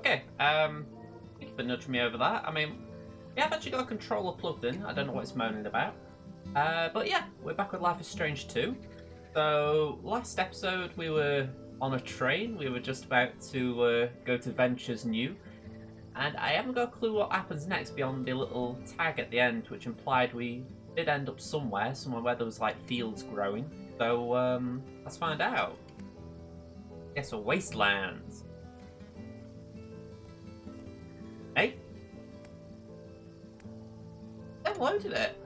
Okay, thank you for nudging me over that. I mean, we have actually got a controller plugged in. I don't know what it's moaning about. But yeah, we're back with Life is Strange 2. So, last episode we were on a train. We were just about to go to Ventures New. And I haven't got a clue what happens next beyond the little tag at the end, which implied we did end up somewhere where there was like fields growing. So, let's find out. Yes, so Wastelands. Hey? Downloaded it.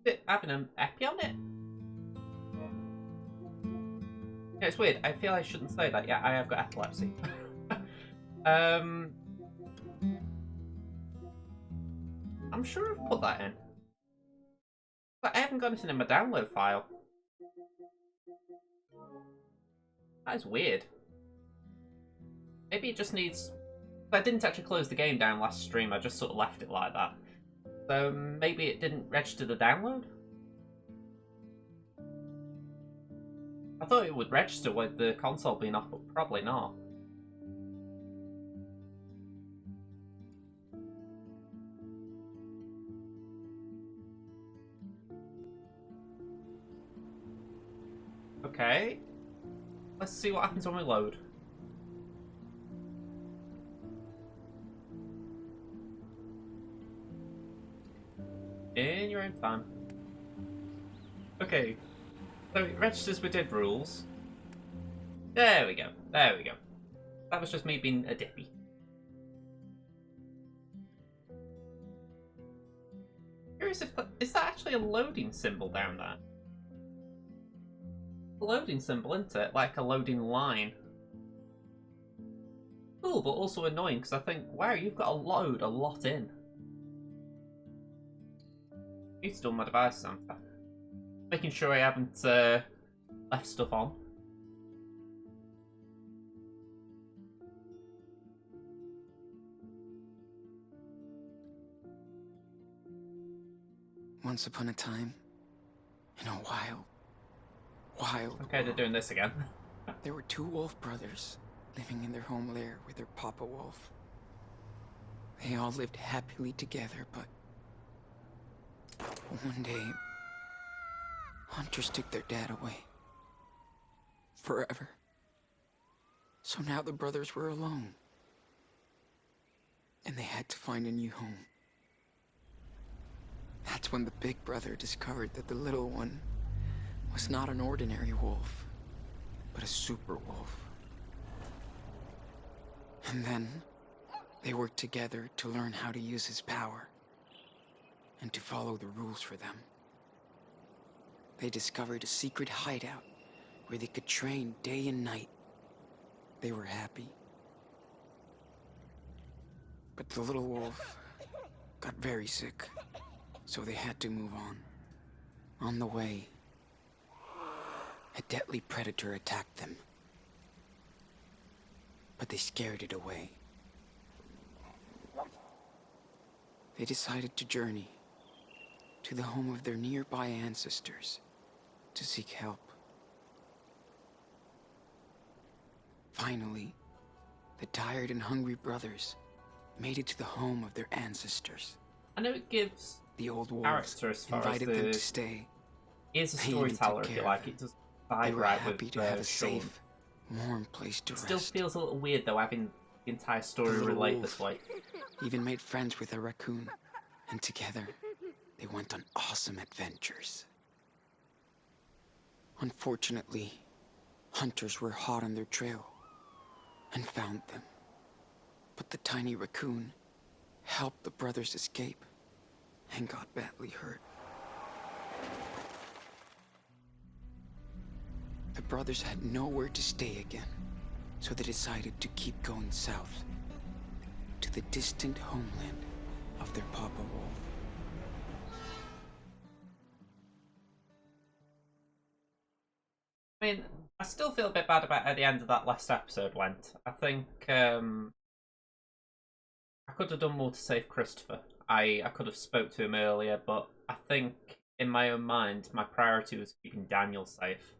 Is it having an epi on it? Yeah, it's weird. I feel I shouldn't say that. Yeah, I have got epilepsy. I'm sure I've put that in. But I haven't got anything in my download file. That is weird. Maybe it just needs... I didn't actually close the game down last stream, I just sort of left it like that. So maybe it didn't register the download? I thought it would register with the console being off, but probably not. Okay. Let's see what happens when we load. In your own time. Okay. So it registers with did rules. There we go. There we go. That was just me being a dippy. Curious if is that actually a loading symbol down there? A loading symbol, isn't it? Like a loading line. Cool, but also annoying because I think, wow, you've got to load a lot in. Need to do my device, Santa. Making sure I haven't left stuff on. Once upon a time, in a wild Okay, they're doing this again. there were two wolf brothers living in their home lair with their papa wolf. They all lived happily together, but one day, hunters took their dad away. Forever. So now the brothers were alone. And they had to find a new home. That's when the big brother discovered that the little one was not an ordinary wolf, but a super wolf. And then they worked together to learn how to use his power and to follow the rules for them. They discovered a secret hideout where they could train day and night. They were happy. But the little wolf got very sick, so they had to move on. On the way, a deadly predator attacked them. But they scared it away. They decided to journey to the home of their nearby ancestors to seek help. Finally, the tired and hungry brothers made it to the home of their ancestors. I know it gives The old wolves character as far invited as them to stay. he is a They even took storyteller, if you care like. of It does They vibe were right happy with to have a Sean. safe, warm place to It rest. still feels a little weird though, having the entire story The little relate wolf this way. even made friends with a raccoon, and together they went on awesome adventures. Unfortunately, hunters were hot on their trail and found them. But the tiny raccoon helped the brothers escape and got badly hurt. The brothers had nowhere to stay again, so they decided to keep going south to the distant homeland of their papa wolf. I mean, I still feel a bit bad about how the end of that last episode went. I think I could have done more to save Christopher. I could have spoke to him earlier, but I think in my own mind, my priority was keeping Daniel safe.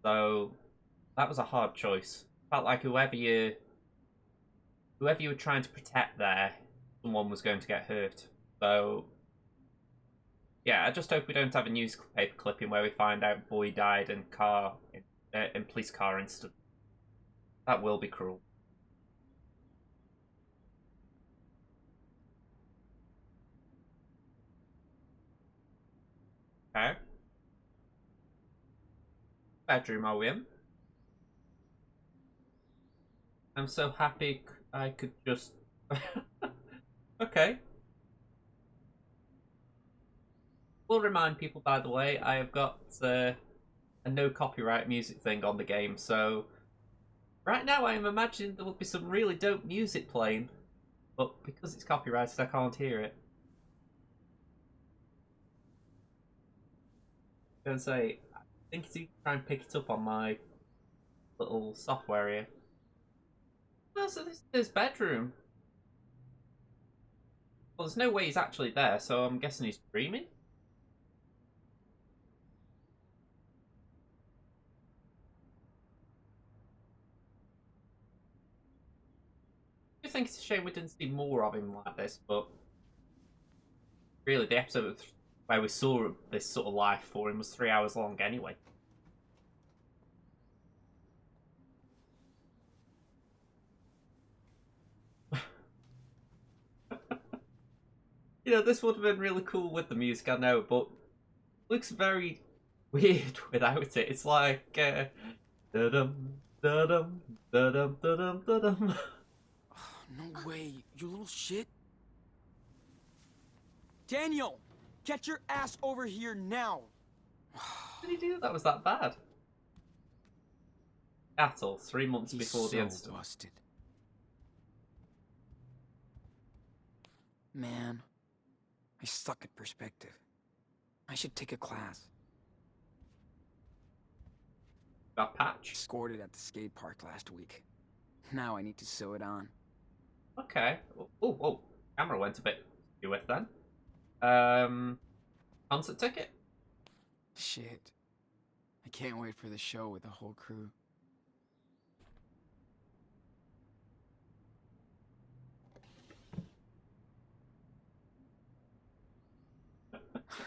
So That was a hard choice. Felt like whoever you were trying to protect there, someone was going to get hurt. So yeah, I just hope we don't have a newspaper clipping where we find out boy died in police car incident. That will be cruel. Okay. Bedroom are we in? I'm so happy I could just... Okay. We'll remind people, by the way, I have got a no copyright music thing on the game, so right now I am imagining there will be some really dope music playing, but because it's copyrighted I can't hear it. I'm going to say, I think it's try and pick it up on my little software here. Oh, so this is his bedroom. Well, there's no way he's actually there, so I'm guessing he's dreaming. I think it's a shame we didn't see more of him like this, but really the episode where we saw this sort of life for him was 3 hours long anyway. You know, this would have been really cool with the music, I know, but it looks very weird without it. It's like da-dum, da-dum, da-dum, da-dum, da-dum. No way, you little shit. Daniel, get your ass over here now. What did he do that was that bad? Cattle, 3 months before the incident. Busted. Man, I suck at perspective. I should take a class. Got patch? Scored it at the skate park last week. Now I need to sew it on. Okay. Oh, camera went a bit with then. Concert ticket? Shit. I can't wait for the show with the whole crew.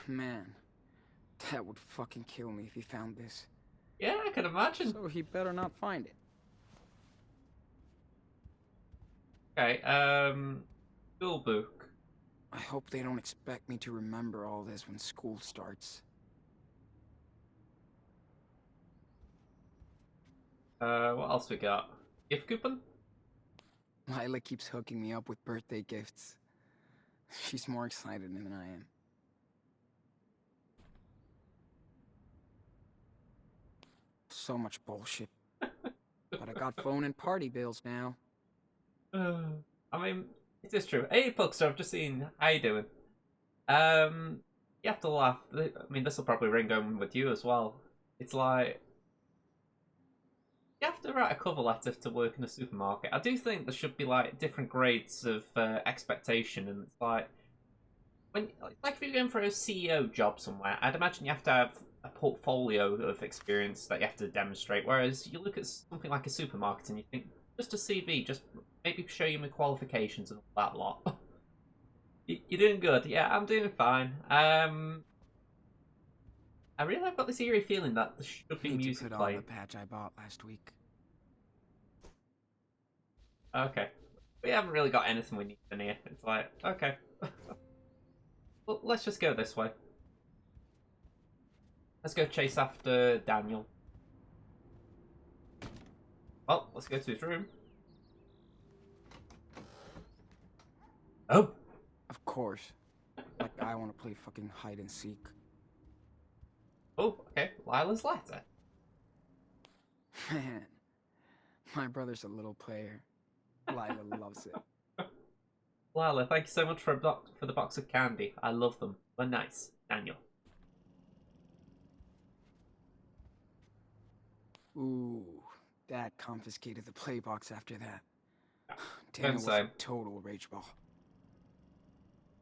Man, that would fucking kill me if he found this. Yeah, I can imagine. So he better not find it. Okay, school book. I hope they don't expect me to remember all this when school starts. What else we got? Gift coupon? Lila keeps hooking me up with birthday gifts. She's more excited than I am. So much bullshit. But I got phone and party bills now. I mean, it is true. Hey, Puckster, I've just seen. How you doing? You have to laugh. I mean, this will probably ring home with you as well. It's like you have to write a cover letter to work in a supermarket. I do think there should be like different grades of expectation, and it's like if you're going for a CEO job somewhere, I'd imagine you have to have a portfolio of experience that you have to demonstrate. Whereas you look at something like a supermarket and you think just a CV, just maybe show you my qualifications and all that lot. You're doing good. Yeah, I'm doing fine. I really have got this eerie feeling that there should be music put playing. on the patch I bought last week. Okay. We haven't really got anything we need in here. It's like, okay. Well, let's just go this way. Let's go chase after Daniel. Well, let's go to his room. Oh! Of course. Like I want to play fucking hide and seek. Oh, okay. Lila's letter. Man, my brother's a little player. Lila loves it. Lila, thank you so much for the box of candy. I love them. They're nice. Daniel. Ooh, Dad confiscated the play box after that. Yeah. Daniel was a total rage ball.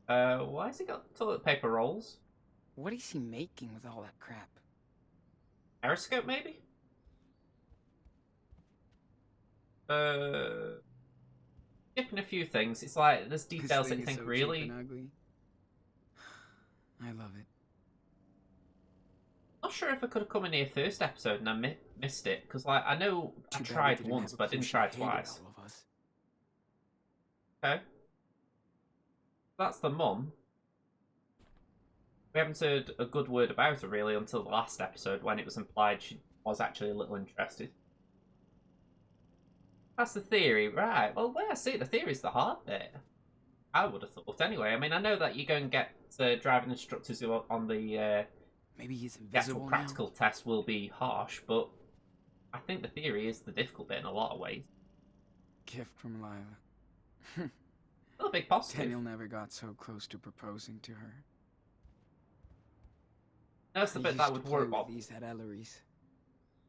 Why has he got toilet paper rolls? What is he making with all that crap? Periscope, maybe? skipping a few things. It's like there's This details that thing you is think so really. cheap and ugly. I love it. Not sure if I could have come in here first episode and I missed it because, like, I know I Too bad we tried didn't once, have a but I clue didn't she try hated twice. all of us. Okay, that's the mum. We haven't heard a good word about her really until the last episode when it was implied she was actually a little interested. That's the theory, right? Well, where I see it, the theory is the hard bit. I would have thought anyway. I mean, I know that you go and get driving instructors who are on the Maybe he's the actual invisible practical test will be harsh, but I think the theory is the difficult bit in a lot of ways. now. Gift from Lila. Still a big positive. Daniel never got so close to proposing to her. That's the I bit used that to would play worry with about. these at Ellery's.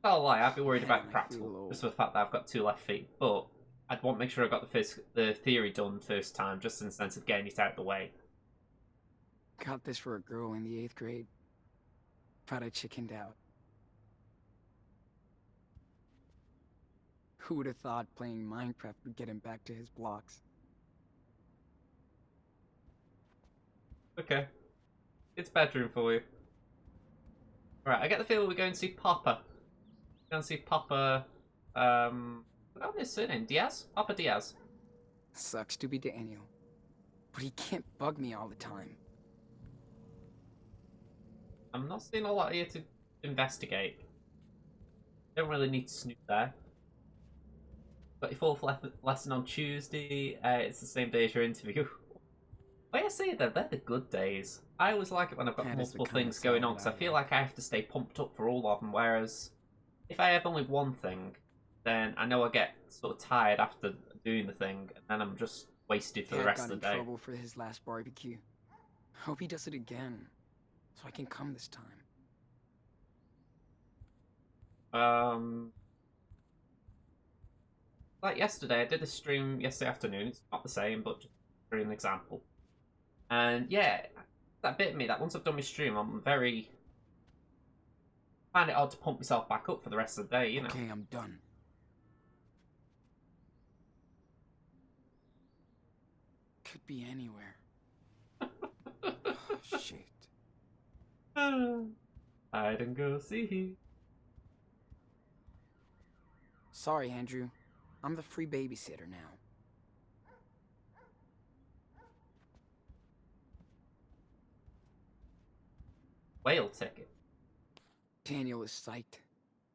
I'll lie, I'd be worried Man, about I feel practical, old. just for the fact that I've got 2 left feet. But I'd want to make sure I got the theory done first time, just in the sense of getting it out of the way. Got this for a girl in the 8th grade. But I chickened out. Who would have thought playing Minecraft would get him back to his blocks? Okay, it's bedroom for you. Right, I get the feeling we're going to see Papa. We're going to see Papa. What's his surname? Diaz? Papa Diaz. Sucks to be Daniel. But he can't bug me all the time. I'm not seeing a lot here to investigate. Don't really need to snoop there. Got your 4th lesson on Tuesday. It's the same day as your interview. Like I say, they're the good days. I always like it when I've got That is the multiple kind of things going on, salad because I I feel like. like I have to stay pumped up for all of them, whereas if I have only one thing, then I know I get sort of tired after doing the thing, and then I'm just wasted for the Dad rest got of the in day. trouble for his last barbecue. Hope he does it again, so I can come this time. Like yesterday, I did a stream yesterday afternoon. It's not the same, but just for an example. And yeah, that bit of me, that once I've done my stream, I'm very... find it odd to pump myself back up for the rest of the day, you know. Okay, I'm done. Could be anywhere. Oh, shit. Hide and go see. Sorry, Andrew. I'm the free babysitter now. Whale ticket. Daniel is psyched,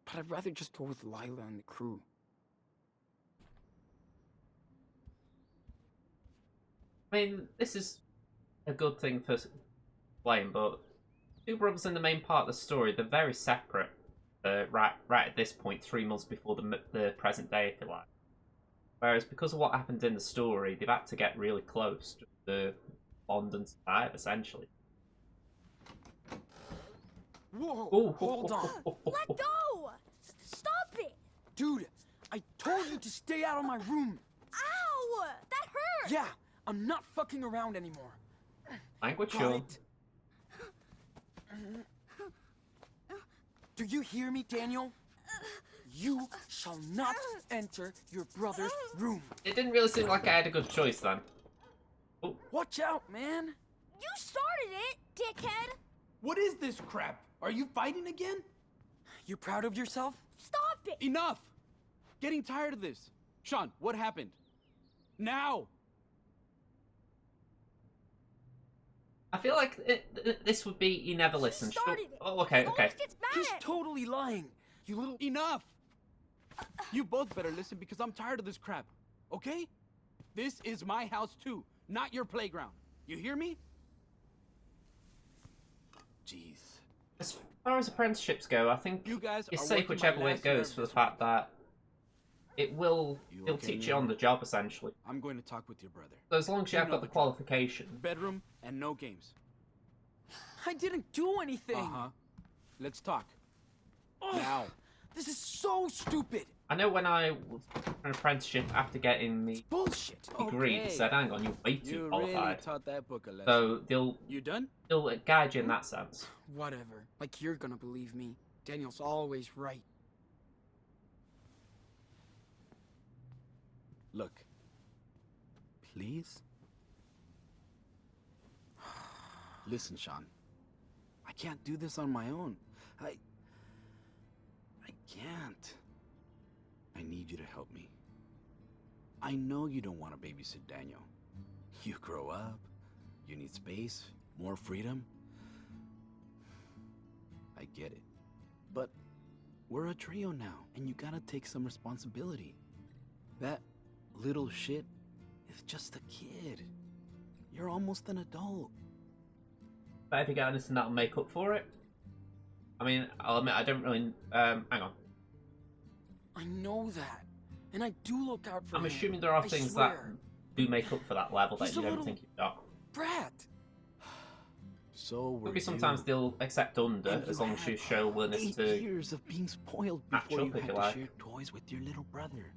but I'd rather just go with Lila and the crew. I mean, this is a good thing for playing, but 2 brothers in the main part of the story, they're very separate. Right at this point, 3 months before the present day, if you like. Whereas because of what happened in the story, they've had to get really close to bond and survive, essentially. Whoa! Ooh. Hold on! Let go! Stop it! Dude, I told you to stay out of my room! Ow! That hurt! Yeah, I'm not fucking around anymore. Language, Got sure. it? Do you hear me, Daniel? You shall not enter your brother's room. It didn't really seem like I had a good choice then. Watch out, man. You started it, dickhead! What is this crap? Are you fighting again? You proud of yourself? Stop it! Enough! Getting tired of this. Sean, what happened? Now! I feel like this would be you never listen. Started it. Oh, okay, He okay. always gets mad. He's totally lying. You little... Enough! You both better listen because I'm tired of this crap. Okay? This is my house too, not your playground. You hear me? Jeez. As far as apprenticeships go, I think You guys it's are safe working whichever my way it last goes nerve for the this fact week. that it'll You teach okay you on now? the job essentially. I'm going to talk with your brother. So as long as you You have know got the the drill. qualification. Bedroom and no games. I didn't do anything. Uh-huh. Let's talk. Ugh, Now. This is so stupid. I know when I was an apprenticeship after getting the Bullshit. degree, they Okay. said, hang on, you're way too You really qualified. taught that book a lesson. So they'll You done? guide you in that sense. Whatever. Like you're gonna believe me. Daniel's always right. Look. Please? Listen, Sean. I can't do this on my own. I can't. I need you to help me. I know you don't want to babysit Daniel. You grow up, you need space, more freedom. I get it. But we're a trio now, and you gotta take some responsibility. That little shit is just a kid. You're almost an adult. But if you get anything that'll make up for it. I mean, I'll admit I don't really. Hang on. I know that. And I do look out for him. I'm assuming there are I things swear. that do make up for that level that He's you a don't little think you've got. brat. So we're Maybe sometimes they'll accept under as long as you show willingness 8 to. years of being spoiled match before you up, if had you to like. share toys with your little brother.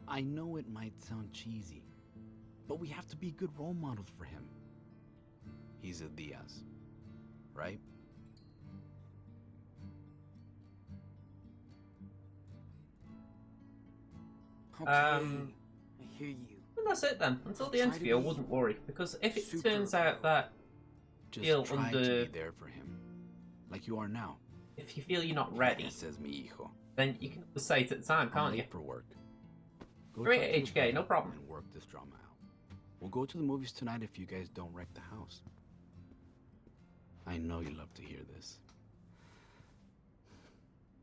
I know it might sound cheesy, but we have to be good role models for him. He's a Diaz, right? Okay. I hear you. And that's it then. Until the Try to interview, I be wouldn't worry because if it super turns out that Just feel try under, to be there for him, like you are now. if you feel you're not ready, Says mi hijo. then you can just say it at the time, I'm can't you? late for work. Go Great talk to your HK, brother no problem. And work this drama out. We'll go to the movies tonight if you guys don't wreck the house. I know you love to hear this.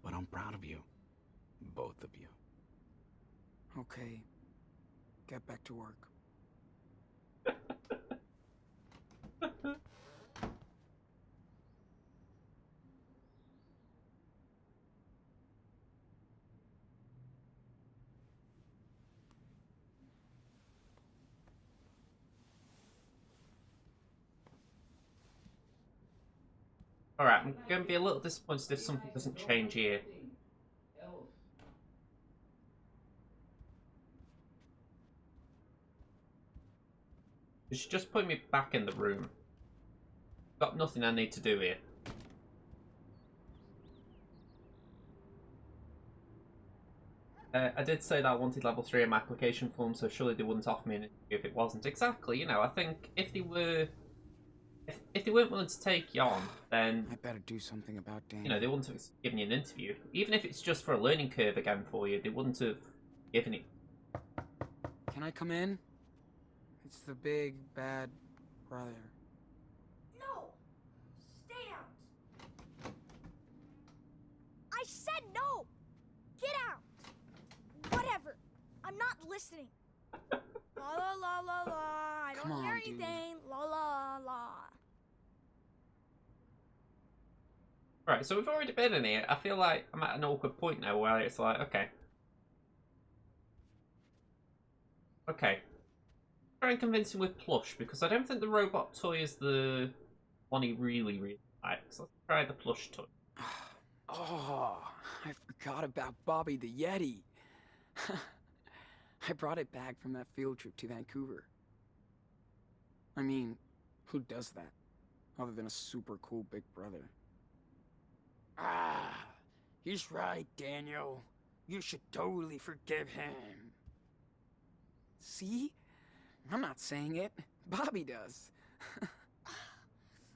But I'm proud of you. Both of you. Okay. Get back to work. Alright, I'm going to be a little disappointed if something doesn't change here. She's just putting me back in the room. Got nothing I need to do here. I did say that I wanted level 3 in my application form, so surely they wouldn't offer me an interview if it wasn't. Exactly, you know, I think if they were... If they weren't willing to take you on, then, I better do something about Daniel. you know, they wouldn't have given you an interview. Even if it's just for a learning curve again for you, they wouldn't have given it. Can I come in? It's the big, bad brother. No! Stay out! I said no! Get out! Whatever. I'm not listening. La la la la la. I Come don't hear on, dude. anything. La la la. Right, so we've already been in here. I feel like I'm at an awkward point now where it's like, okay. Okay. Try and convince him with plush, because I don't think the robot toy is the one he really, really likes. Let's try the plush toy. Oh, I forgot about Bobby the Yeti. I brought it back from that field trip to Vancouver. I mean, who does that? Other than a super cool big brother. Ah, he's right, Daniel. You should totally forgive him. See? I'm not saying it. Bobby does.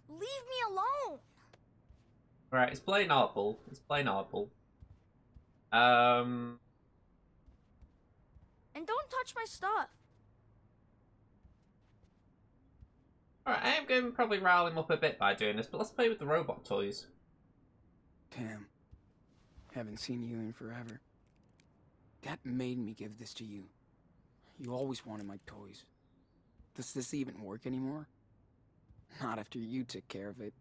Leave me alone! Right, it's plain hardball. It's plain hardball. And don't touch my stuff. Alright, I am going to probably rile him up a bit by doing this, but let's play with the robot toys. Tam, haven't seen you in forever. That made me give this to you. You always wanted my toys. Does this even work anymore? Not after you took care of it.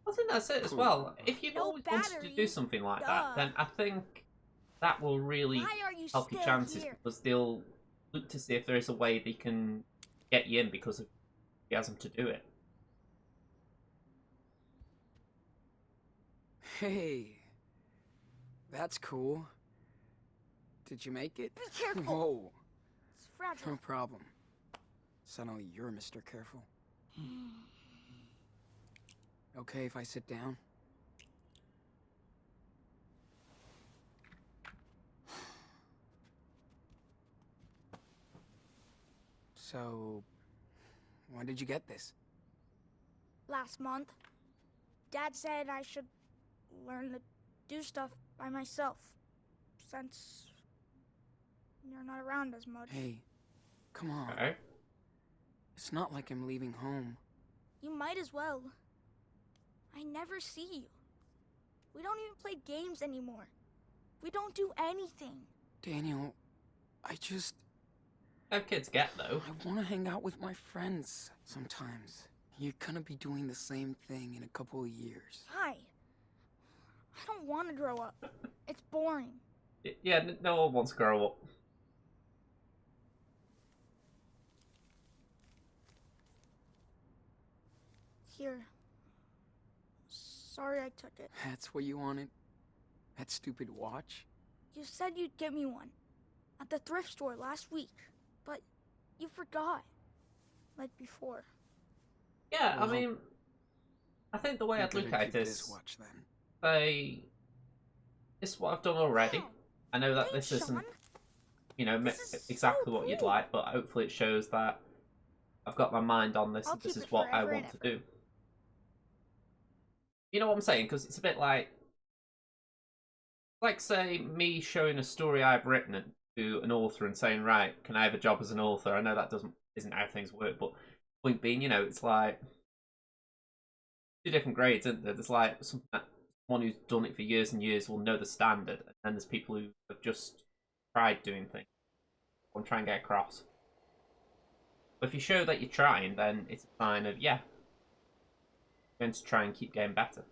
I think that's it as Cool. well. If you've No always wanted to do batteries. something like Duh. that, then I think that will really Why are you help your still chances, here? because they'll look to see if there is a way they can get you in because of enthusiasm to do it. Hey, that's cool. Did you make it? Be careful. Whoa, It's fragile. no problem. Suddenly you're Mr. Careful. Okay if I sit down? So, when did you get this? Last month, Dad said I should learn to do stuff by myself, since you're not around as much. Hey, come on. Okay. It's not like I'm leaving home. You might as well. I never see you. We don't even play games anymore. We don't do anything. Daniel, I No kids get, though. want to hang out with my friends sometimes. You're gonna be doing the same thing in a couple of years. Hi. I don't want to grow up. It's boring. Yeah, no one wants to grow up. Here. Sorry I took it. That's what you wanted? That stupid watch? You said you'd get me one at the thrift store last week, but you forgot. Like before. Yeah, I Well, mean, I think the way You I'd look better at keep it this is, watch then. this is what I've done already. Wow. I know that Thanks, this isn't, Sean. you know, This is exactly so what you'd cool. like, but hopefully it shows that I've got my mind on this I'll and this keep is it what I forever want and to ever. do. You know what I'm saying? Because it's a bit like say me showing a story I've written to an author and saying, right, can I have a job as an author? I know that isn't how things work, but point being, you know, it's like two different grades, isn't there? There's like someone who's done it for years and years will know the standard, and then there's people who have just tried doing things and try and get across. But if you show that you're trying, then it's a sign of, yeah, you're going to try and keep getting better.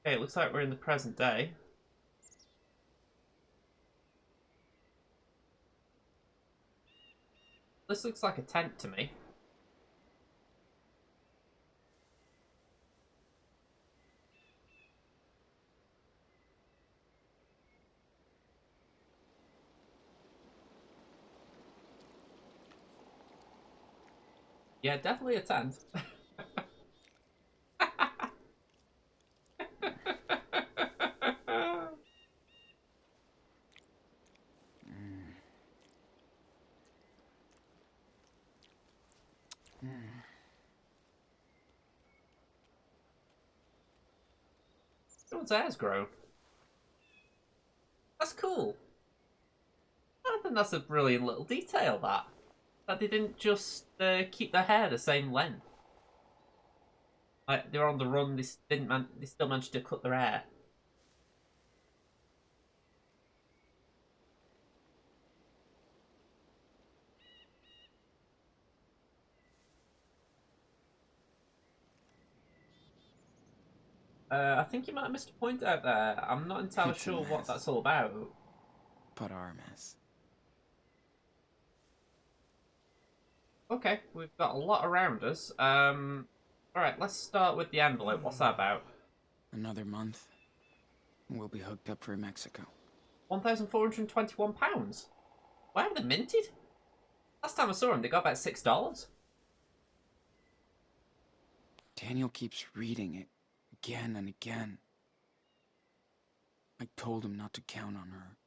Okay, it looks like we're in the present day. This looks like a tent to me. Yeah, definitely a tent. Someone's hair's grown. That's cool. I think that's a brilliant little detail, that they didn't just keep their hair the same length. Like, they were on the run, they still managed to cut their hair. I think you might have missed a point out there. I'm not entirely It's a sure what mess. that's all about. But our mess. Okay, we've got a lot around us. Alright, let's start with the envelope. What's that about? Another month, and we'll be hooked up for Mexico. £1,421. Why are they minted? Last time I saw them, they got about $6. Daniel keeps reading it again and again. I told him not to count on her.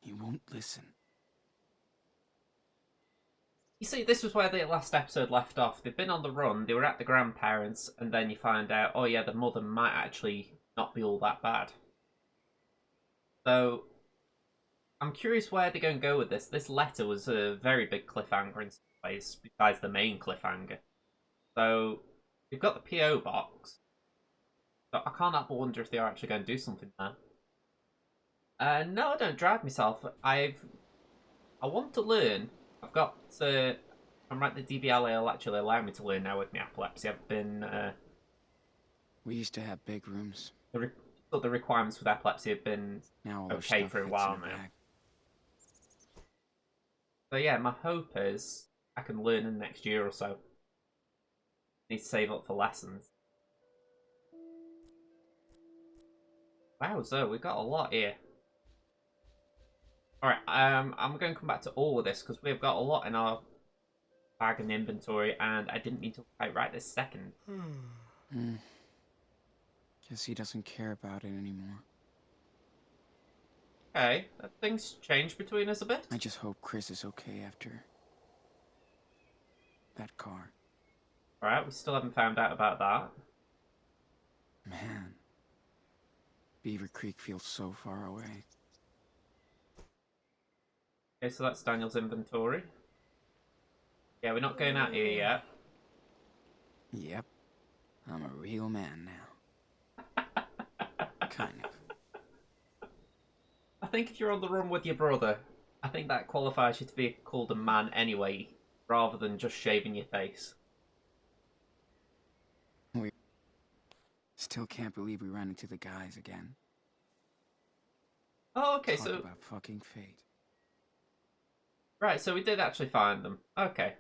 He won't listen. You see, this was where the last episode left off. They've been on the run, they were at the grandparents, and then you find out, oh yeah, the mother might actually not be all that bad. So, I'm curious where they're going to go with this. This letter was a very big cliffhanger in some ways, besides the main cliffhanger. So, we've got the P.O. box. But I can't help but wonder if they are actually going to do something there. No, I don't drive myself. I want to learn. I've got I'm right. The DVLA will actually allow me to learn now with my epilepsy. I've been We used to have big rooms. the requirements with epilepsy have been Now all our okay stuff for a fits while in a now. bag. So yeah, my hope is I can learn in the next year or so. Need to save up for lessons. Wow, so we got a lot here. Alright, I'm going to come back to all of this because we've got a lot in our bag and inventory, and I didn't need to quite right this second. Guess he doesn't care about it anymore. Okay, things changed between us a bit. I just hope Chris is okay after that car. Alright, we still haven't found out about that. Man, Beaver Creek feels so far away. Okay, so that's Daniel's inventory. Yeah, we're not going out here yet. Yep, I'm a real man now. Kind of. I think if you're on the run with your brother, I think that qualifies you to be called a man anyway, rather than just shaving your face. Still can't believe we ran into the guys again. Oh, okay, Talk so... about fucking fate. Right, so we did actually find them. Okay.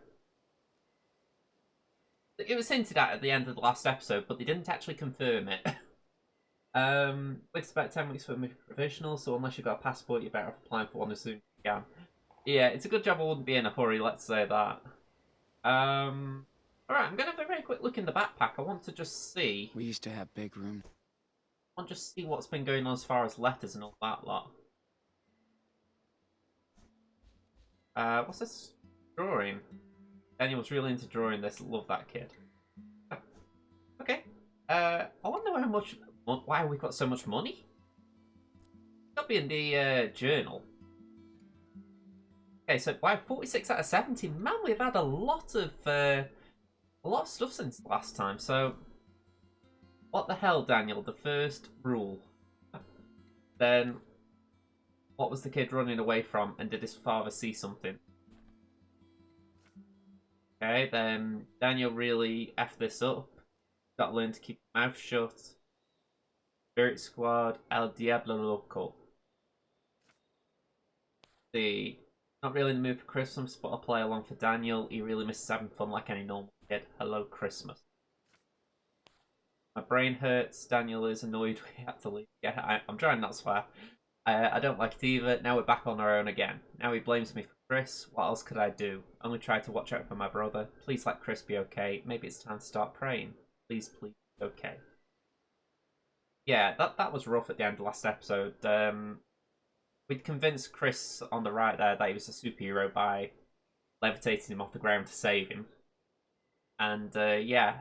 It was hinted at the end of the last episode, but they didn't actually confirm it. We expect 10 weeks for a provisional, so unless you've got a passport, you're better off applying for one as soon as you can. Yeah, it's a good job I wouldn't be in a hurry, let's say that. Alright, I'm going to have a very quick look in the backpack. I want to just see... We used to have big rooms. I want to just see what's been going on as far as letters and all that lot. What's this drawing? Daniel was really into drawing this. Love that kid. Okay. I wonder how much... Why we've got so much money? That'll be in the journal. Okay, so wow, 46 out of 70. Man, we've had a lot of stuff since last time. So, what the hell, Daniel? The first rule. Then, what was the kid running away from, and did his father see something? Okay, then Daniel really effed this up. Got to learn to keep his mouth shut. Spirit Squad, El Diablo Loco. Not really in the mood for Christmas, but I'll play along for Daniel. He really misses having fun like any normal kid. Hello, Christmas. My brain hurts. Daniel is annoyed we had to leave. Yeah, I'm trying not to swear. I don't like it either. Now we're back on our own again. Now he blames me for Chris. What else could I do? Only try to watch out for my brother. Please let Chris be okay. Maybe it's time to start praying. Please, please, okay. Yeah, that was rough at the end of the last episode. We'd convinced Chris on the right there that he was a superhero by levitating him off the ground to save him. And yeah,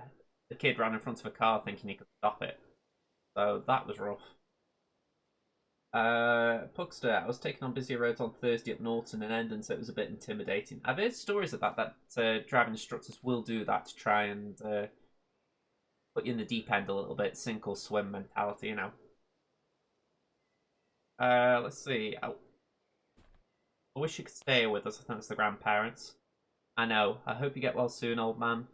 the kid ran in front of a car thinking he could stop it. So that was rough. Pugster, I was taken on busy roads on Thursday at Norton and Endon, so it was a bit intimidating. I've heard stories of that driving instructors will do that to try and put you in the deep end a little bit, sink or swim mentality, you know. Let's see. I wish you could stay with us. I think it's the grandparents. I know. I hope you get well soon, old man.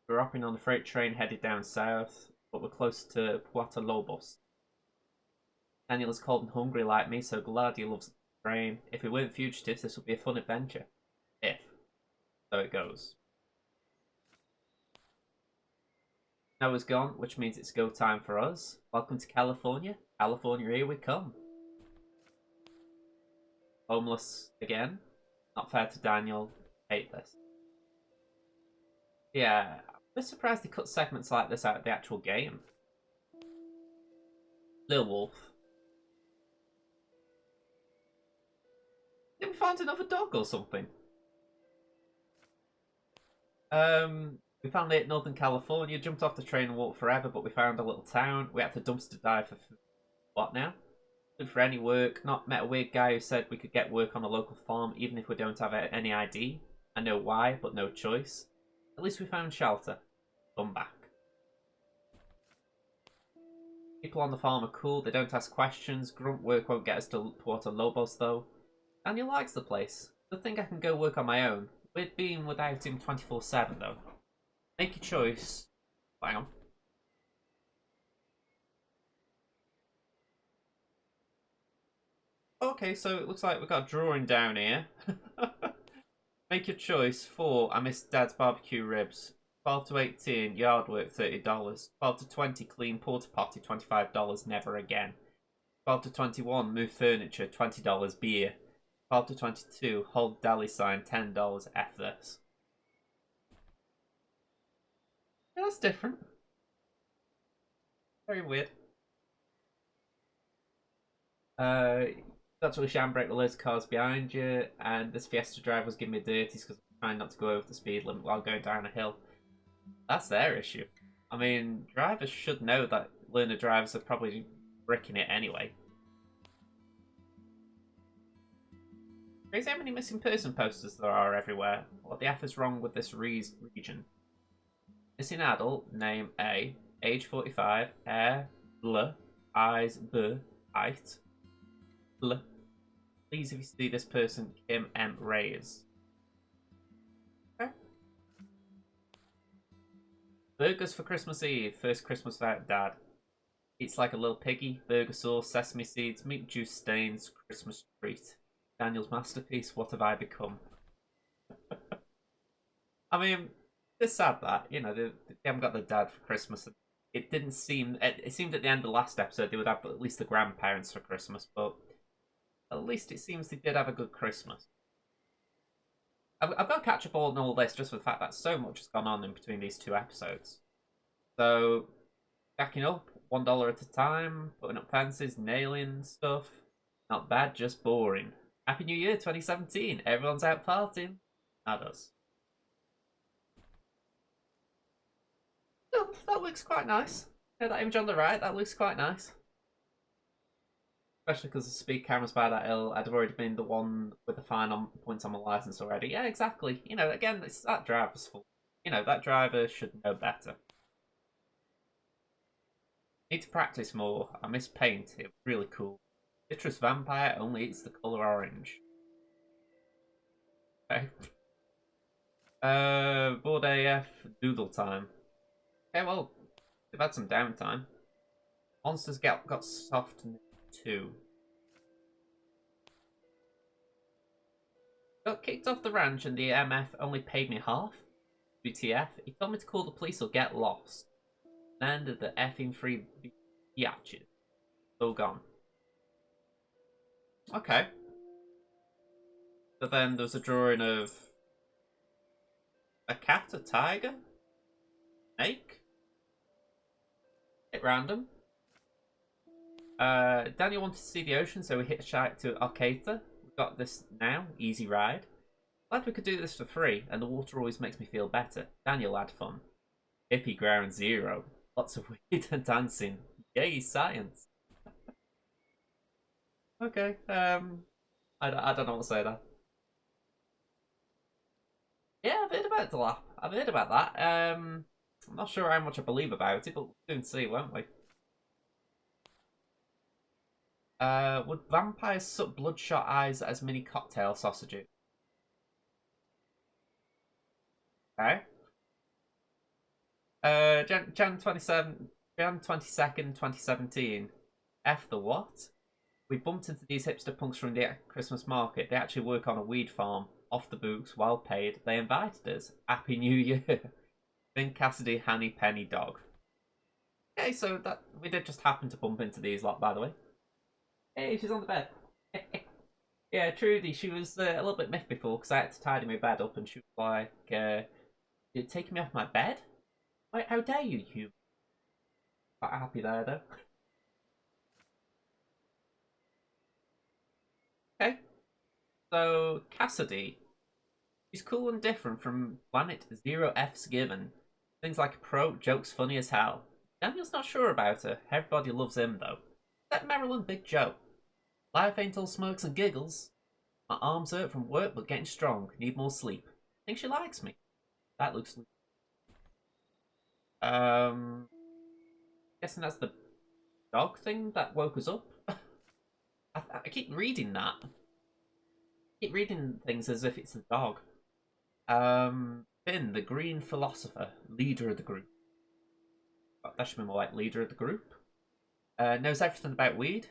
We're hopping on the freight train headed down south, but we're close to Puerto Lobos. Daniel is cold and hungry like me, so glad he loves the train. If we weren't fugitives, this would be a fun adventure. If. So it goes. Noah's gone, which means it's go time for us. Welcome to California. California, here we come. Homeless again. Not fair to Daniel. Hate this. Yeah, I'm a bit surprised they cut segments like this out of the actual game. Lil Wolf. Did we find another dog or something? We found it in Northern California, jumped off the train and walked forever, but we found a little town. We had to dumpster dive for food. What now? Good for any work. Not met a weird guy who said we could get work on a local farm even if we don't have any ID. I know why, but no choice. At least we found shelter. Come back. People on the farm are cool, they don't ask questions. Grunt work won't get us to Puerto Lobos though. Daniel likes the place. Good thing I can go work on my own. Weird being without him 24/7 though. Make your choice. Hang on. Okay, so it looks like we've got a drawing down here. Make your choice. 4. I miss Dad's barbecue ribs. 12 to 18, yard work, $30. 12 to 20, clean porta potty, $25, never again. 12 to 21, move furniture, $20, beer. 12 to 22, hold deli sign, $10, F this. Yeah, that's different. Very weird. Actually, handbrake with loads of cars behind you, and this Fiesta driver was giving me dirties because I'm trying not to go over the speed limit while going down a hill. That's their issue. I mean, drivers should know that learner drivers are probably bricking it anyway. Crazy how many missing person posters there are everywhere. What the F is wrong with this region? Missing adult, name A, age 45, hair, L, eyes, B, height, L. Please, if you see this person, Kim M. Reyes. Okay. Burgers for Christmas Eve. First Christmas without Dad. Eats like a little piggy. Burger sauce, sesame seeds, meat juice stains, Christmas treat. Daniel's masterpiece. What have I become? I mean, it's sad that, you know, they haven't got the dad for Christmas. It didn't seem... It seemed at the end of the last episode they would have at least the grandparents for Christmas, but at least it seems they did have a good Christmas. I've got to catch up on all this just for the fact that so much has gone on in between these two episodes. So, backing up, $1 at a time, putting up fences, nailing stuff. Not bad, just boring. Happy New Year 2017. Everyone's out partying. Not us. Oh, that looks quite nice. Yeah, that image on the right, that looks quite nice. Especially because the speed camera's by that hill. I'd have already been the one with the fine on points on my license already. Yeah, exactly. You know, again, it's that driver's fault. You know, that driver should know better. Need to practice more. I miss paint. It was really cool. Citrus vampire only eats the colour orange. Okay. Bored AF doodle time. Okay, well, they've had some downtime. Monsters got soft too. Got kicked off the ranch and the MF only paid me half. WTF? He told me to call the police or get lost. And the effing free biatches. All gone. Okay. But then there's a drawing of a cat, a tiger, snake. Bit random. Daniel wanted to see the ocean, so we hit a shout to Arcata. We've got this now, easy ride. Glad we could do this for free, and the water always makes me feel better. Daniel had fun. Hippie ground zero. Lots of weed and dancing. Yay, science. Okay, I don't know what to say there. Yeah, I've heard about the lap. I've heard about that. I'm not sure how much I believe about it, but we'll soon see, won't we? Would vampires suck bloodshot eyes as mini cocktail sausages? Okay. Jan 22nd, 2017. F the what? We bumped into these hipster punks from the Christmas market. They actually work on a weed farm. Off the books, well paid. They invited us. Happy New Year. Finn Cassidy, Hanny, Penny, Dog. Okay, so that we did just happen to bump into these lot, by the way. Hey, she's on the bed. Yeah, Trudy, she was a little bit miffed before because I had to tidy my bed up and she was like, you're taking me off my bed? Wait, how dare you, Hugh? Quite happy there, though. Okay. So, Cassidy. She's cool and different from Planet Zero F's Given. Things like a pro, jokes funny as hell. Daniel's not sure about her. Everybody loves him, though. Except Marilyn Big Joe. Life ain't all smokes and giggles. My arms hurt from work, but getting strong. Need more sleep. Think she likes me. That looks... Guessing that's the dog thing that woke us up. I keep reading that. I keep reading things as if it's the dog. Finn, the green philosopher, leader of the group. That should be more like leader of the group. Knows everything about weed.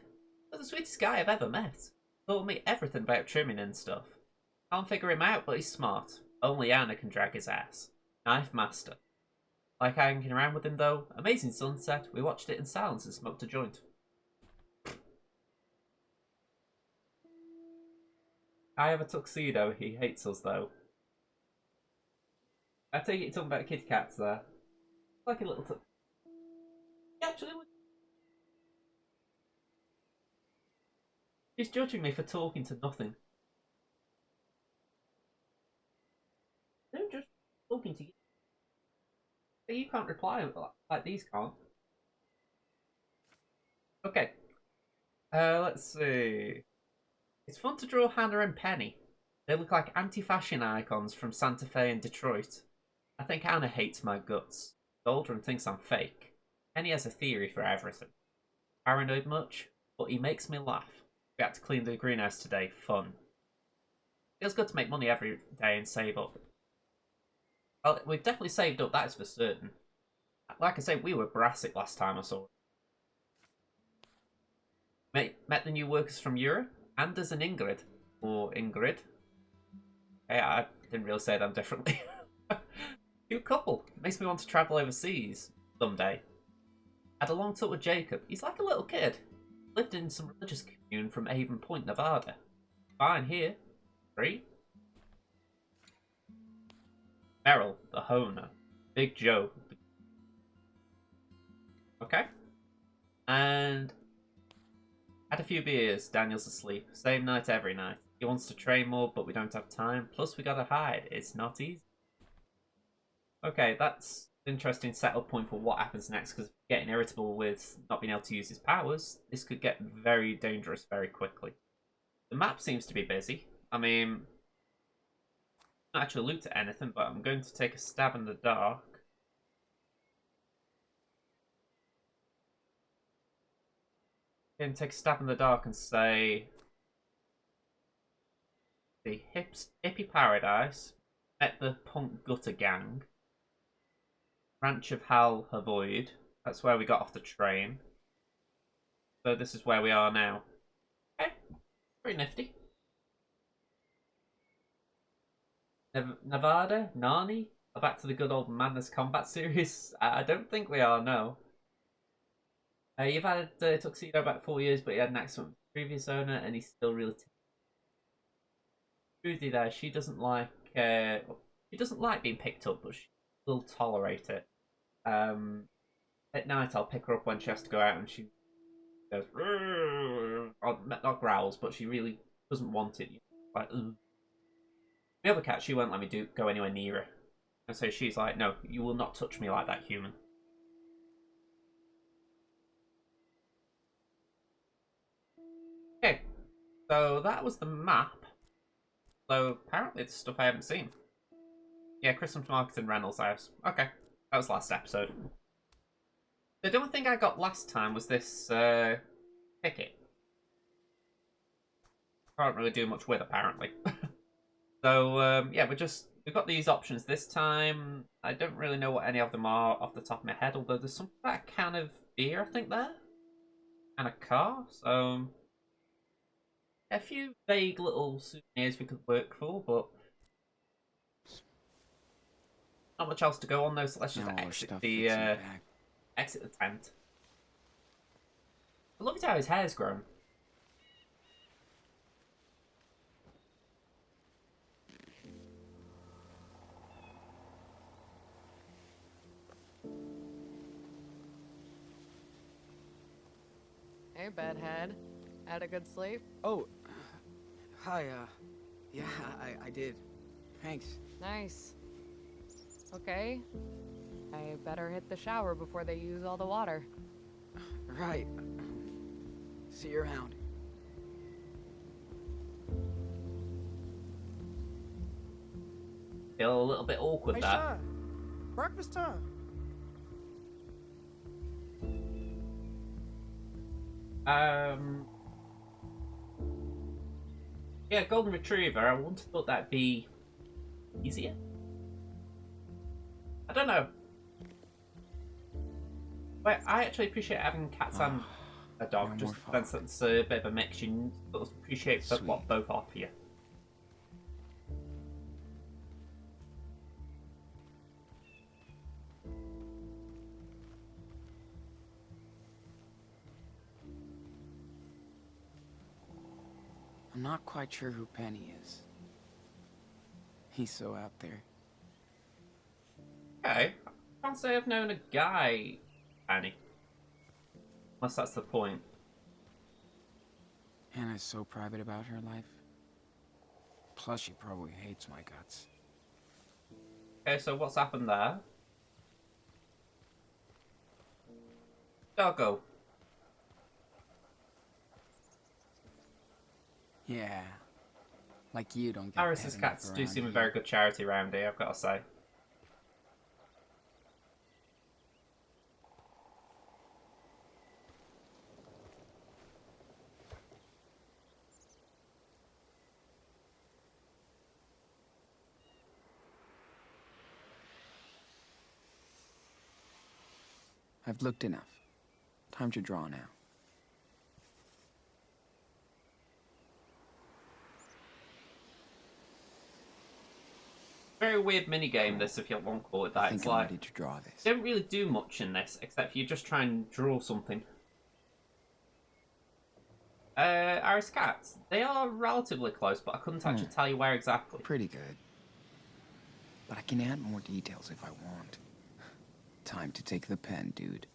But the sweetest guy I've ever met. Taught me everything about trimming and stuff. Can't figure him out, but he's smart. Only Anna can drag his ass. Knife master. Like hanging around with him though. Amazing sunset. We watched it in silence and smoked a joint. I have a tuxedo. He hates us though. I take it you're talking about kitty cats there. Like a little tuxedo. Actually, She's judging me for talking to nothing. Don't just talking to you. You can't reply like these can't. Okay. Let's see. It's fun to draw Hannah and Penny. They look like anti-fashion icons from Santa Fe and Detroit. I think Hannah hates my guts. Doldrum thinks I'm fake. Penny has a theory for everything. Paranoid much? But he makes me laugh. We had to clean the greenhouse today. Fun. Feels good to make money every day and save up. Well, we've definitely saved up, that is for certain. Like I say, we were brassic last time I saw it. Met the new workers from Europe. Anders and Ingrid. Or Ingrid. Hey, I didn't really say them differently. Cute couple. Makes me want to travel overseas someday. Had a long talk with Jacob. He's like a little kid. Lived in some religious commune from Avon Point, Nevada. Fine here. Free. Merrill, the Hona. Big Joe. Okay. And had a few beers. Daniel's asleep. Same night every night. He wants to train more, but we don't have time. Plus, we gotta hide. It's not easy. Okay, that's an interesting setup point for what happens next, because getting irritable with not being able to use his powers, this could get very dangerous very quickly. The map seems to be busy. I mean, not actually looked at anything, but I'm going to take a stab in the dark. Going to take a stab in the dark and say the hippie paradise, met the punk gutter gang, Ranch of Hal Havoid. That's where we got off the train. So this is where we are now. Okay, pretty nifty. Nevada? Nani? Back to the good old Madness Combat series? I don't think we are, no. You've had Tuxedo about 4 years, but he had an accident with the previous owner, and he's still really Trudy there. She doesn't like being picked up, but she will tolerate it. At night, I'll pick her up when she has to go out, and she goes, or not growls, but she really doesn't want it. Like, ugh. The other cat, she won't let me go anywhere near her, and so she's like, "No, you will not touch me like that, human." Okay, so that was the map. So apparently it's stuff I haven't seen. Yeah, Christmas market in Reynolds' house. Okay, that was last episode. The only thing I got last time was this ticket. Can't really do much with, apparently. So yeah, we've got these options this time. I don't really know what any of them are off the top of my head, although there's something about a can of beer, I think, there, and a car. So a few vague little souvenirs we could work for, but not much else to go on though. So let's just exit the tent. Look at how his hair's grown. Hey, bedhead. Had a good sleep? Oh, hi, yeah, I did. Thanks. Nice. Okay. I better hit the shower before they use all the water. Right. See you around. Feel a little bit awkward Hey, there. Sean. Breakfast time. Yeah, golden retriever. I wouldn't have thought that'd be easier. I don't know. But I actually appreciate having cats and a dog. No Just more that's a bit of a mix. You sort of appreciate what both offer you. I'm not quite sure who Penny is. He's so out there. Okay. I can't say I've known a guy, Annie. Unless that's the point. Hannah's so private about her life. Plus, she probably hates my guts. Okay, so what's happened there? Doggo. Yeah. Like you don't get Harris's pet enough cats do around seem a here. very good charity round here, I've got to say. I've looked enough. Time to draw now. Very weird mini game this, if you want to call it I that. think It's I'm like ready to draw this. you don't really do much in this, except you just try and draw something. Iris cats, they are relatively close, but I couldn't actually tell you where exactly. Pretty good. But I can add more details if I want. Time to take the pen, dude.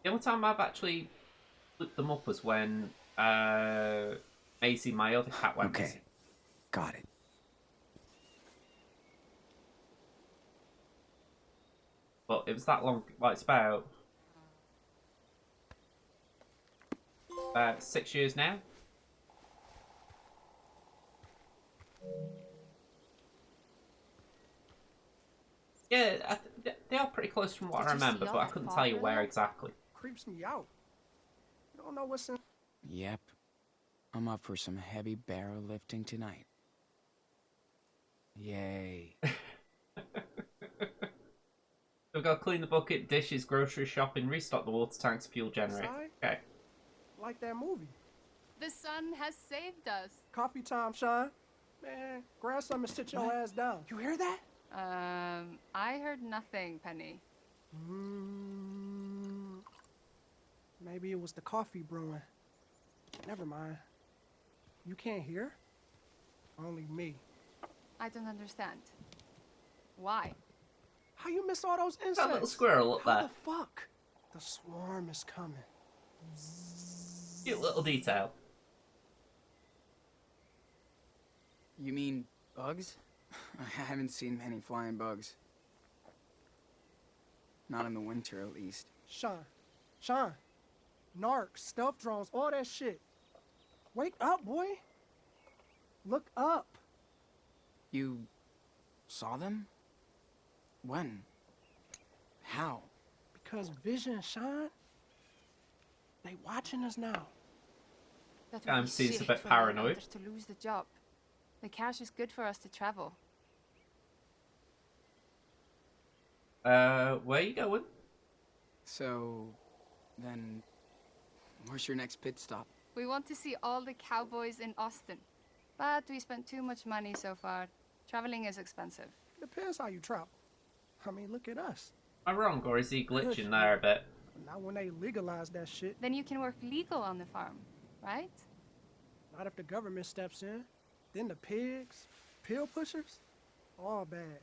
The only time I've actually flipped them up was when Macy, my other cat, went Okay. missing. Got it. But it was that long. Like, it's about 6 years now. Yeah, they are pretty close from what Did I you see remember, all but I that couldn't tell you fog where earlier? exactly. Creeps me out. You don't know what's in. Yep. I'm up for some heavy barrel lifting tonight. Yay. We've got to clean the bucket, dishes, grocery shopping, restock the water tanks, fuel generator. Sorry? Okay. Like that movie. The sun has saved us. Coffee time, Sean. Man, grab something and sit your ass down. You hear that? I heard nothing, Penny. Maybe it was the coffee brewing. Never mind. You can't hear? Only me. I don't understand. Why? How you miss all those insects? That little squirrel up How there. the fuck? The swarm is coming. Cute little detail. You mean bugs? I haven't seen many flying bugs. Not in the winter, at least. Sean. Narc, stealth drones, all that shit. Wake up, boy. Look up. You saw them? When? How? Because vision, Sean. They watching us now. That I'm would be seeing it's a shit bit for paranoid. Landers to lose the job. The cash is good for us to travel. Where are you going? So, then, where's your next pit stop? We want to see all the cowboys in Austin. But we spent too much money so far. Traveling is expensive. Depends how you travel. I mean, look at us. Am I wrong, or is he glitching there a bit? Not when they legalize that shit. Then you can work legal on the farm, right? Not if the government steps in. Then the pigs, pill pushers, all bad.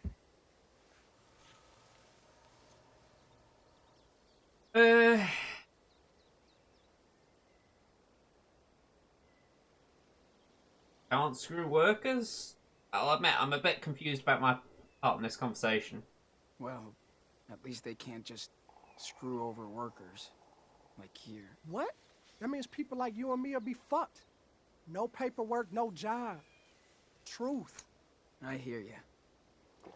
Can't screw workers? I'll admit, I'm a bit confused about my part in this conversation. Well, at least they can't just screw over workers. Like here. What? That means people like you and me will be fucked. No paperwork, no job. Truth. I hear ya.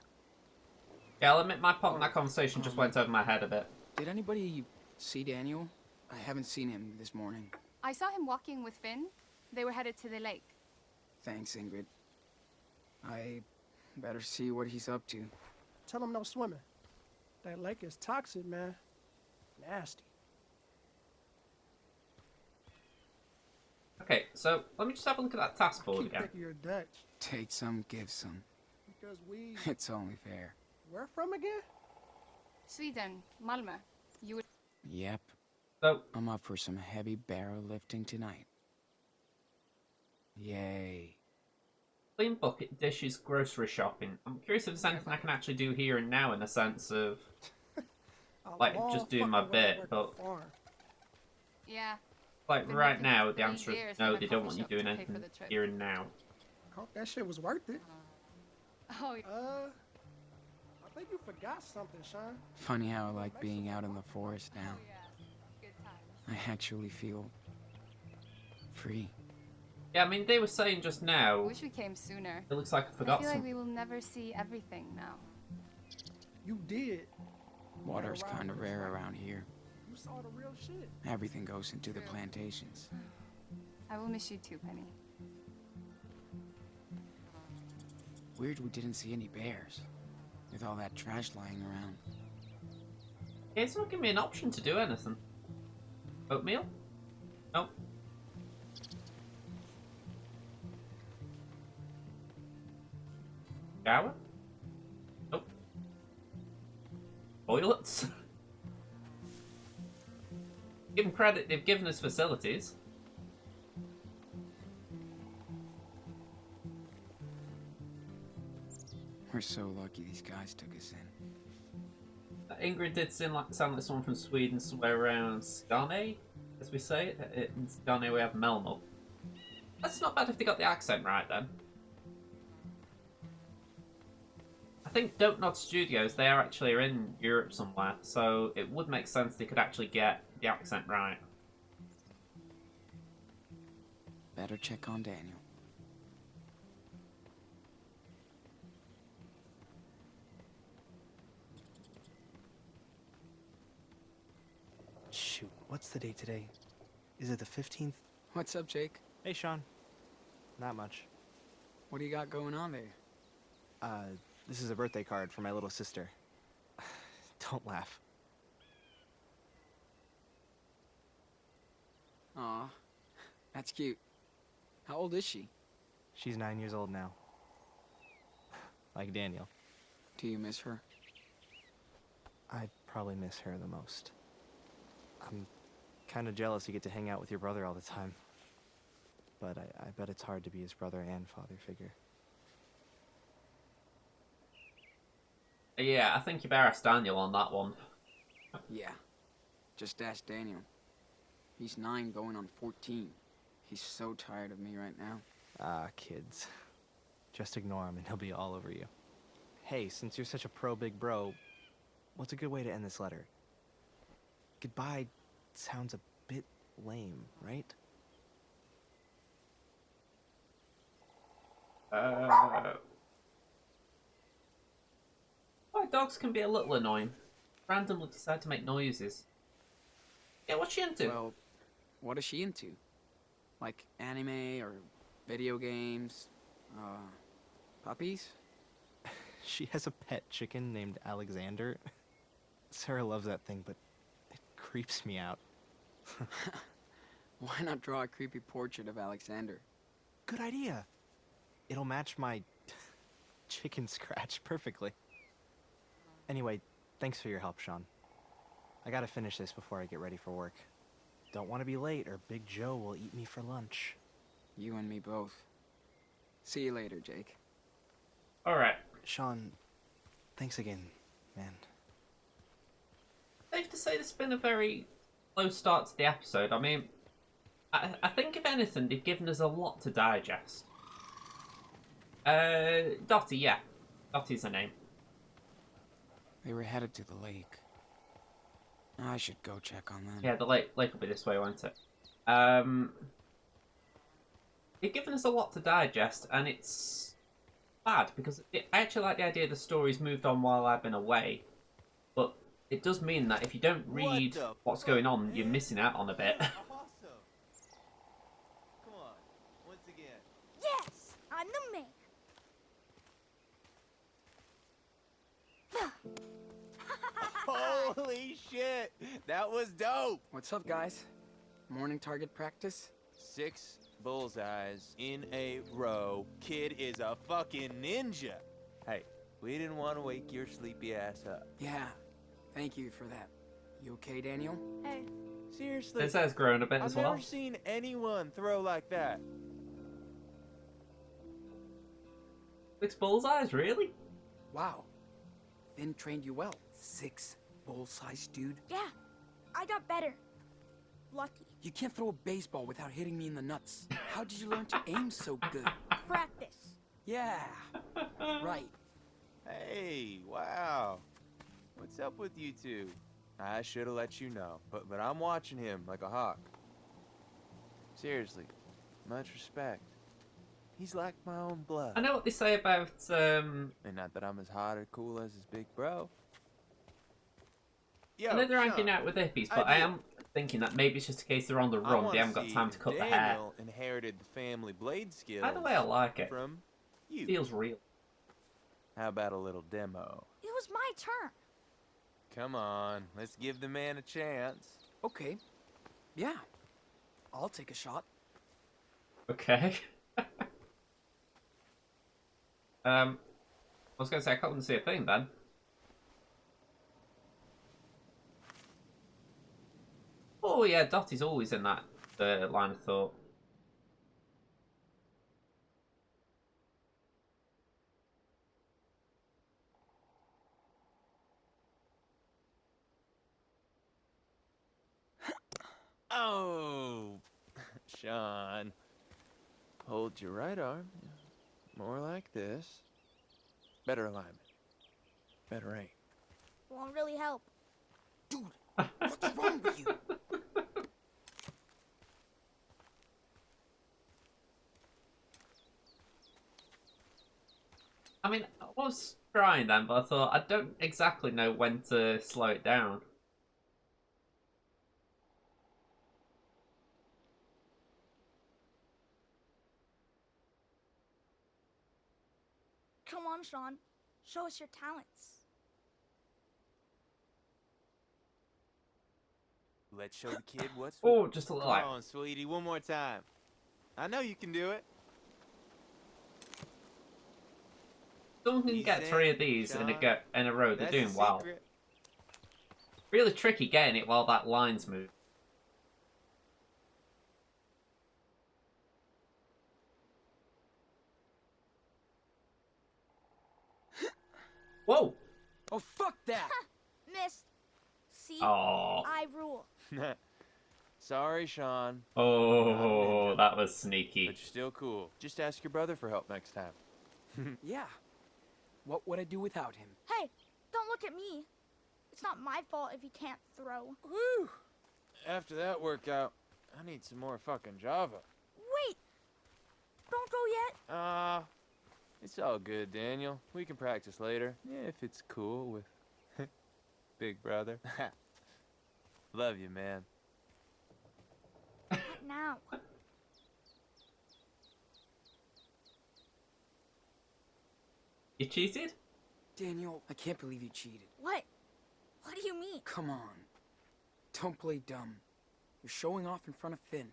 Yeah, I'll admit my part in that conversation just went over my head a bit. Did anybody see Daniel? I haven't seen him this morning. I saw him walking with Finn. They were headed to the lake. Thanks, Ingrid. I better see what he's up to. Tell them no swimming. That lake is toxic, man. Nasty. Okay, so let me just have a look at that task board Keep again. thinking you're Dutch. Take some, give some. Because we... It's only fair. Where from again? Sweden, Malmö. You would. Yep. So, I'm up for some heavy barrel lifting tonight. Yay. clean bucket, dishes, grocery shopping. I'm curious if there's anything I can actually do here and now in the sense of... A Like, long just doing fucking my way to bit, work a but- farm. Yeah. Like Been right working now, for the answer 3 is years no. in a They don't coffee want you shop doing to pay for anything the trip. here and now. Hope that shit was worth it. Oh, yeah. I think you forgot something, Sean. Funny how I like being out in the forest now. Oh, yeah. Good times. I actually feel free. Yeah, I mean they were saying just now. Wish we came sooner. It looks like I I forgot feel like something. we will never see everything now. You did. Water's kind of rare around here. You saw the real shit. Everything goes into the True. plantations. I will miss you too, Penny. Weird we didn't see any bears, with all that trash lying around. Yeah, it's not giving me an option to do anything. Oatmeal? Nope. Shower? Nope. Toilets? Give them credit, they've given us facilities. We're so lucky these guys took us in. Ingrid did sound like someone from Sweden, somewhere around Skane, as we say it. In Skane we have Melmo. That's not bad if they got the accent right then. I think Don't Nod Studios, they are actually in Europe somewhere, so it would make sense they could actually get the accent right. Better check on Daniel. Shoot, what's the date today? Is it the 15th? What's up, Jake? Hey, Sean. Not much. What do you got going on there? This is a birthday card for my little sister. Don't laugh. Aw, that's cute. How old is she? She's 9 years old now. Like Daniel. Do you miss her? I probably miss her the most. I'm kind of jealous you get to hang out with your brother all the time. But I bet it's hard to be his brother and father figure. Yeah, I think you better ask Daniel on that one. Yeah. Just ask Daniel. He's 9 going on 14. He's so tired of me right now. Ah, kids. Just ignore him and he'll be all over you. Hey, since you're such a pro big bro, what's a good way to end this letter? Goodbye sounds a bit lame, right? Why dogs can be a little annoying. Randomly decide to make noises. Yeah, what's she into? Well, what is she into? Like anime or video games? Puppies? She has a pet chicken named Alexander. Sarah loves that thing, but it creeps me out. Why not draw a creepy portrait of Alexander? Good idea. It'll match my chicken scratch perfectly. Anyway, thanks for your help, Sean. I gotta finish this before I get ready for work. Don't want to be late or Big Joe will eat me for lunch. You and me both. See you later, Jake. Alright. Sean, thanks again, man. Safe to say this has been a very slow start to the episode. I mean, I think if anything, they've given us a lot to digest. Dottie, yeah. Dottie's her name. They were headed to the lake. I should go check on them. Yeah, the lake will be this way, won't it? They've given us a lot to digest, and it's bad, because I actually like the idea the story's moved on while I've been away. But it does mean that if you don't read what's going on, you're missing out on a bit. Awesome. Come on, once again. Yes, I'm the man. Holy shit, that was dope. What's up, guys? Morning target practice? 6 bullseyes in a row. Kid is a fucking ninja. Hey, we didn't want to wake your sleepy ass up. Yeah. Thank you for that. You okay, Daniel? Hey, Seriously, This has grown a bit I've as well. never seen anyone throw like that. 6 bullseyes, really? Wow. Finn trained you well. 6 bull-sized dude. yeah, I got better. lucky. You can't throw a baseball without hitting me in the nuts. How did you learn to aim so good? Practice. Yeah, right. Hey, wow. What's up with you two? I should have let you know, but I'm watching him like a hawk. Seriously, much respect. He's like my own blood. I know what they say about And not that I'm as hot or cool as his big bro. Yo, I know they're hanging Sean, out with hippies, but I idea. am thinking that maybe it's just a case they're on the I run. wanna They haven't got see time to if cut the hair. Daniel inherited the family blade skills. Either way, I like it. From you. Feels real. How about a little demo? It was my turn. Come on, let's give the man a chance. Okay. Yeah. I'll take a shot. Okay. I was going to say, I couldn't see a thing then. Oh yeah, Dottie's always in that line of thought. Oh, Sean. Hold your right arm. More like this. Better alignment. Better aim. Won't really help. Dude, what's wrong with you? I mean, I was trying then, but I thought I don't exactly know when to slow it down. Come on, Sean. Show us your talents. Let's show the kid what's Oh, just a little Come like. on, sweetie, one more time. I know you can do it. Someone can Easy, get 3 of these Sean. in a row. They're That's doing the well. secret. Really tricky getting it while that line's moving. Whoa! Oh, fuck that! Missed. See? Oh, I rule. Sorry, Sean. oh, that was But sneaky. you're still cool. Just ask your brother for help next time. Yeah. What would I do without him? Hey, don't look at me. It's not my fault if he can't throw. Woo! After that workout, I need some more fucking Java. Wait! Don't go yet. It's all good, Daniel. We can practice later, if it's cool with Big Brother. Love you, man. Not now. You cheated? Daniel, I can't believe you cheated. What? What do you mean? Come on. Don't play dumb. You're showing off in front of Finn.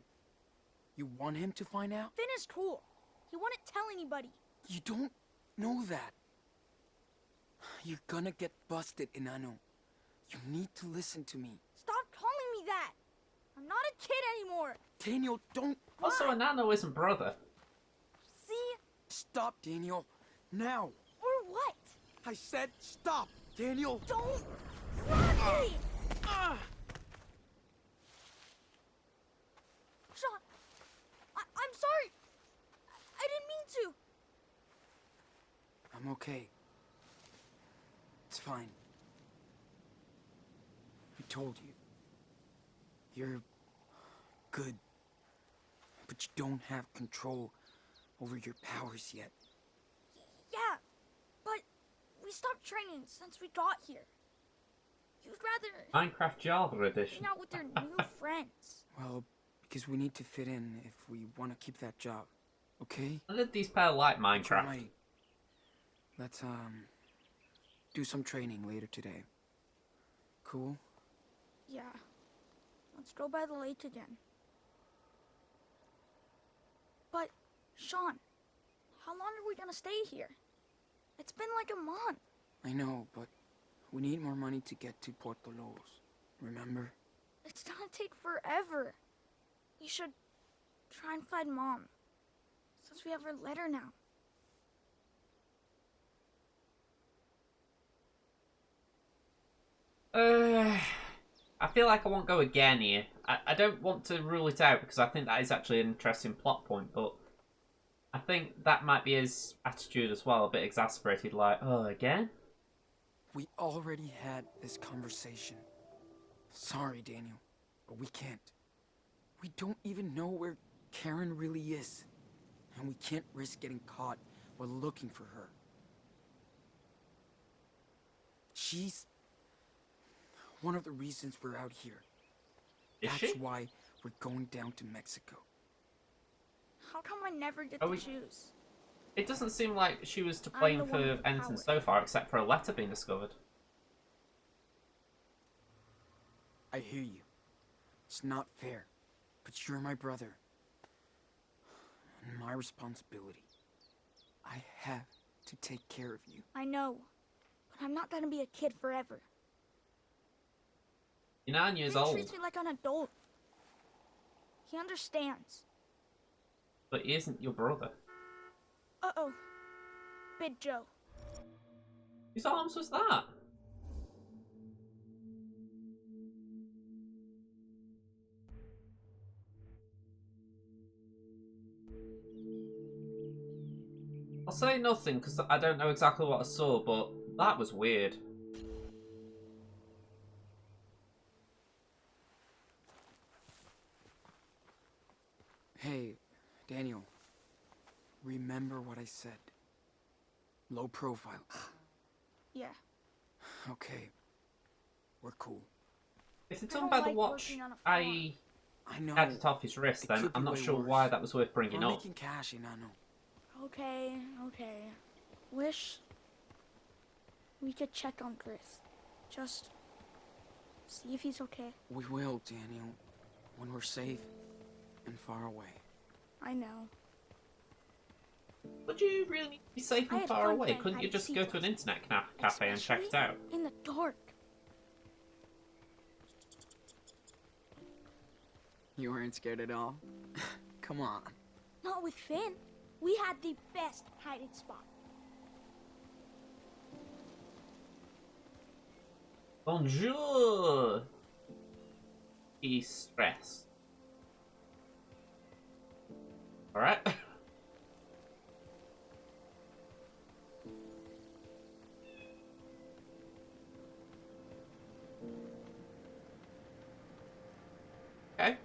You want him to find out? Finn is cool. He wouldn't tell anybody. You don't know that. You're gonna get busted, Inanno. You need to listen to me. Stop calling me that. I'm not a kid anymore. Daniel, don't... Also, a Nano isn't brother. See? Stop, Daniel. Now. Or what? I said stop, Daniel. Don't grab me! Sean, I'm sorry. I didn't mean to. I'm okay. It's fine. I told you. You're good. But you don't have control over your powers yet. Yeah, but we stopped training since we got here. You'd rather Minecraft Java edition. hang out with your new friends. Well, because we need to fit in if we want to keep that job. Okay? How did these pair like Minecraft? Right. Let's, do some training later today. Cool? Yeah. Let's go by the lake again. But, Sean, how long are we gonna stay here? It's been like a month. I know, but we need more money to get to Portolos. Remember? It's gonna take forever. We should try and find Mom. Since we have her letter now. I feel like I won't go again here. I don't want to rule it out because I think that is actually an interesting plot point, but I think that might be his attitude as well, a bit exasperated, like, oh, again? We already had this conversation. Sorry, Daniel, but we can't. We don't even know where Karen really is, and we can't risk getting caught while looking for her. She's one of the reasons we're out here. Is That's she? why we're going down to Mexico. How come I never get Are to we- choose? It doesn't seem like she was to I'm blame the one for with the anything power. so far, except for a letter being discovered. I hear you. It's not fair, but you're my brother. And my responsibility. I have to take care of you. I know, but I'm not gonna be a kid forever. You're 9 years Finn old, treats me like an adult. He understands. but he isn't your brother. Uh-oh. Big Joe. Whose arms was that? I'll say nothing because I don't know exactly what I saw, but that was weird. Hey, Daniel. Remember what I said. Low profile. Yeah. Okay. We're cool. If it's I done don't by the like watch, working on a I I know. had it off his wrist, It then could be I'm not way sure worse. why that was worth bringing We're up. making cash, Inano. Okay. Wish we could check on Chris. Just see if he's okay. We will, Daniel. When we're safe and far away. I know. Would you really need to be safe I and had far fun away? playing Couldn't you hide and just seek go to an last internet cafe and check it Especially out? in the dark. You weren't scared at all? Come on. Not with Finn. We had the best hiding spot. Bonjour! He's stressed. Alright. Okay.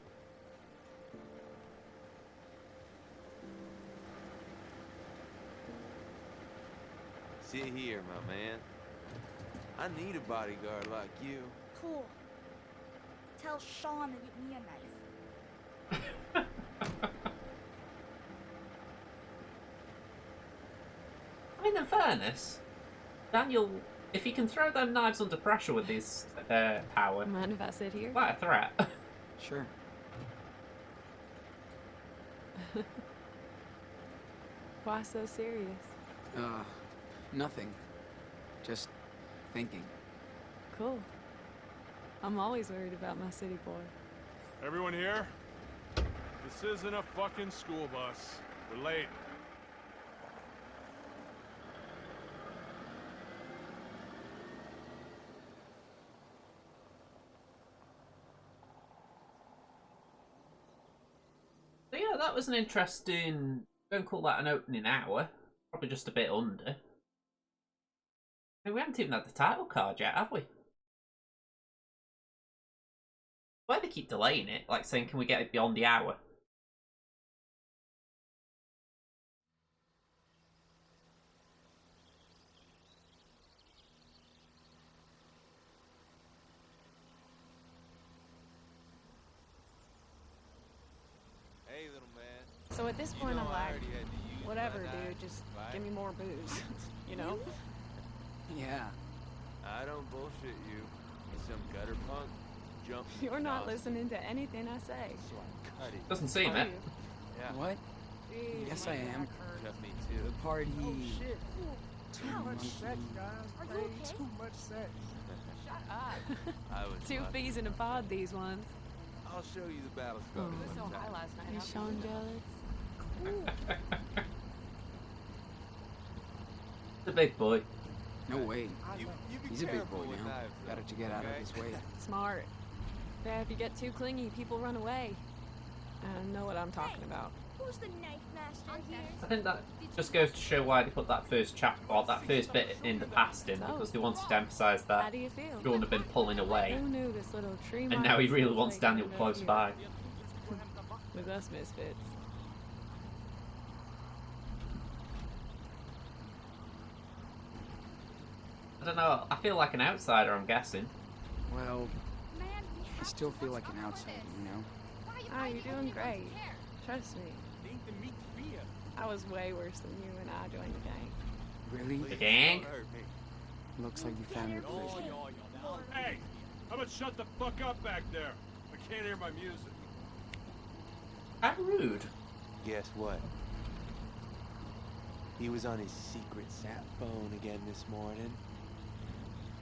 Sit here, my man. I need a bodyguard like you. Cool. Tell Sean to get me a knife. I mean, in fairness, Daniel, if he can throw them knives under pressure with his power, Mind if I sit here? quite a threat. Sure. Why so serious? Nothing. Just thinking. Cool. I'm always worried about my city boy. Everyone here? This isn't a fucking school bus. We're late. So yeah, that was an interesting. Don't call that an opening hour. Probably just a bit under. I mean, we haven't even had the title card yet, have we? Why they keep delaying it? Like saying, can we get it beyond the hour? Hey, little man. So at this You point, know I'm I like, already had to use whatever, my knife dude. Just to fight. give me more booze. You know? Yeah. I don't bullshit you. You some gutter punk. Jump. You're not nose, listening to anything I say. So I cut it. Doesn't seem Are it. you? Yeah. What? Jeez, Yes, my I am. back hurts. Cut me The too. party. Oh shit. Too Ouch. much sex, guys. Are you Way okay? Too much sex. Shut up. I was 2 lucky. fees in a pod, these ones. I'll show you the battle Oh. scar. You were so high last night. You How Sean could you know? jealous? The big boy. No way. I You, know. you be He's a big careful boy with now. knives, Better though, to get out of okay? his way. Smart. Yeah, if you get too clingy, people run away. I know what I'm talking about. Who's the knife master here? I think that just goes to show why they put that first chapter, or that first bit in the past in, because they wanted to emphasise How that do you feel? Sean had been pulling away, Who knew this little tree and now he mice really looked wants like Daniel Windows close here? by. With us misfits. I don't know, I feel like an outsider, I'm guessing. Well, Man, we I have still to feel watch like an out for outsider, this. you know? Why are you Oh, hiding you're doing anyone who great. cares? Trust me. I was way worse than you when I joined the gang. Really? The gang? Looks like you found your place. Hey, how about shut the fuck up back there? I can't hear my music. How rude. Guess what? He was on his secret sat phone again this morning.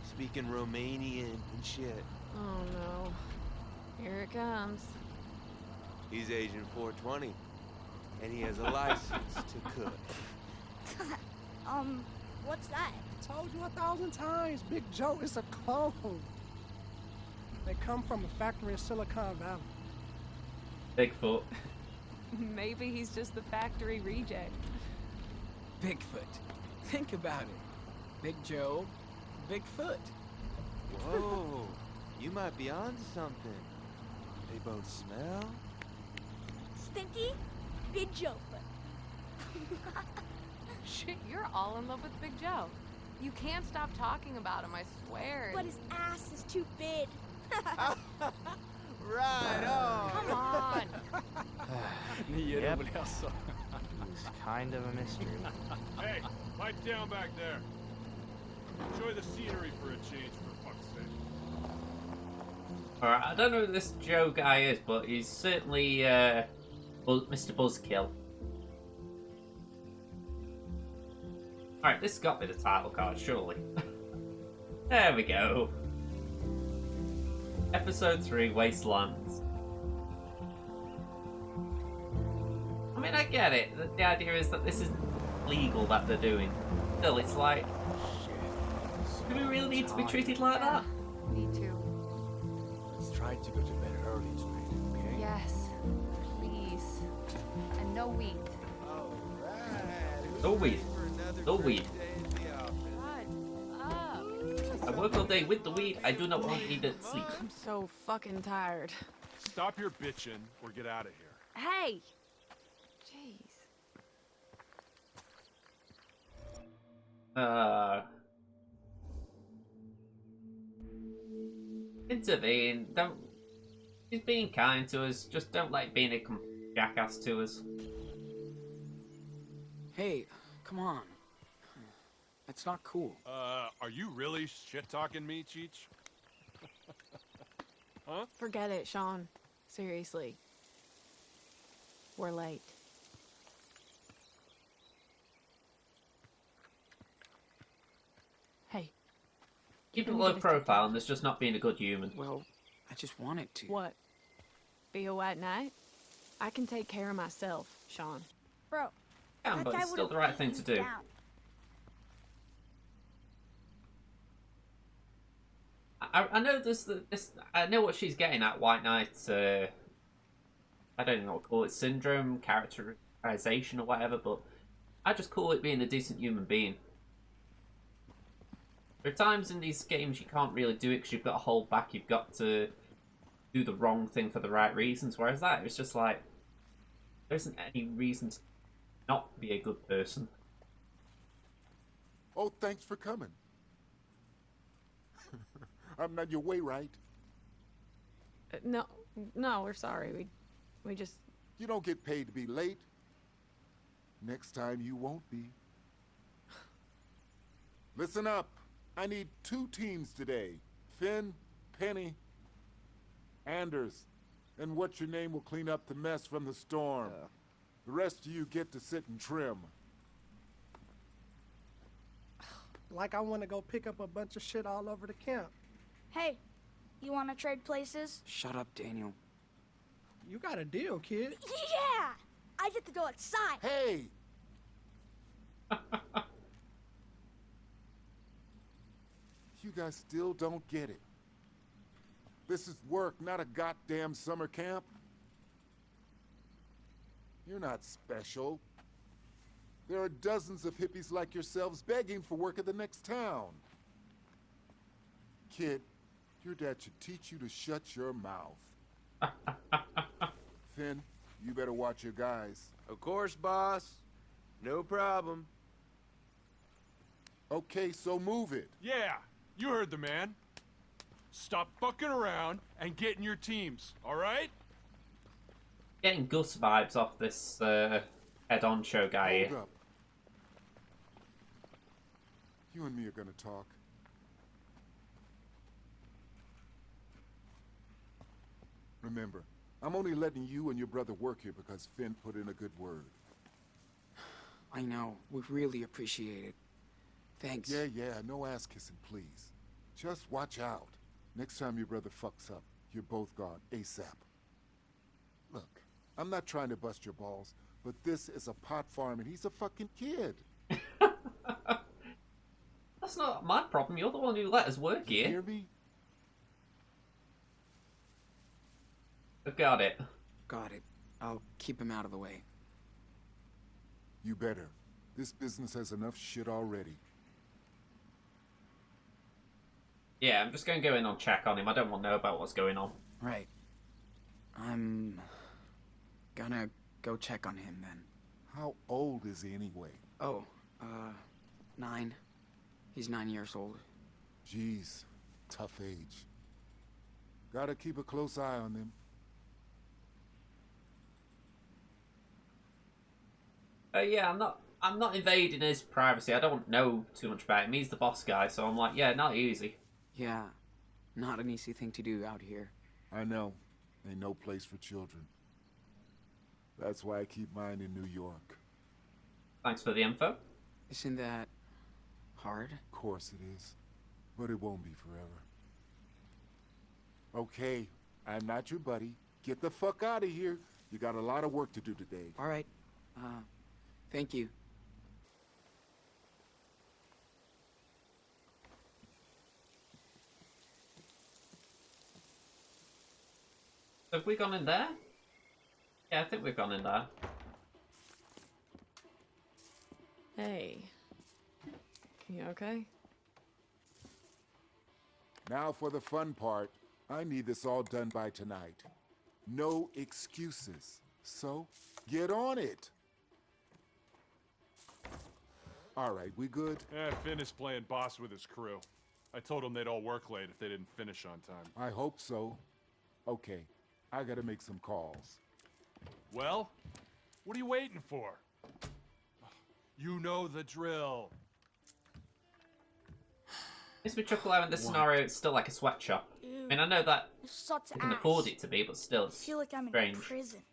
Speaking Romanian and shit. Oh no. Here it comes. He's Agent 420. And he has a license to cook. What's that? Told you 1,000 times, Big Joe is a clone. They come from a factory in Silicon Valley. Bigfoot. Maybe he's just the factory reject. Bigfoot. Think about it. Big Joe, Bigfoot. Whoa, you might be onto something. They both smell. Stinky? Big Joe. Shit, you're all in love with Big Joe. You can't stop talking about him, I swear. But his ass is too big. Right on. Come on. Yep. He's kind of a mystery. Hey, pipe down back there. Enjoy the scenery for a change, for fuck's sake. Alright, I don't know who this Joe guy is, but he's certainly Mr. Buzzkill. Alright, this has got to be the title card, surely. There we go. Episode 3, Wastelands. I mean, I get it. The idea is that this isn't legal that they're doing. Still, it's like, do we really need to be treated like that? Me too. Let's try to go to bed early tonight, okay? Yes, please. And no weed. No weed. No weed. Shut up. I work all day with the weed. I do not want to need to sleep. I'm so fucking tired. Stop your bitching or get out of here. Hey! Jeez. Intervene. Don't. He's being kind to us. Just don't like being a jackass to us. Hey, come on. That's not cool. Are you really shit-talking me, Cheech? Huh? Forget it, Sean. Seriously. We're late. Hey. Keep a gonna low get us profile and there's just not being a good human. Well, I just wanted to. What? Be a white knight? I can take care of myself, Sean. Bro, Yeah, that but guy it's still would've the right beat thing you to do. down. I know this. I know what she's getting at. White Knight. I don't know what to call it. Syndrome, characterization, or whatever. But I just call it being a decent human being. There are times in these games you can't really do it because you've got to hold back. You've got to do the wrong thing for the right reasons. Whereas that, it's just like there isn't any reason to not be a good person. Oh, thanks for coming. I'm not your way, right? No, we're sorry. We just... You don't get paid to be late. Next time you won't be. Listen up. I need 2 teams today. Finn, Penny, Anders, and what's your name will clean up the mess from the storm. The rest of you get to sit and trim. Like I want to go pick up a bunch of shit all over the camp. Hey, you want to trade places? Shut up, Daniel. You got a deal, kid. Yeah! I get to go outside. Hey! You guys still don't get it. This is work, not a goddamn summer camp. You're not special. There are dozens of hippies like yourselves begging for work at the next town. Kid, your dad should teach you to shut your mouth. Finn, you better watch your guys. Of course, boss. No problem. Okay, so move it. Yeah, you heard the man. Stop fucking around and get in your teams, all right? Getting Gus vibes off this head honcho guy here. Hold up. You and me are gonna talk. Remember, I'm only letting you and your brother work here because Finn put in a good word. I know. We really appreciate it. Thanks. Yeah, no ass kissing, please. Just watch out. Next time your brother fucks up, you're both gone ASAP. Look, I'm not trying to bust your balls, but this is a pot farm and he's a fucking kid. That's not my problem. You're the one who let us work You here. hear me? Got it. Got it. I'll keep him out of the way. You better. This business has enough shit already. Yeah, I'm just going to go in and check on him. I don't want to know about what's going on. Right. I'm gonna go check on him then. How old is he anyway? Oh, 9. He's 9 years old. Jeez, tough age. Gotta keep a close eye on them. Yeah, I'm not invading his privacy. I don't know too much about him. He's the boss guy, so I'm like, yeah, not easy. Yeah, not an easy thing to do out here. I know. Ain't no place for children. That's why I keep mine in New York. Thanks for the info. Isn't that hard? Of course it is. But it won't be forever. Okay, I'm not your buddy. Get the fuck out of here. You got a lot of work to do today. All right. Thank you. Have we gone in there? Yeah, I think we've gone in there. Hey. You okay? Now for the fun part. I need this all done by tonight. No excuses. So, get on it. All right, we good? Finn is playing boss with his crew. I told him they'd all work late if they didn't finish on time. I hope so. Okay, I gotta make some calls. Well, what are you waiting for? You know the drill. Makes me chuckle out in this scenario. It's still like a sweatshop. Ew, I mean, I know that this sucks we can ass. afford it to be, but still, I it's feel like I'm strange. in prison.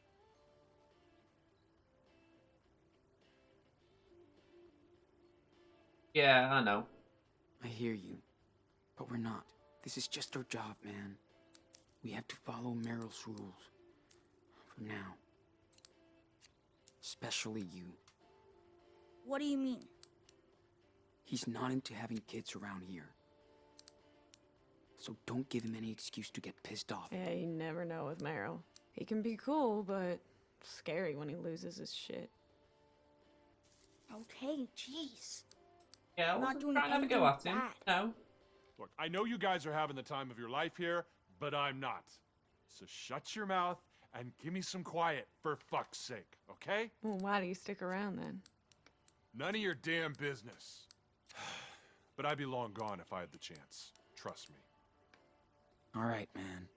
Yeah, I know. I hear you. But we're not. This is just our job, man. We have to follow Meryl's rules. For now. Especially you. What do you mean? He's not into having kids around here. So don't give him any excuse to get pissed off. Yeah, you never know with Meryl. He can be cool, but scary when he loses his shit. Okay, jeez. Yeah, I I'm not wasn't doing trying to have a go at anything him. bad. No. Look, I know you guys are having the time of your life here, but I'm not. So shut your mouth and give me some quiet, for fuck's sake, okay? Well, why do you stick around then? None of your damn business. But I'd be long gone if I had the chance. Trust me. All right, man.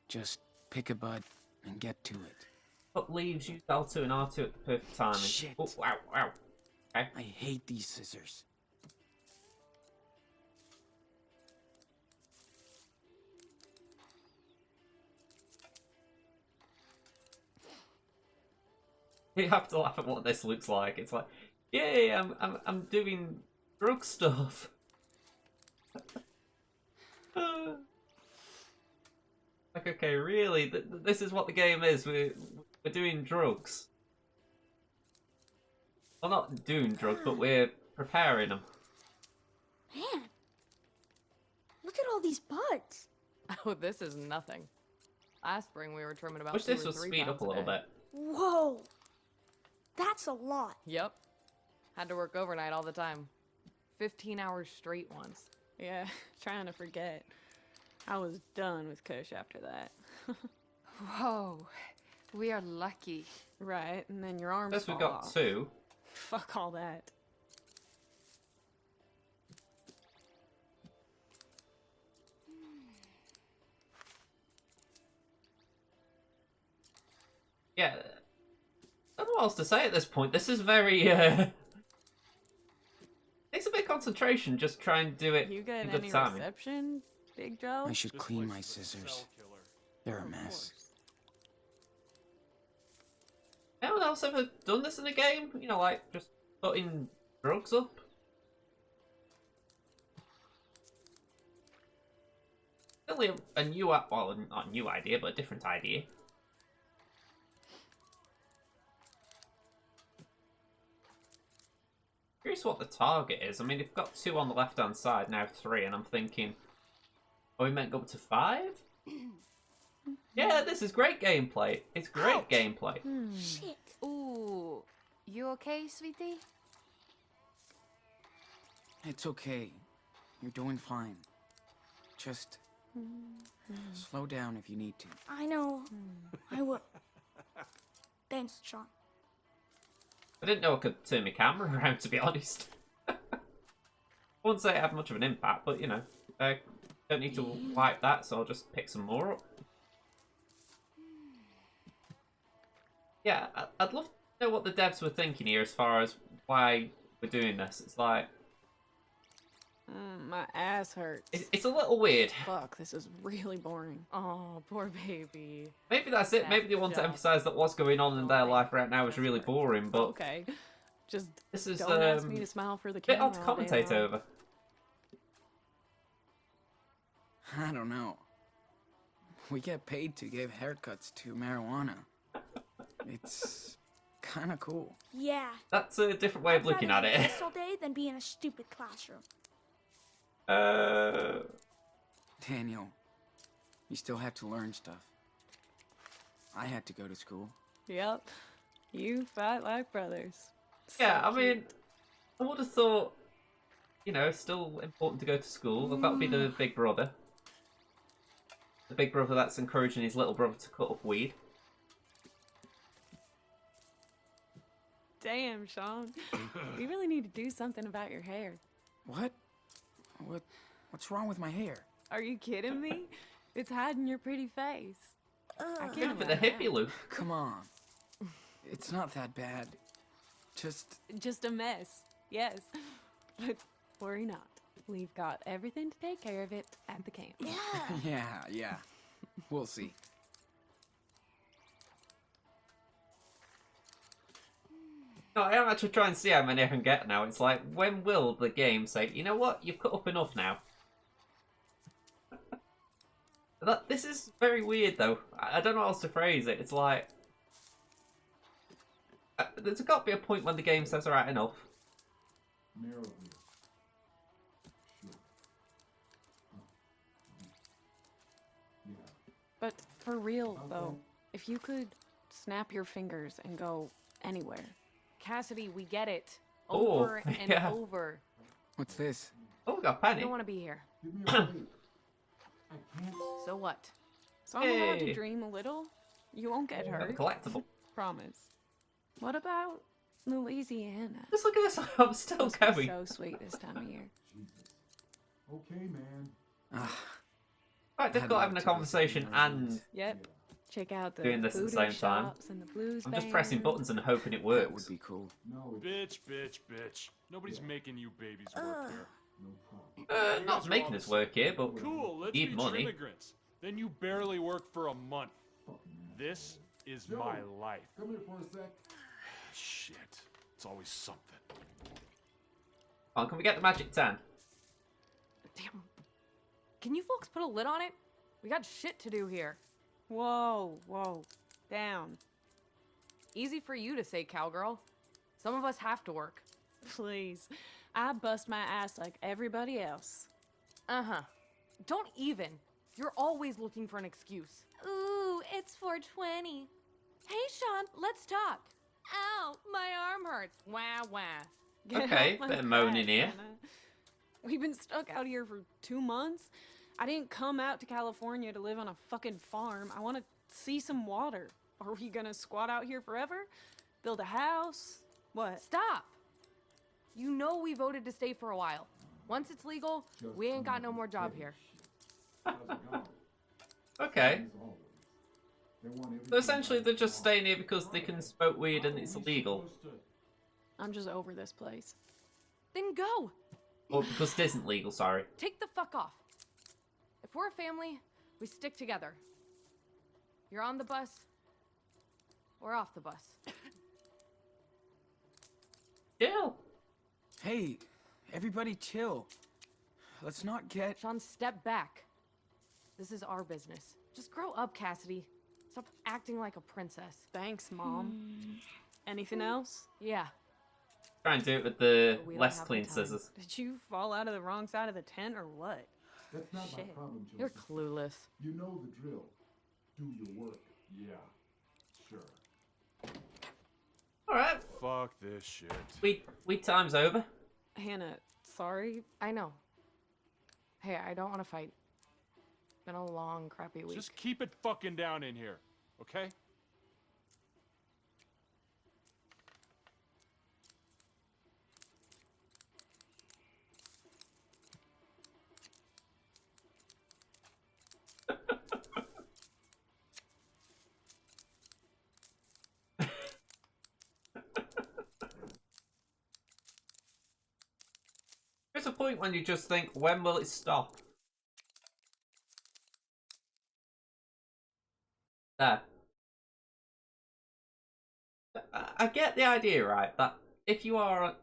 Just pick a bud and get to it. But leaves, use L2 and R2 at the perfect timing. Shit. Oh, wow, wow. Okay. I hate these scissors. You have to laugh at what this looks like. It's like, yay, I'm doing drug stuff. Like, okay, really? This is what the game is. We're doing drugs. Well, not doing drugs, but we're preparing them. Man, look at all these buds. Oh, this is nothing. Last spring we were trimming about Wish 2 this or would 3 speed pounds up a little day. bit. Whoa! That's a lot. Yep. Had to work overnight all the time. 15 hours straight once. Yeah, trying to forget. I was done with Kush after that. Whoa. We are lucky. Right, and then your arms Guess we fall got off. 2. Fuck all that. Yeah. I don't know what else to say at this point. This is very, takes a bit of concentration just try and do it You in get good any timing. reception, Big Joe? I should This clean place my is a scissors. cell killer. They're a Of mess. course. Anyone else ever done this in a game? You know, like, just putting drugs up? Really a new, well, not a new idea, but a different idea. Curious what the target is. I mean, you've got 2 on the left-hand side, now 3, and I'm thinking, are we meant to go up to 5? Yeah, this is great gameplay. It's great Ouch. gameplay. Shit. Ooh. You okay, sweetie? It's okay. You're doing fine. Just slow down if you need to. I know. I will. Thanks, Sean. I didn't know I could turn my camera around, to be honest. I wouldn't say it had much of an impact, but, you know, I don't need to wipe that, so I'll just pick some more up. Yeah, I'd love to know what the devs were thinking here as far as why we're doing this. It's like, My ass hurts. it's a little weird. Fuck, this is really boring. Oh, poor baby. Maybe that's it. Maybe they want to Yeah. emphasize that what's going on in their life right now is really boring, but Okay. Just this is don't ask me to smile for the a bit camera odd to all day commentate long. over. I don't know. We get paid to give haircuts to marijuana. It's kind of cool. Yeah. That's a different way of I'd looking at rather do it. this all day than be in a stupid classroom. Daniel, you still have to learn stuff. I had to go to school. Yep. You fight like brothers. Yeah, So I mean, cute. I would have thought, you know, it's still important to go to school. I've got to be the big brother. The big brother that's encouraging his little brother to cut up weed. Damn, Sean. You really need to do something about your hair. What? What's wrong with my hair? Are you kidding me? It's hiding your pretty face. I Good can't for the hippie look. Come on. It's not that bad. Just a mess. Yes. But worry not. We've got everything to take care of it at the camp. Yeah. Yeah. We'll see. No, I am actually trying to see how many I can get now. It's like, when will the game say, you know what, you've cut up enough now? This is very weird, though. I don't know how else to phrase it. It's like, there's got to be a point when the game says, alright, enough. But for real, though, if you could snap your fingers and go anywhere. Cassidy, we get it. Oh, Over and yeah. over. What's this? Oh, we got I Penny. don't want to be here. So what? So I'm allowed Hey. to dream a little. You won't get Got the hurt. collectible. Promise. What about Louisiana? Just look at this, I'm still Must be going. so sweet this time of year. Okay, man. Ah, Quite I'd difficult love having a to visit conversation New and Orleans. Yep. Check out the Doing this at the voodoo same time. shops and the blues I'm just pressing band. buttons and hoping it that would works. be cool. No, Bitch, bitch, bitch. Nobody's making you babies work here. no problem. You Not guys are making all us the work here, but Cool, let's need be money. immigrants. Then you barely work for a month. This is my life. Come here for a sec. Shit. It's always something. Oh, can we get the magic 10? Damn. Can you folks put a lid on it? We got shit to do here. Whoa, whoa. Down. Easy for you to say, cowgirl. Some of us have to work. Please. I bust my ass like everybody else. Uh-huh. Don't even. You're always looking for an excuse. Ooh, it's 420. Hey, Sean, let's talk. Ow, my arm hurts. Wah wah. Get Okay, off my bit of moaning back, here. Hannah. We've been stuck out here for 2 months. I didn't come out to California to live on a fucking farm. I want to see some water. Are we gonna squat out here forever? Build a house? What? Stop! You know we voted to stay for a while. Once it's legal, we ain't got no more job here. Okay. So essentially they're just staying here because they can smoke weed and it's illegal. I'm just over this place. Then go! Or because it isn't legal, sorry. Take the fuck off. If we're a family, we stick together. You're on the bus, we're off the bus. Chill. Hey, everybody chill. Let's not get... Sean, step back. This is our business. Just grow up, Cassidy. Stop acting like a princess. Thanks, Mom. Anything else? Yeah. Try and do it with the But we don't less have the clean time. scissors. Did you fall out of the wrong side of the tent or what? That's not my Shit. problem, You're Joseph. clueless. You know the drill. Do your work. Yeah, sure. Alright, Fuck this shit. weed time's over. Hannah, sorry. I know. Hey, I don't want to fight. Been a long, crappy week. Just keep it fucking down in here, okay? There's a point when you just think, when will it stop? There. I get the idea, right? That if you are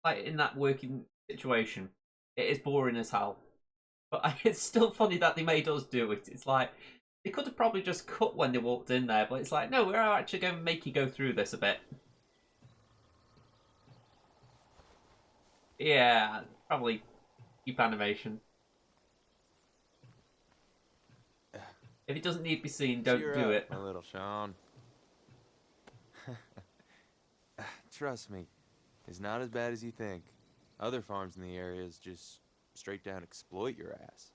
like in that working situation, it is boring as hell. But it's still funny that they made us do it. It's like they could have probably just cut when they walked in there, but it's like, no, we're actually going to make you go through this a bit. Yeah, probably keep animation. If it doesn't need to be seen, don't Cheer do up, it. my little Sean. Trust me, it's not as bad as you think. Other farms in the area is just straight down exploit your ass.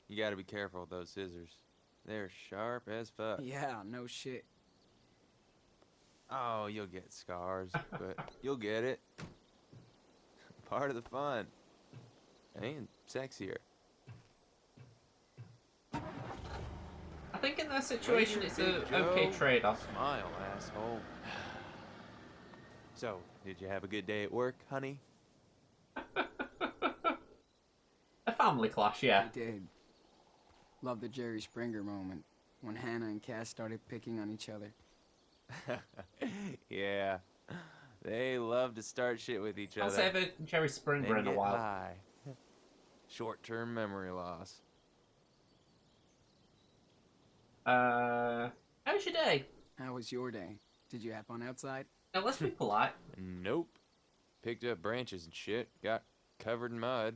You gotta be careful with those scissors. They're sharp as fuck. Yeah, no shit. Oh, you'll get scars, but you'll get it. Part of the fun. And sexier. I think in that situation, it's a Big okay Joe. trade-off. Smile, asshole. So, did you have a good day at work, honey? A family clash, yeah. I did. Love the Jerry Springer moment when Hannah and Cass started picking on each other. Yeah. They love to start shit with each I'll other. say I've heard Jerry Springer and in a get while. high. Short-term memory loss. How's your day? How was your day? Did you have fun outside? Now let's be polite. Nope. Picked up branches and shit. Got covered in mud.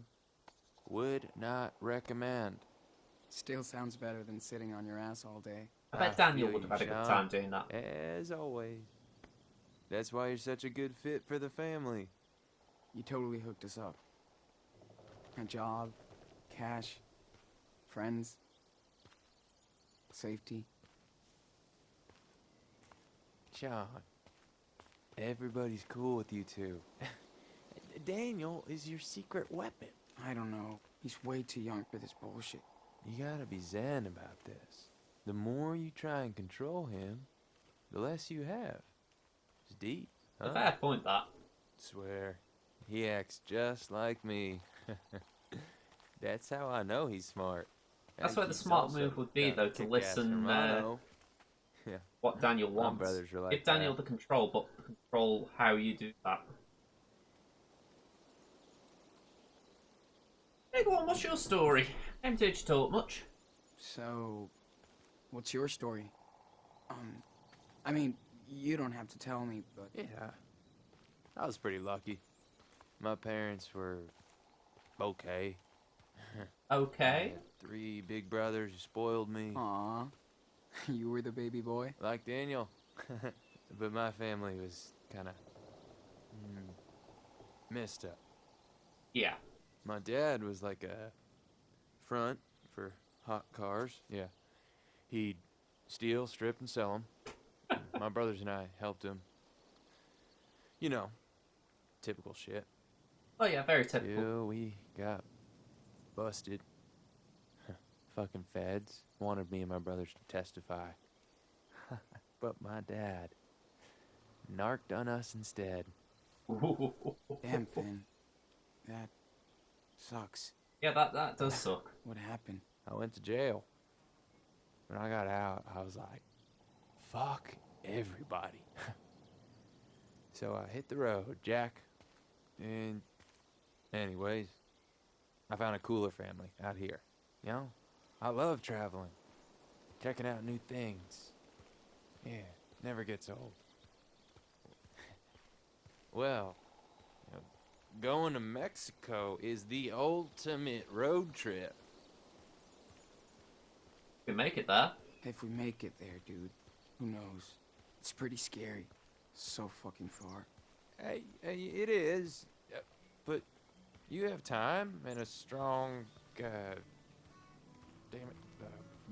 Would not recommend. Still sounds better than sitting on your ass all day. I bet Daniel would have had a good time doing that. As always. That's why you're such a good fit for the family. You totally hooked us up. A job, cash, friends, safety. Sean, everybody's cool with you two. Daniel is your secret weapon. I don't know. He's way too young for this bullshit. You gotta be zen about this. The more you try and control him, the less you have. It's deep, A huh? fair point, that. Swear, he acts just like me. That's how I know he's smart. That's And where the he's smart also move would be, got a though, to kick-ass listen Hermano. Yeah, what Daniel my wants. brothers are like Give Daniel that. the control, but control how you do that. Hey, go on, what's your story? I haven't heard you talk much. So, what's your story? I mean, you don't have to tell me, but... Yeah, I was pretty lucky. My parents were okay. I Okay. had 3 big brothers who spoiled me, Aw, you were the baby boy? like Daniel. But my family was kind of messed up. Yeah. My dad was like a front for hot cars. Yeah. He'd steal, strip, and sell them. My brothers and I helped him. You know, typical shit. Oh yeah, very typical. Till we got busted. Fucking feds wanted me and my brothers to testify. But my dad narked on us instead. Damn, Finn. That sucks. Yeah, that does suck. What happened? I went to jail. When I got out, I was like, fuck everybody. So I hit the road, Jack. And anyways, I found a cooler family out here. You know, I love traveling, checking out new things. Yeah, never gets old. Well, you know, going to Mexico is the ultimate road trip. We make it there. If we make it there, dude, who knows? It's pretty scary. So fucking far. Hey, it is. But you have time and a strong,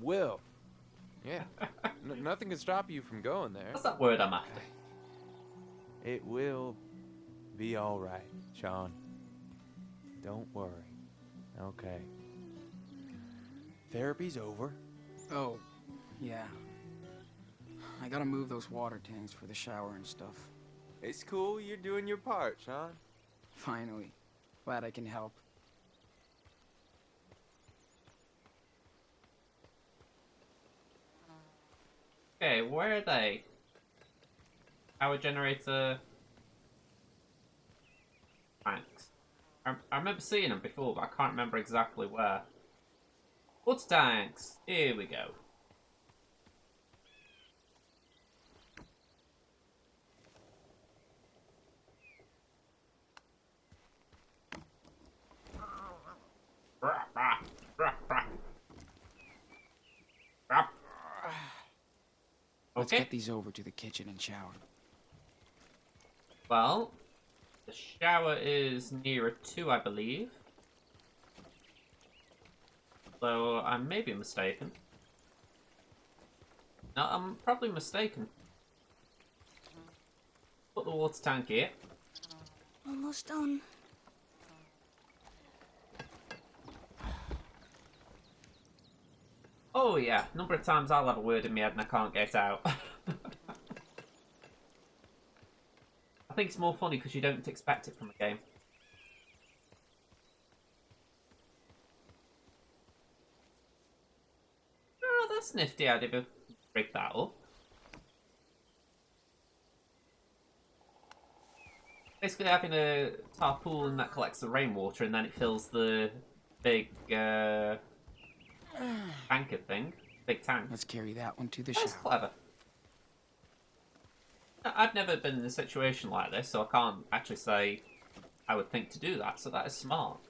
will. Yeah. Nothing can stop you from going there. What's that word I'm after? It will be all right, Sean. Don't worry. Okay. Therapy's over. Oh, yeah. I gotta move those water tanks for the shower and stuff. It's cool. You're doing your part, Sean. Finally. Glad I can help. Okay, where are they? Power generator. Tanks. I remember seeing them before, but I can't remember exactly where. Water tanks. Here we go. Let's Okay. get these over to the kitchen and shower. Well, the shower is nearer 2, I believe. Though I may be mistaken. No, I'm probably mistaken. Put the water tank here. Almost done. Oh yeah, number of times I'll have a word in my head and I can't get out. I think it's more funny because you don't expect it from a game. Oh, that's nifty. I did break that up. Basically having a tarpaulin that collects the rainwater and then it fills the big tanker thing. Big tank. Let's carry that one to the That's shower. clever. I've never been in a situation like this, so I can't actually say I would think to do that, so that is smart.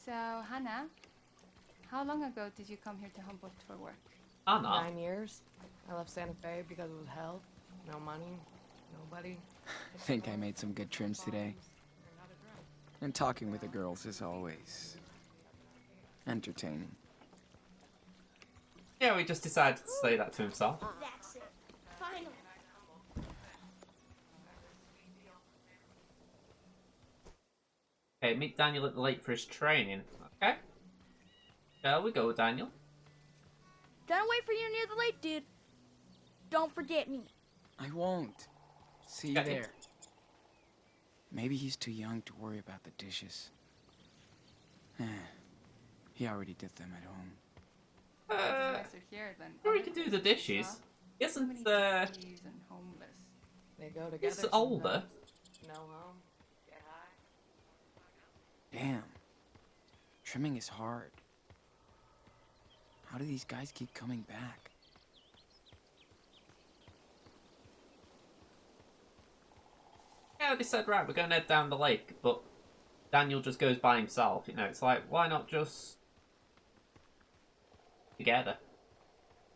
So, Hannah, how long ago did you come here to Humboldt for work? Anna? 9 years. I left Santa Fe because it was hell. No money, nobody. I think I made some good trims today. And talking with the girls is always entertaining. Yeah, we just decided to say that to himself. That's it. Finally. Okay, meet Daniel at the lake for his training. Okay. There we go, Daniel. Gonna wait for you near the lake, dude. Don't forget me. I won't. See you Got it. there. Maybe he's too young to worry about the dishes. He already did them at home. It's nicer here than Or he other could do the places, dishes. huh? He So many isn't, trees and homeless. They go together. he's older. sometimes. No home. Get high. Damn. Trimming is hard. How do these guys keep coming back? Yeah, they said, right, we're going to head down the lake, but Daniel just goes by himself. You know, it's like, why not just together?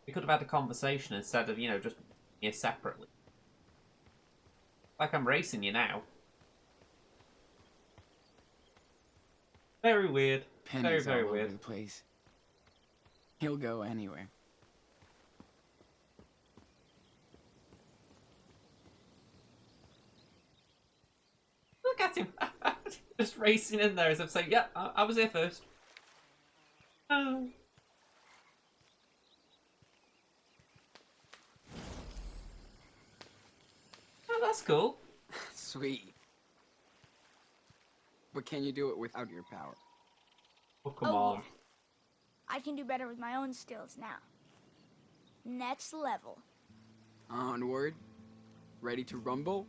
We could have had a conversation instead of, you know, just here separately. Like I'm racing you now. Very weird. Penny's very all weird. over the place. He'll go anywhere. Look at him. Just racing in there as if saying, yeah, I was here first. Oh. Oh, that's cool. Sweet. But can you do it without your power? Oh, come Oh, on. yeah. I can do better with my own skills now. Next level. Onward. Ready to rumble?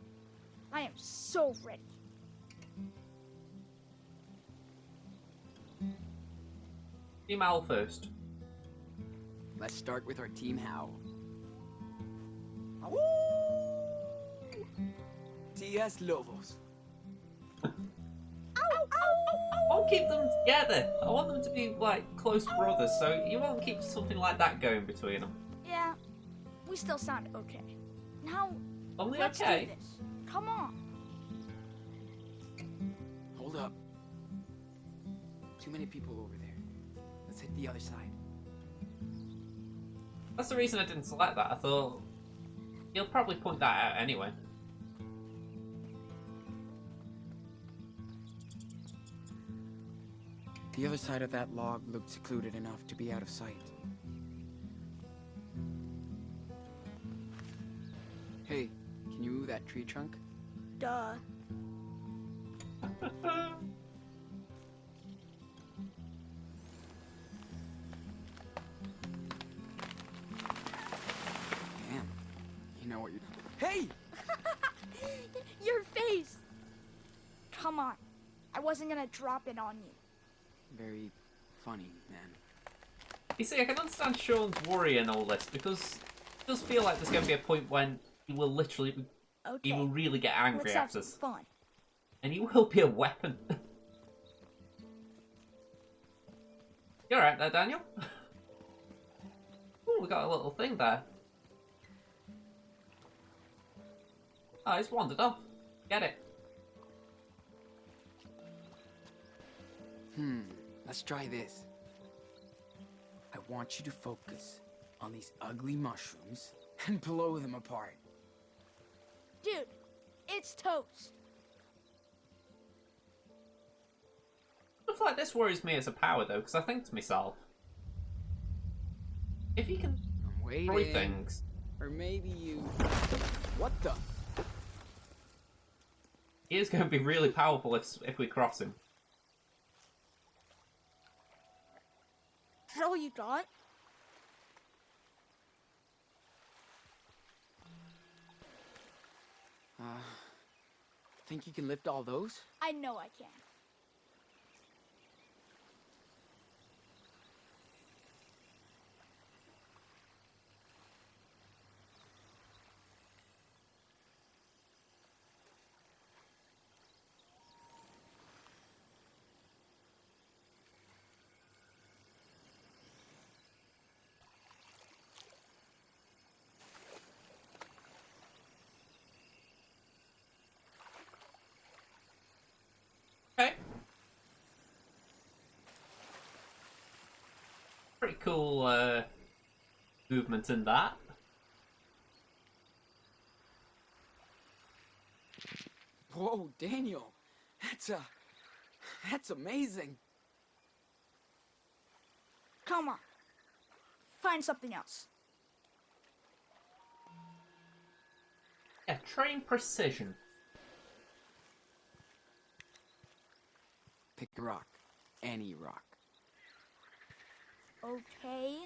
I am so ready. Team Owl first. Let's start with our team Howl. T.S. Lobos. I won't keep them together. I want them to be like close brothers, so you won't keep something like that going between them. Yeah, we still sound okay. Now, Only let's okay. do this. Come on. Hold up. Too many people over there. Let's hit the other side. That's the reason I didn't select that. I thought he'll probably point that out anyway. The other side of that log looked secluded enough to be out of sight. Hey, can you move that tree trunk? Duh. Damn. You know what you're... Hey! Your face! Come on. I wasn't gonna drop it on you. Very funny, man. You see, I can understand Sean's worry in all this because it does feel like there's going to be a point when he will literally, Okay. he will really get angry Let's at have some us, fun. and he will be a weapon. You alright there, Daniel? Oh, we got a little thing there. Oh, he's wandered off. Get it. Let's try this. I want you to focus on these ugly mushrooms and blow them apart. Dude, it's toast. Stuff like this worries me as a power, though, because I think to myself, if you can I'm waiting. destroy things, Or maybe you... What the? he is going to be really powerful if we cross him. Is that all you got? Think you can lift all those? I know I can. Okay. Pretty cool movement in that. Whoa, Daniel. That's amazing. Come on. Find something else. Yeah, train precision. Pick a rock. Any rock. Okay.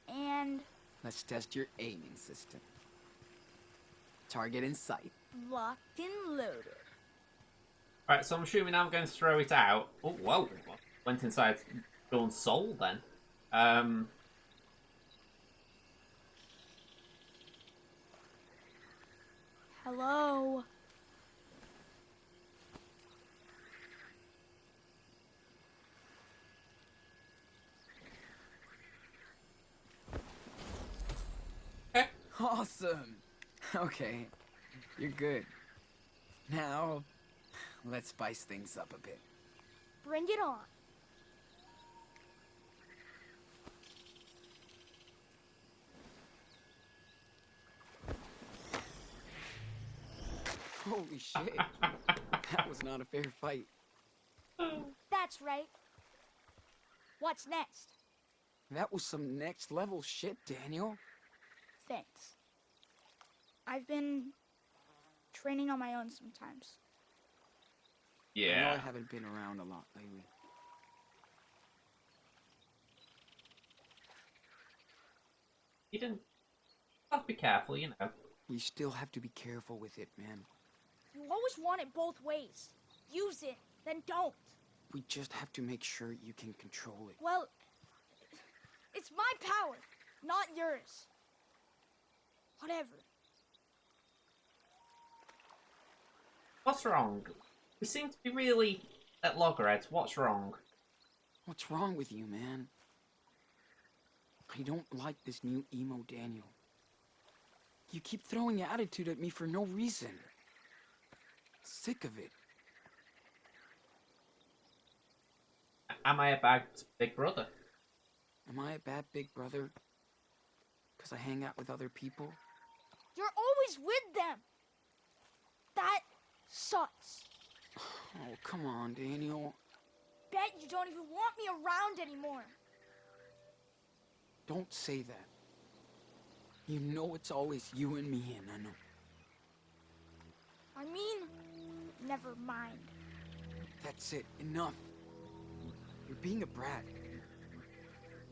And Let's test your aiming system. Target in sight. locked and loaded. Alright, so I'm assuming I'm going to throw it out. Oh, whoa. Went inside Dawn's soul then. Hello? Awesome. Okay, you're good. Now, let's spice things up a bit. Bring it on. Holy shit. That was not a fair fight. That's right. What's next? That was some next level shit, Daniel. Thanks. I've been training on my own sometimes. I know I Yeah. haven't been around a lot lately. You didn't. Have to be careful, you know. We still have to be careful with it, man. You always want it both ways. Use it, then don't. We just have to make sure you can control it. Well, it's my power, not yours. Whatever. What's wrong? We seem to be really at loggerheads. What's wrong? What's wrong with you, man? I don't like this new emo Daniel. You keep throwing attitude at me for no reason. Sick of it. Am I a bad big brother? Am I a bad big brother? Because I hang out with other people? You're always with them. That sucks. Oh, come on, Daniel. Bet you don't even want me around anymore. Don't say that. You know it's always you and me, and I know. I mean, never mind. That's it. Enough. You're being a brat.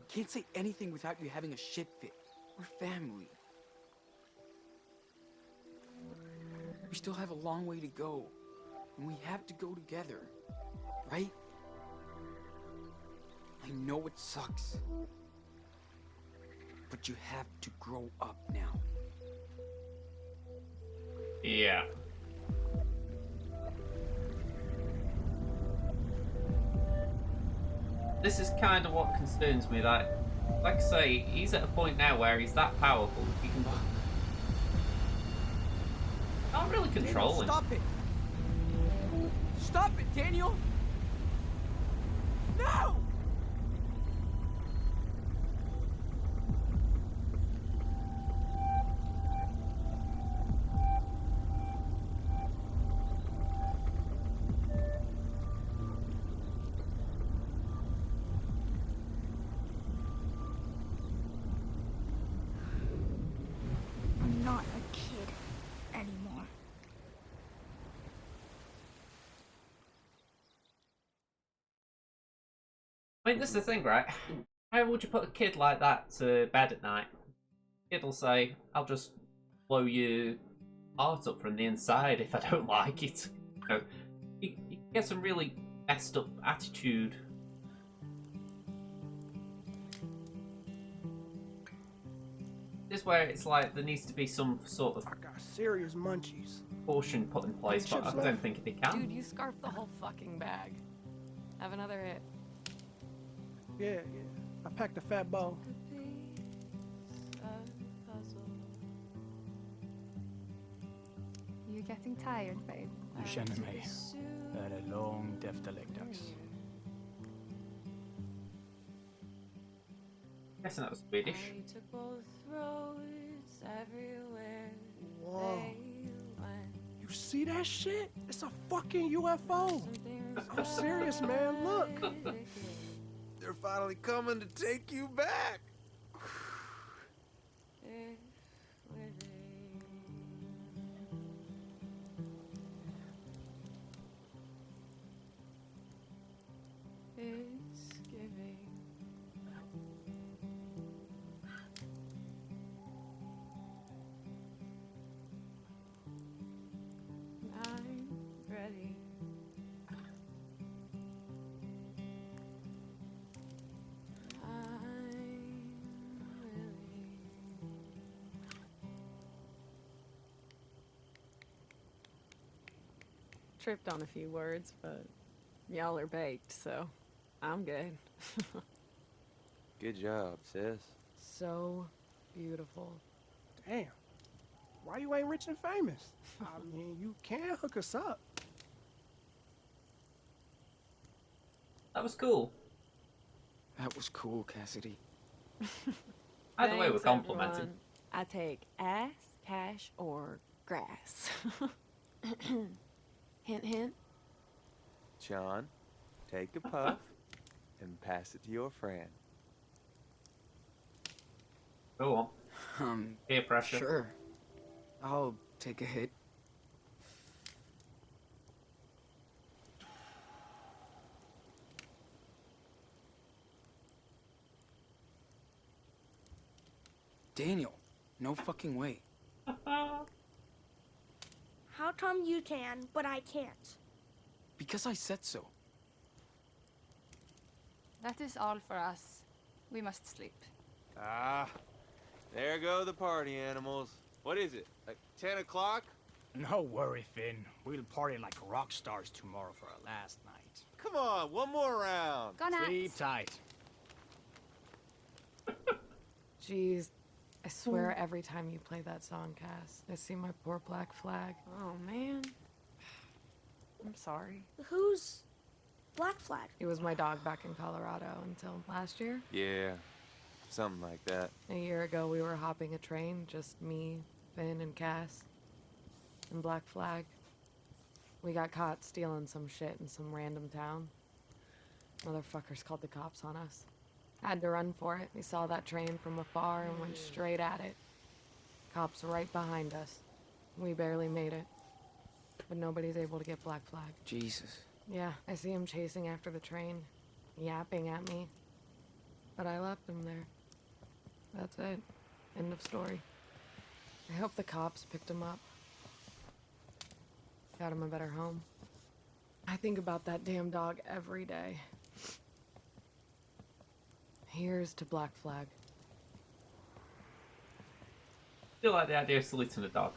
Can't say anything without you having a shit fit. We're family. We still have a long way to go. And we have to go together. Right? I know it sucks. But you have to grow up now. Yeah. This is kind of what concerns me. That, like I say, he's at a point now where he's that powerful. He can. Can't really control him. Stop it! Stop it, Daniel! No! I'm not a kid anymore. I mean, this is the thing, right? Why would you put a kid like that to bed at night? Kid'll say, "I'll just blow your heart up from the inside if I don't like it." You know, you get some really messed up attitude. This is where it's like there needs to be some sort of I got serious munchies. caution put in place, but I don't think they can. Dude, you scarfed the whole fucking bag. Have another hit. Yeah. I packed a fat bowl. You're getting tired, babe. Du känner mig. Det är långt efter läggdags. Guessing that was Swedish. Whoa. You see that shit? It's a fucking UFO. I'm serious, man. Look. They're finally coming to take you back. Tripped on a few words, but y'all are baked, so I'm good. Good job, sis. So beautiful. Damn. Why you ain't rich and famous? I mean, you can hook us up. That was cool. That was cool, Cassidy. Either way, we're Thanks, complimenting. everyone. I take ass, cash, or grass. Hint, hint. Sean, take a puff and pass it to your friend. Go on. Peer pressure. Sure. I'll take a hit. Daniel, no fucking way. How come you can, but I can't? Because I said so. That is all for us. We must sleep. Ah, there go the party animals. What is it, like 10 o'clock? No worry, Finn. We'll party like rock stars tomorrow for our last night. Come on, one more round. Good night. Sleep tight. Jeez, I swear every time you play that song, Cass, I see my poor black flag. Oh, man. I'm sorry. Who's Black Flag? He was my dog back in Colorado until last year. Yeah, something like that. A year ago, we were hopping a train, just me, Finn, and Cass, and Black Flag. We got caught stealing some shit in some random town. Motherfuckers called the cops on us. Had to run for it. We saw that train from afar and went straight at it. Cops right behind us. We barely made it. But nobody's able to get Black Flag. Jesus. Yeah, I see him chasing after the train, yapping at me. But I left him there. That's it. End of story. I hope the cops picked him up. Got him a better home. I think about that damn dog every day. Here's to Black Flag. Still like the idea of saluting a dog.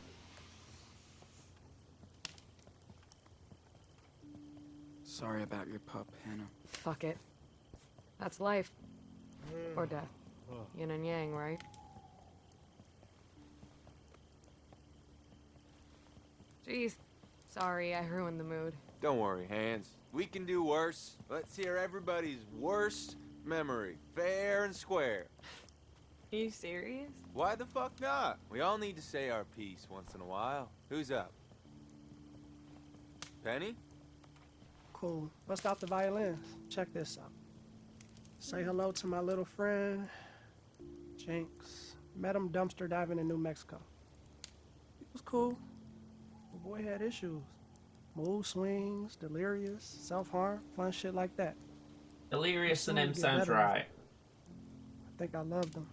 Sorry about your pup, Hannah. Fuck it. That's life. Or death. Yin and yang, right? Jeez. Sorry, I ruined the mood. Don't worry, Hans. We can do worse. Let's hear everybody's worst memory, fair and square. Are you serious? Why the fuck not? We all need to say our piece once in a while. Who's up? Penny? Cool. Bust out the violins. Check this out. Say hello to my little friend, Jinx. Met him dumpster diving in New Mexico. He was cool. The boy had issues. Mood swings, delirious, self-harm, fun shit like that. Delirious and him Get sounds better. right. I think I loved him.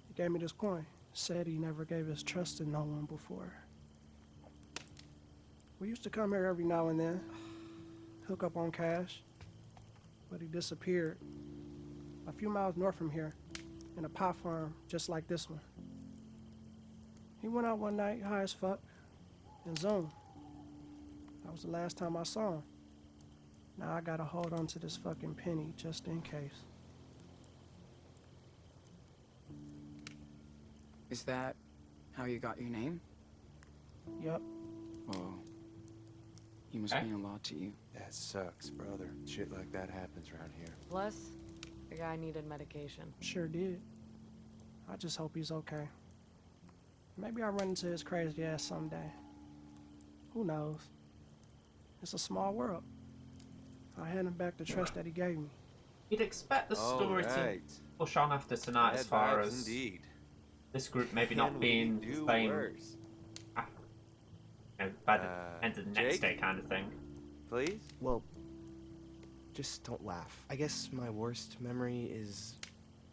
He gave me this coin. Said he never gave his trust to no one before. We used to come here every now and then, hook up on cash, but he disappeared. A few miles north from here, in a pot farm just like this one. He went out one night, high as fuck, and zoomed. That was the last time I saw him. Now I gotta hold on to this fucking penny just in case. Is that how you got your name? Yup. Whoa. He must mean a lot to you. That sucks, brother. Shit like that happens around here. Plus, the guy needed medication. Sure did. I just hope he's okay. Maybe I'll run into his crazy ass someday. Who knows? It's a small world. I hand him back the trust that he gave me. You'd expect the story right. to push on after tonight, as Bad far vibes as indeed. this group maybe Can not we being do the same worse? by the end of the next Jake? day kind of thing. Please? Well, just don't laugh. I guess my worst memory is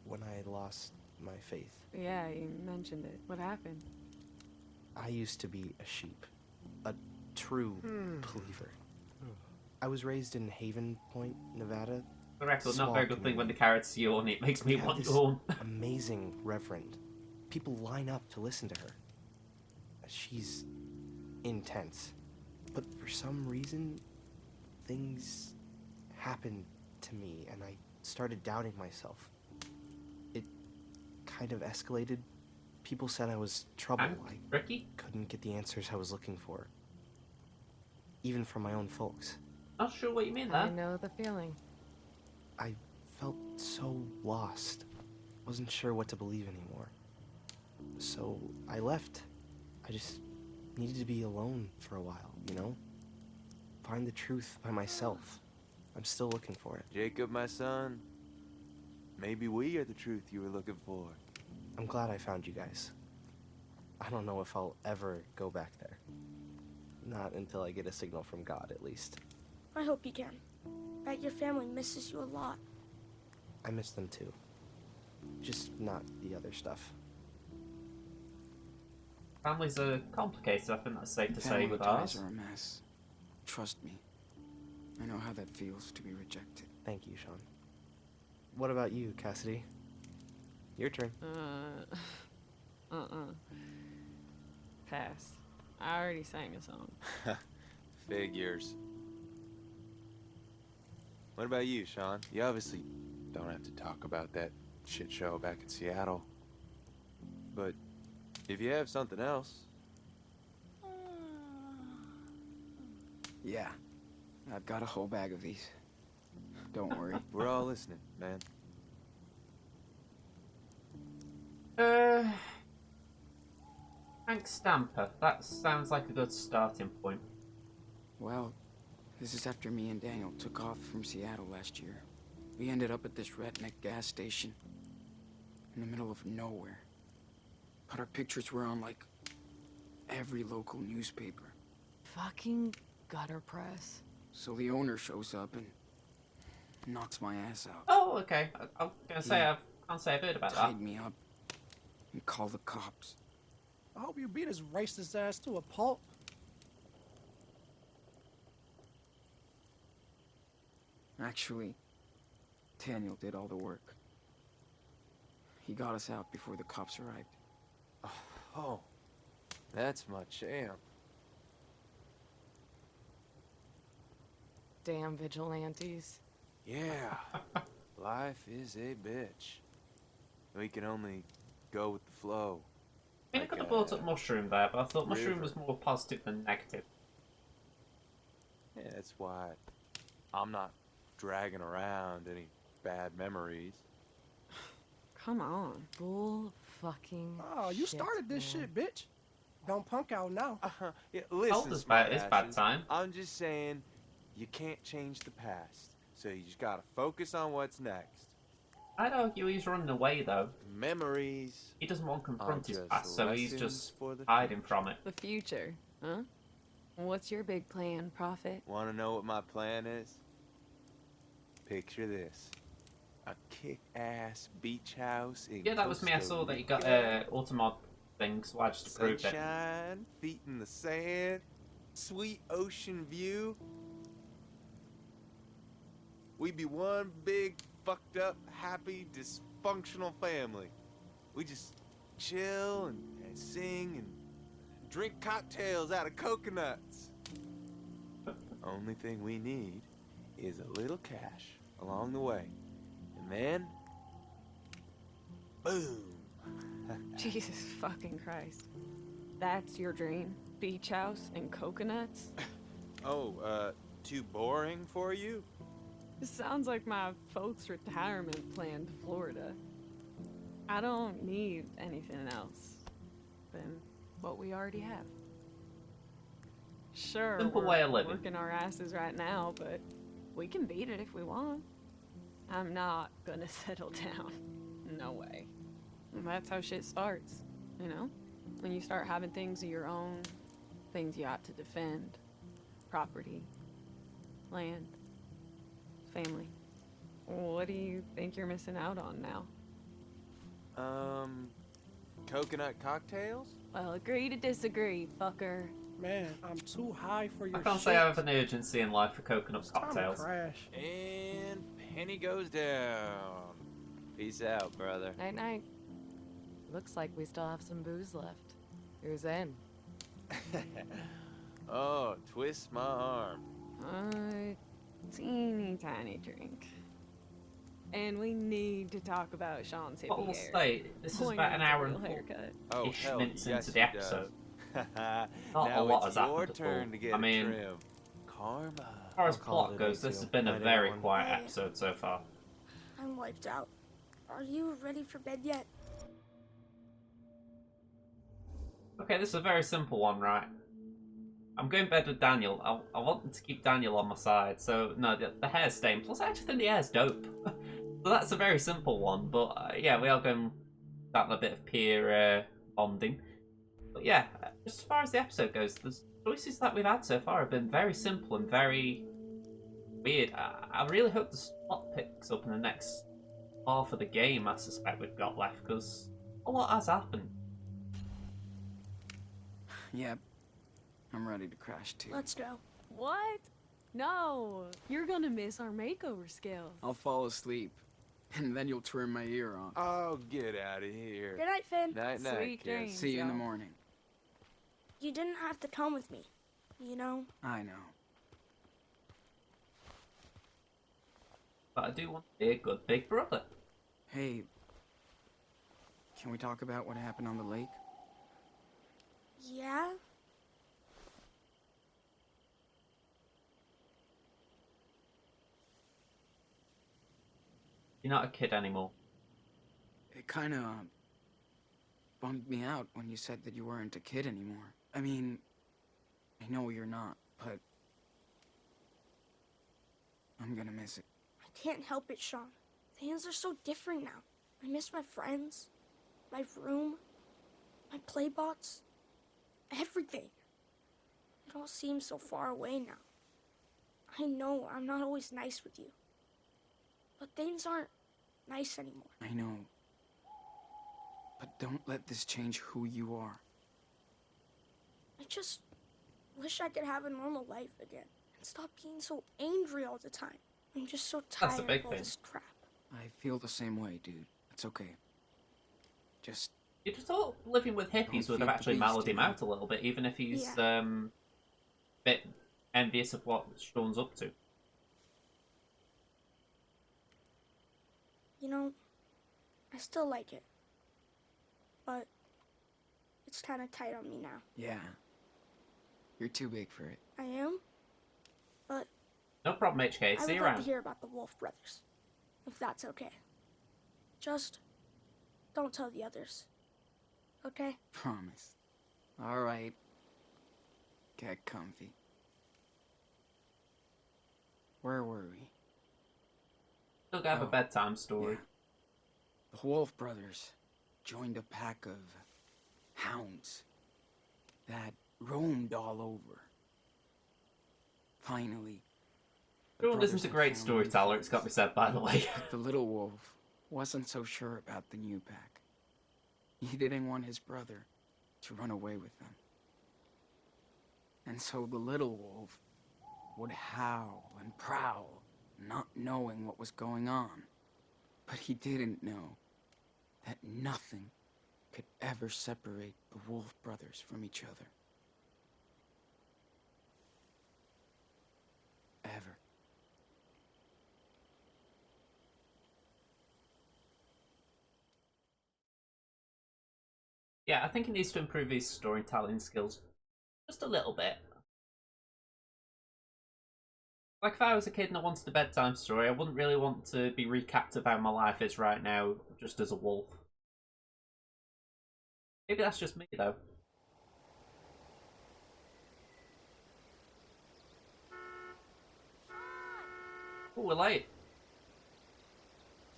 when I lost my faith. Yeah, you mentioned it. What happened? I used to be a sheep, a true believer. I was raised in Haven Point, Nevada. For the record, not a Small very good thing when the community. carrots yawn. It makes me We had want this to yawn. amazing reverend. People line up to listen to her. She's intense. But for some reason, things happened to me and I started doubting myself. It kind of escalated. People said I was trouble. And I Ricky? couldn't get the answers I was looking for. Even from my own folks. Not sure what you mean I there. know the feeling. I felt so lost. Wasn't sure what to believe anymore. So I left. I just needed to be alone for a while, you know? Find the truth by myself. I'm still looking for it. Jacob, my son, maybe we are the truth you were looking for. I'm glad I found you guys. I don't know if I'll ever go back there. Not until I get a signal from God, at least. I hope you can. Bet your family misses you a lot. I miss them too. Just not the other stuff. Families are complicated, I think that's safe to say Family with ties ours. are a mess. Trust me. I know how that feels to be rejected. Thank you, Sean. What about you, Cassidy? Your turn. Pass. I already sang a song. Figures. What about you, Sean? You obviously don't have to talk about that shit show back in Seattle. But if you have something else, Yeah. I've got a whole bag of these. Don't worry. we're all listening, man. Hank Stamper. That sounds like a good starting point. Well, this is after me and Daniel took off from Seattle last year. We ended up at this redneck gas station in the middle of nowhere. But our pictures were on, like, every local newspaper. Fucking gutter press. So the owner shows up and knocks my ass out. Oh, okay. I was gonna say, Yeah. I can't say I've heard about that. Tied me up and called the cops. I hope you beat his racist ass to a pulp. Actually, Daniel did all the work. He got us out before the cops arrived. Oh, that's my champ. Damn vigilantes. Yeah, life is a bitch. We can only go with the flow. I mean, I could have brought up Mushroom there, but I thought Mushroom was more positive than negative. Yeah, that's why I'm not dragging around any bad memories. Come on. Bull fucking Oh, you shit, started this man. shit, bitch. Don't punk out now. Yeah, listen, Told us about it's bad smartasses, time. I'm just saying, you can't change the past, so you just gotta focus on what's next. I'd argue he's running away, though. Memories. He doesn't want to confront aren't his just past, so he's lessons just for the hiding from it. The future, huh? What's your big plan, Prophet? Want to know what my plan is? Picture this. A kick-ass beach house in Yeah, that was me. I Costa saw that you got Rica. Automod thing, so I just approved it. Sunshine, feet in the sand, sweet ocean view. We be one big, fucked up, happy, dysfunctional family. We just chill and sing and drink cocktails out of coconuts. Only thing we need is a little cash along the way. And then, boom. Jesus fucking Christ. That's your dream? Beach house and coconuts? Oh, too boring for you? This sounds like my folks' retirement plan to Florida. I don't need anything else than what we already have. Sure, Simple we're way of living. working our asses right now, but we can beat it if we want. I'm not gonna settle down. No way. And that's how shit starts, you know? When you start having things of your own, things you ought to defend. Property, land, family. What do you think you're missing out on now? Coconut cocktails? Well, agree to disagree, fucker. Man, I'm too high for your I can't shit. say I have an urgency in life for coconut It's time to cocktails. crash. And penny goes down. Peace out, brother. Night night. Looks like we still have some booze left. Who's in? Oh, twist my arm. A teeny tiny drink. And we need to talk about Sean's hippie What we'll hair. say, this is Boy about an needs a hour real and haircut. Oh, 40-ish hell minutes yes, into the he does. episode. Not a Now lot it's has your happened at turn all. to get I mean, a trim. Karma. as far as I'll call plot it a goes, day, this has too. been a Night, very everyone. quiet Hey. episode so far. I'm wiped out. Are you ready for bed yet? Okay, this is a very simple one, right? I'm going to bed with Daniel. I want to keep Daniel on my side, so no, the hair's staying. Plus, I actually think the hair's dope. So that's a very simple one, but yeah, we are going down a bit of peer bonding. But yeah, just as far as the episode goes, the choices that we've had so far have been very simple and very weird. I really hope the plot picks up in the next half of the game. I suspect we've got left because a lot has happened. Yep. I'm ready to crash too. Let's go. What? No, you're gonna miss our makeover skills. I'll fall asleep, and then you'll turn my ear on. Oh, get out of here. Good night, Finn. Night, night, Sweet kids. dreams. See you in the y'all. morning. You didn't have to come with me. You know? I know. But I do want to be a good big brother. Hey, can we talk about what happened on the lake? Yeah? You're not a kid anymore. It kind of bummed me out when you said that you weren't a kid anymore. I mean, I know you're not, but I'm gonna miss it. I can't help it, Sean. Things are so different now. I miss my friends, my room, my playbots, everything. It all seems so far away now. I know I'm not always nice with you, but things aren't nice anymore. I know. But don't let this change who you are. I just wish I could have a normal life again and stop being so angry all the time. I'm just so That's the tired big of all thing. this crap. I feel the same way, dude. It's okay. Just You just thought living with hippies Don't would feed have the actually beast, mellowed him you know? out a little bit, even if he's Yeah. a bit envious of what Sean's up to. You know, I still like it, but it's kind of tight on me now. yeah. You're too big for it. I am, but No problem, HK. I See would you like to around. hear about the Wolf brothers, if that's okay. Just don't tell the others, okay? Promise. All right. Get comfy. Where were we? Still gotta have a Oh, bedtime story. Yeah. The Wolf brothers joined a pack of hounds that roamed all over. Finally, the Sean brothers isn't a had great found storyteller, it's got to be said, by the way. But the little wolf wasn't so sure about the new pack. He didn't want his brother to run away with them. And so the little wolf would howl and prowl, not knowing what was going on. But he didn't know that nothing could ever separate the Wolf brothers from each other. Ever. Yeah, I think he needs to improve his storytelling skills just a little bit. Like, if I was a kid and I wanted a bedtime story, I wouldn't really want to be recapped of how my life is right now, just as a wolf. Maybe that's just me, though. Oh, we're late.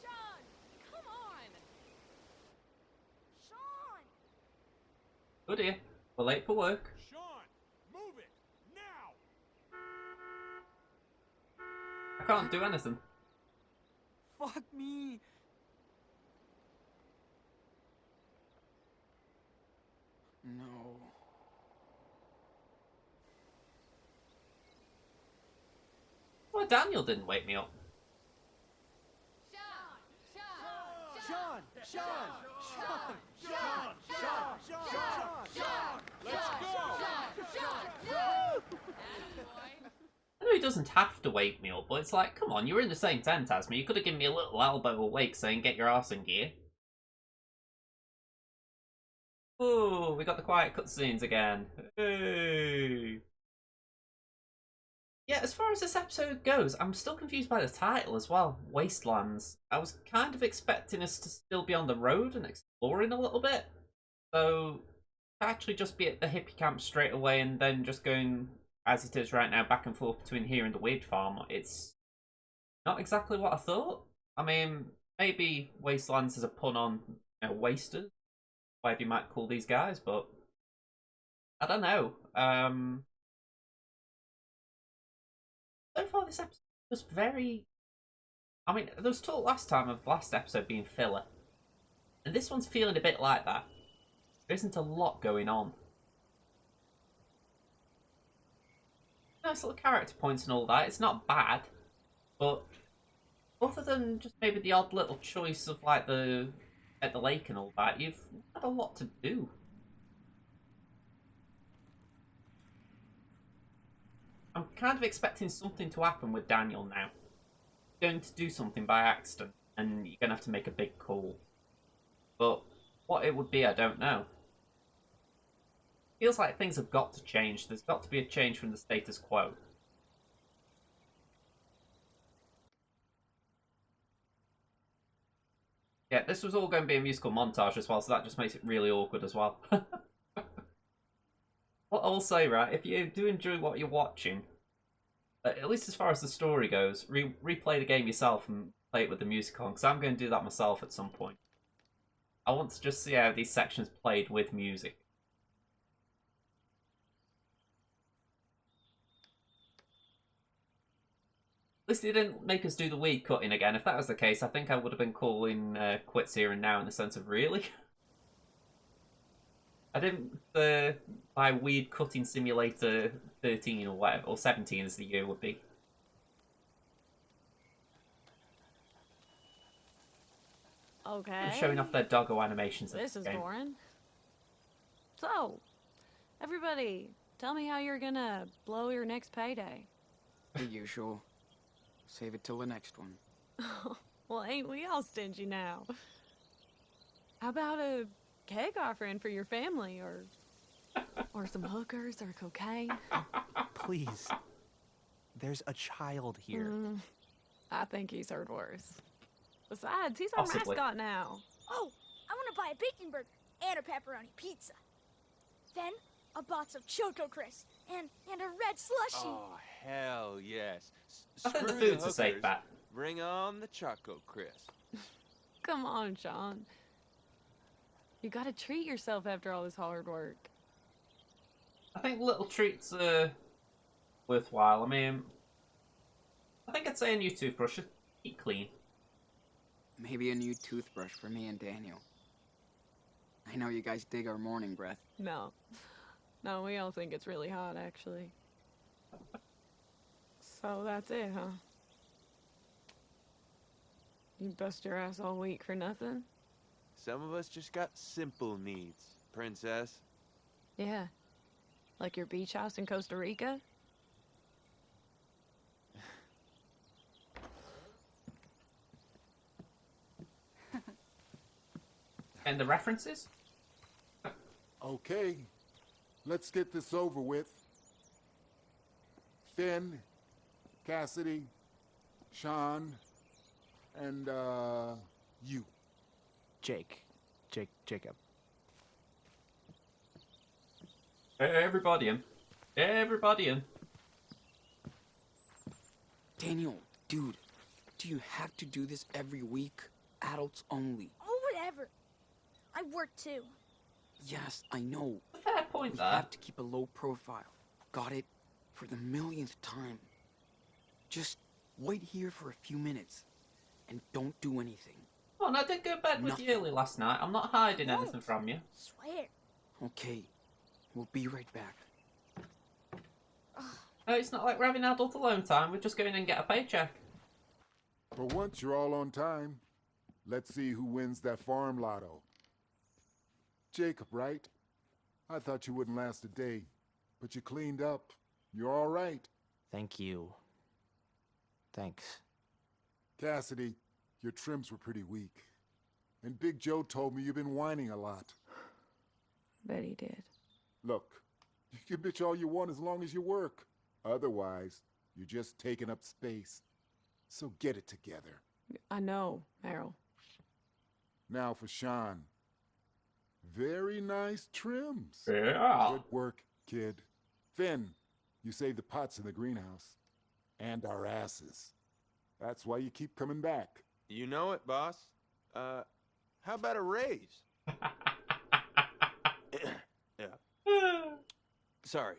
Sean, come on. Sean! Oh dear, we're late for work. Sean, move it now. I can't do anything. Fuck me! No. Well, Daniel didn't wake me up. Sean! Sean! Sean! Sean! Sean! Sean! Let's go. I know he he doesn't have to wake me up, but it's like, come on, you were in the same tent as me. You could have given me a little elbow awake saying, get your arse in gear. Oh, we got the quiet cutscenes again. Hey. Yeah, as far as this episode goes, I'm still confused by the title as well, Wastelands. I was kind of expecting us to still be on the road and exploring a little bit. So, to actually just be at the hippie camp straight away and then just going, as it is right now, back and forth between here and the weed farm, it's not exactly what I thought. I mean, maybe Wastelands is a pun on, wasters, whatever you might call these guys, but I don't know. So far, this episode was very. I mean, there was talk last time of last episode being filler, and this one's feeling a bit like that. There isn't a lot going on. Nice little character points and all that. It's not bad, but other than just maybe the odd little choice of like at the lake and all that, you've had a lot to do. I'm kind of expecting something to happen with Daniel now. He's going to do something by accident, and you're going to have to make a big call. But what it would be, I don't know. Feels like things have got to change. There's got to be a change from the status quo. Yeah, this was all going to be a musical montage as well, so that just makes it really awkward as well. What I'll say, right, if you do enjoy what you're watching, at least as far as the story goes, replay the game yourself and play it with the music on, because I'm going to do that myself at some point. I want to just see how these sections played with music. At least they didn't make us do the weed cutting again. If that was the case, I think I would have been calling quits here and now in the sense of really. I didn't buy Weed Cutting Simulator 13 or whatever, or 17 as the year would be. Okay. They were showing off their doggo animations. This is game. boring. So, everybody, tell me how you're gonna blow your next payday. The usual. Save it till the next one. Well, ain't we all stingy now? How about a keg offering for your family, or some hookers or cocaine? Please. There's a child here. I think he's heard worse. Besides, he's our Possibly. mascot now. Oh, I want to buy a bacon burger and a pepperoni pizza. Then a box of Choco Crisp and a red slushie. Oh, hell yes. I think the Screw food's a safe hookers. bet. Bring on the Choco Crisp. Come on, Sean. You gotta treat yourself after all this hard work. I think little treats are worthwhile. I mean, I think I'd say a new toothbrush should keep clean. Maybe a new toothbrush for me and Daniel. I know you guys dig our morning breath. No, we all think it's really hot, actually. So that's it, huh? You bust your ass all week for nothing? Some of us just got simple needs, princess. Yeah. Like your beach house in Costa Rica? And the references? Okay, let's get this over with. Finn, Cassidy, Sean, and, you. Jacob. Everybody in. Everybody in. Daniel, dude, do you have to do this every week? Adults only. Oh, whatever. I work too. Yes, I know. Fair point We there. have to keep a low profile. Got it? For the millionth time. Just wait here for a few minutes and don't do anything. Oh, no, I did go to bed with you early last night. I'm not hiding anything from you. Swear. Okay, we'll be right back. No, it's not like we're having adult alone time. We're just going in and get a paycheck. For once you're all on time, let's see who wins that farm lotto. Jacob, right? I thought you wouldn't last a day, but you cleaned up. You're all right. Thank you, Thanks. Cassidy, your trims were pretty weak. And Big Joe told me you've been whining a lot. Bet he did. Look, you can bitch all you want as long as you work. Otherwise, you're just taking up space. So get it together. I know, Meryl. Now for Sean. Very nice trims. Yeah. Good work, kid. Finn, you saved the pots in the greenhouse. And our asses. That's why you keep coming back. You know it, boss. How about a raise? Yeah. Sorry.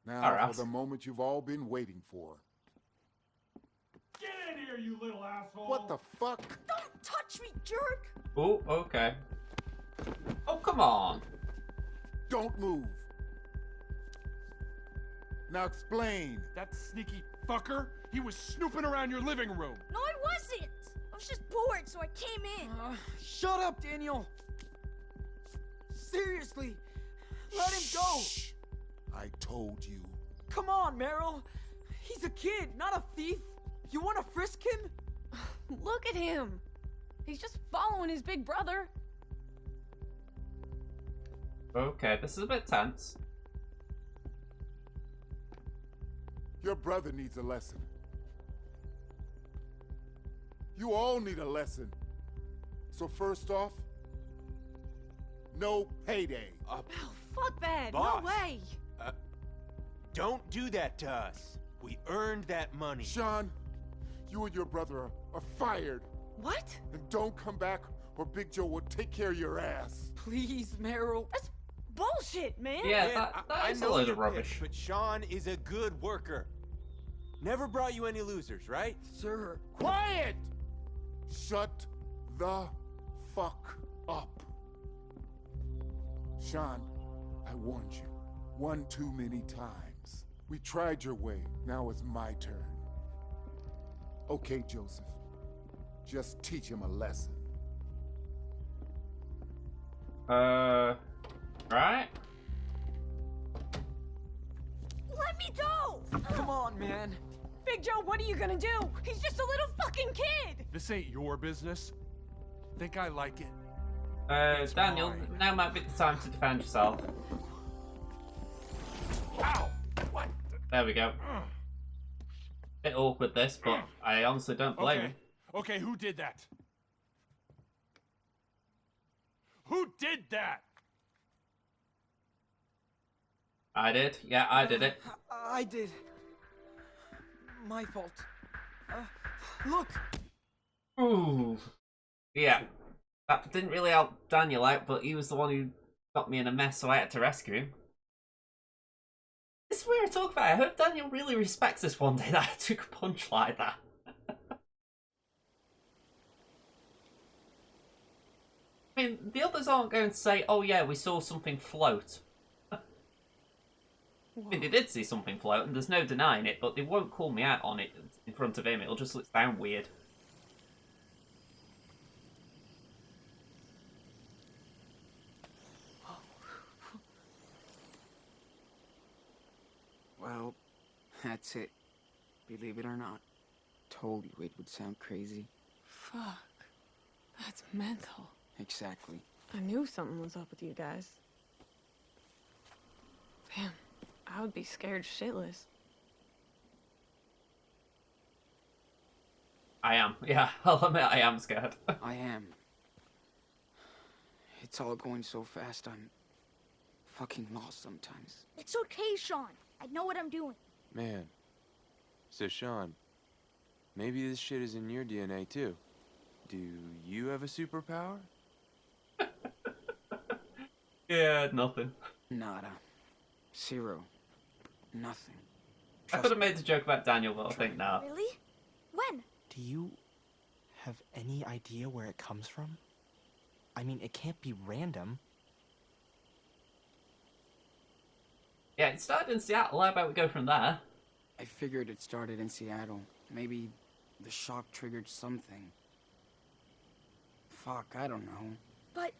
Now for the moment you've all been waiting for. Get in here, you little asshole! What the fuck? Don't touch me, jerk! Oh, okay. Oh, come on. Don't move. Now explain. That sneaky fucker, he was snooping around your living room. No, I wasn't! I was just bored, so I came in. Shut up, Daniel! Seriously! Let him go! Shh. I told you. Come on, Meryl! He's a kid, not a thief! You want to frisk him? Look at him. He's just following his big brother. Okay, this is a bit tense. Your brother needs a lesson. You all need a lesson. So first off, no payday. Oh, fuck that. Boss. No way. Don't do that to us. We earned that money. Sean, you and your brother are fired. What? And don't come back or Big Joe will take care of your ass. Please, Meryl. That's bullshit, man. Yeah, Man, that I is a know load you're of rubbish. pissed, but Sean is a good worker. Never brought you any losers, right? Sir. Quiet! Shut the fuck up. Sean, I warned you one too many times. We tried your way, now it's my turn. Okay, Joseph, just teach him a lesson. Right? Let me go! Come on, man. Big Joe, what are you gonna do? He's just a little fucking kid. This ain't your business. Think I like it? Daniel, mine. now might be the time to defend yourself. Ow! What? There we go. Bit awkward this, but I honestly don't blame him. Okay, who did that? Who did that? I did. Yeah, I did it. I did. My fault. Look! Ooh. Yeah. That didn't really help Daniel out, but he was the one who got me in a mess, so I had to rescue him. This is where I talk about it. I hope Daniel really respects this one day that I took a punch like that. I mean, the others aren't going to say, oh yeah, we saw something float. I mean, they did see something float, and there's no denying it, but they won't call me out on it in front of him. It'll just sound weird. Well, that's it. Believe it or not. Told you it would sound crazy. Fuck. That's mental. Exactly. I knew something was up with you guys. Damn, I would be scared shitless. I am. Yeah, I'll admit I am scared. I am. It's all going so fast, I'm fucking lost sometimes. It's okay, Sean. I know what I'm doing. Man. So, Sean, maybe this shit is in your DNA, too. Do you have a superpower? Yeah, nothing. Nada. Zero. Nothing. I could have made the joke about Daniel, but I think nah. Really? When? Do you have any idea where it comes from? I mean, it can't be random. Yeah, it started in Seattle. How about we go from there? I figured it started in Seattle. Maybe the shock triggered something. Fuck, I don't know. But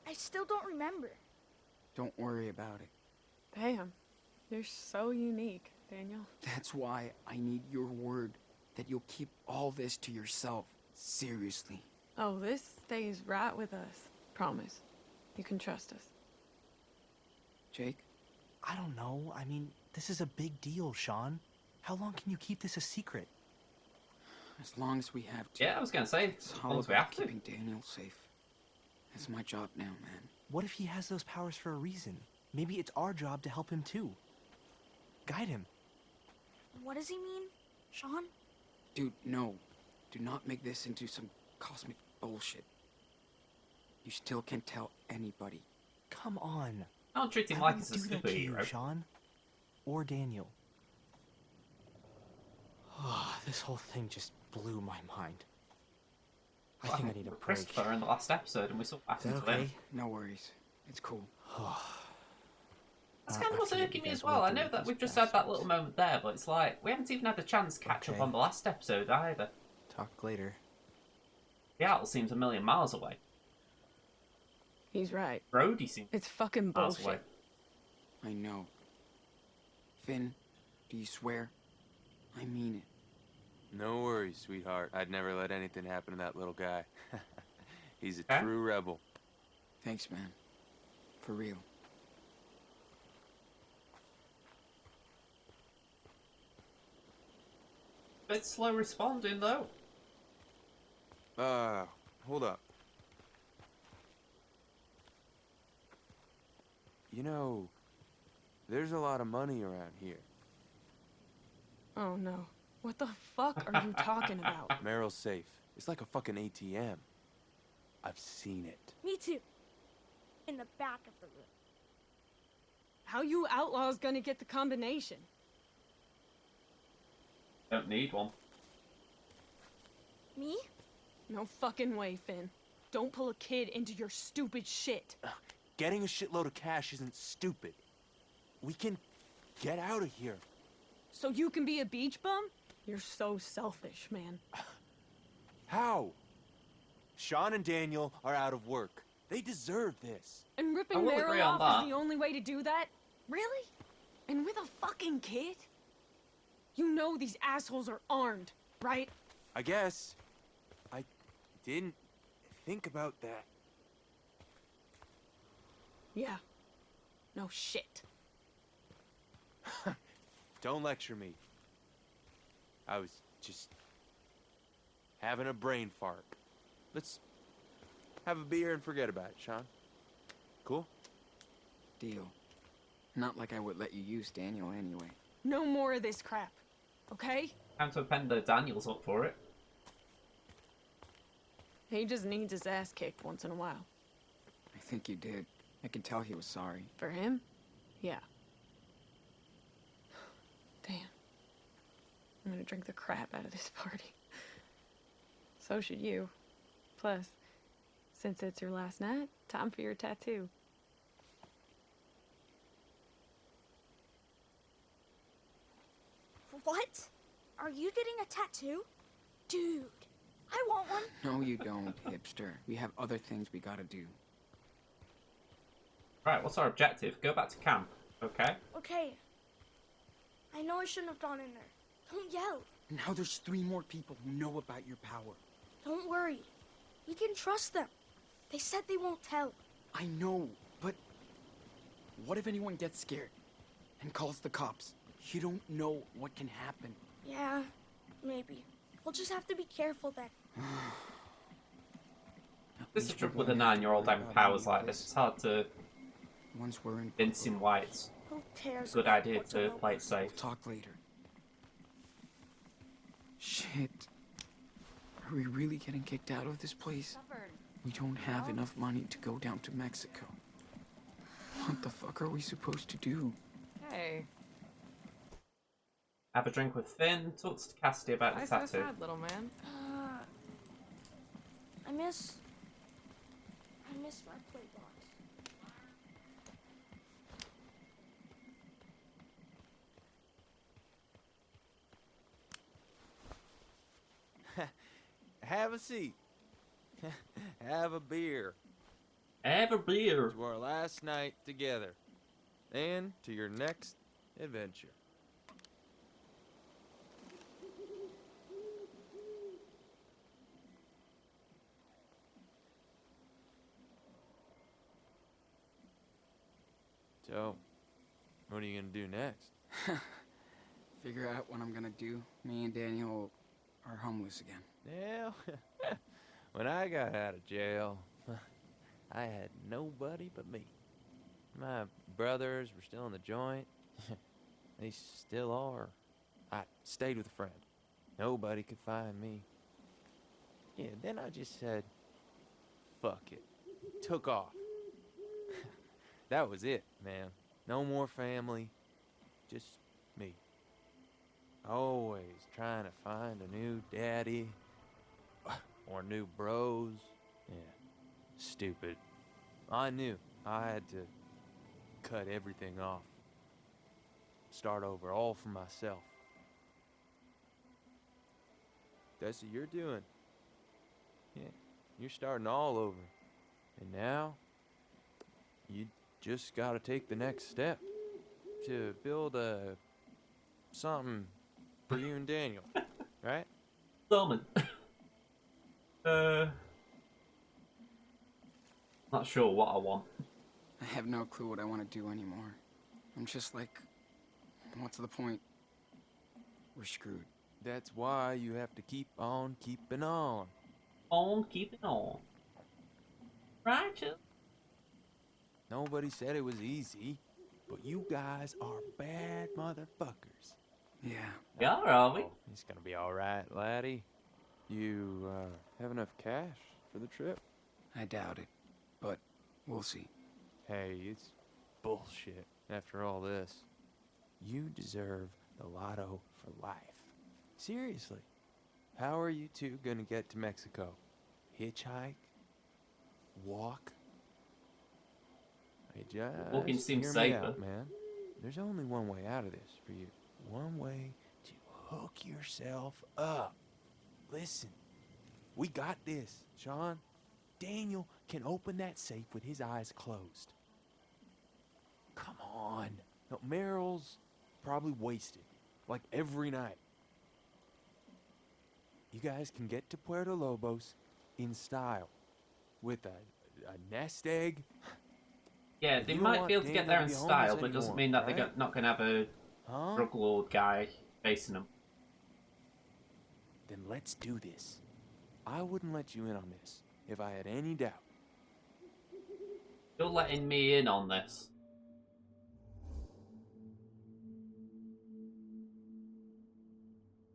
I still don't remember. Don't worry about it. Damn, you're so unique. Daniel. That's why I need your word that you'll keep all this to yourself. Seriously. Oh, this stays right with us. Promise. You can trust us. Jake? I don't know. I mean, this is a big deal, Sean. How long can you keep this a secret? As long as we have to. Yeah, I was gonna say, It's as all long as we about have to. keeping Daniel safe. That's my job now, man. What if he has those powers for a reason? Maybe it's our job to help him too. Guide him. What does he mean, Sean? Dude, no. Do not make this into some cosmic bullshit. You still can't tell anybody. Come on. I don't treat him I like wouldn't he's a do that to you, superhero. Sean. Or Daniel. This whole thing just blew my mind. I think I need a break. Christopher in the last episode, and we saw what Is that happened to him. okay? No worries. It's cool. That's kind of what's irking me as well. I know that we've just had that little moment there, but it's like, we haven't even had the chance to catch up Okay. on the last episode either. Talk later. Seattle seems a million miles away. He's right. Brody seems It's fucking miles away. bullshit. I know. Finn, do you swear? I mean it. No worries, sweetheart. I'd never let anything happen to that little guy. He's a Okay. true rebel. Thanks, man. For real. Bit slow responding though. Hold up. You know, there's a lot of money around here. Oh no. What the fuck are you talking about? Meryl's safe. It's like a fucking ATM. I've seen it. Me too. In the back of the room. How you outlaws gonna get the combination? Don't need one. Me? No fucking way, Finn. Don't pull a kid into your stupid shit. Getting a shitload of cash isn't stupid. We can get out of here. So you can be a beach bum? You're so selfish, man. How? Sean and Daniel are out of work. They deserve this. And I ripping will agree Meryl on off that. is the only way to do that? Really? And with a fucking kid? You know these assholes are armed, right? I guess. I didn't think about that. Yeah. No shit. Don't lecture me. I was just having a brain fart. Let's have a beer and forget about it, Sean. Cool? Deal. Not like I would let you use Daniel anyway. No more of this crap, okay? Time to append the Daniels up for it. He just needs his ass kicked once in a while. I think you did. I can tell he was sorry. For him? Yeah. Damn. I'm gonna drink the crap out of this party. So should you. Plus, since it's your last night, time for your tattoo. What? Are you getting a tattoo? Dude, I want one. No, you don't, hipster. We have other things we gotta do. Right, what's our objective? Go back to camp, okay? Okay. I know I shouldn't have gone in there. Don't yell. Now there's 3 more people who know about your power. Don't worry. We can trust them. They said they won't tell. I know, but what if anyone gets scared and calls the cops? You don't know what can happen. Yeah, maybe. We'll just have to be careful then. This is the trouble with a 9-year-old having powers like this. It's hard to Once we're in, convince him why it's Who cares? a good about idea what's to on play it the safe. we'll talk later. Shit. Are we really getting kicked out of this place? We don't have enough money to go down to Mexico. What the fuck are we supposed to do? Hey, Have a drink with Finn, talk to Cassidy about the why so tattoo. sad, little man? I miss my play box. Have a seat. Have a beer. Have a beer. To our last night together. And to your next adventure. So, what are you gonna do next? Figure out what I'm gonna do. Me and Daniel are homeless again. Hell, when I got out of jail, I had nobody but me. My brothers were still in the joint. They still are. I stayed with a friend. Nobody could find me. Yeah, then I just said, fuck it. Took off. That was it, man. No more family. Just me. Always trying to find a new daddy. Or new bros. Yeah. Stupid. I knew I had to cut everything off. Start over, all for myself. That's what you're doing. Yeah, you're starting all over. And now, you just gotta take the next step to build something for you and Daniel, right? Salmon. Not sure what I want. I have no clue what I want to do anymore. I'm just like, what's the point? We're screwed. That's why you have to keep on keeping on. On keeping on. Righteous. Nobody said it was easy, but you guys are bad motherfuckers. Yeah. We are we? It's gonna be alright, laddie. You, have enough cash for the trip? I doubt it, but we'll see. Hey, it's bullshit after all this. You deserve the lotto for life. Seriously. How are you two gonna get to Mexico? Hitchhike? Walk? Hey, just Walking seems hear me safer. out, man. There's only one way out of this for you. One way to hook yourself up. Listen, we got this, Sean. Daniel can open that safe with his eyes closed. Come on. No, Meryl's probably wasted, like every night. You guys can get to Puerto Lobos in style, with a nest egg. Yeah, If they you don't might want be able to get Daniel there to in be style, homeless but it doesn't anymore, mean that right? they're not going to have a Huh? drug lord guy facing them. Then let's do this. I wouldn't let you in on this if I had any doubt. You're letting me in on this.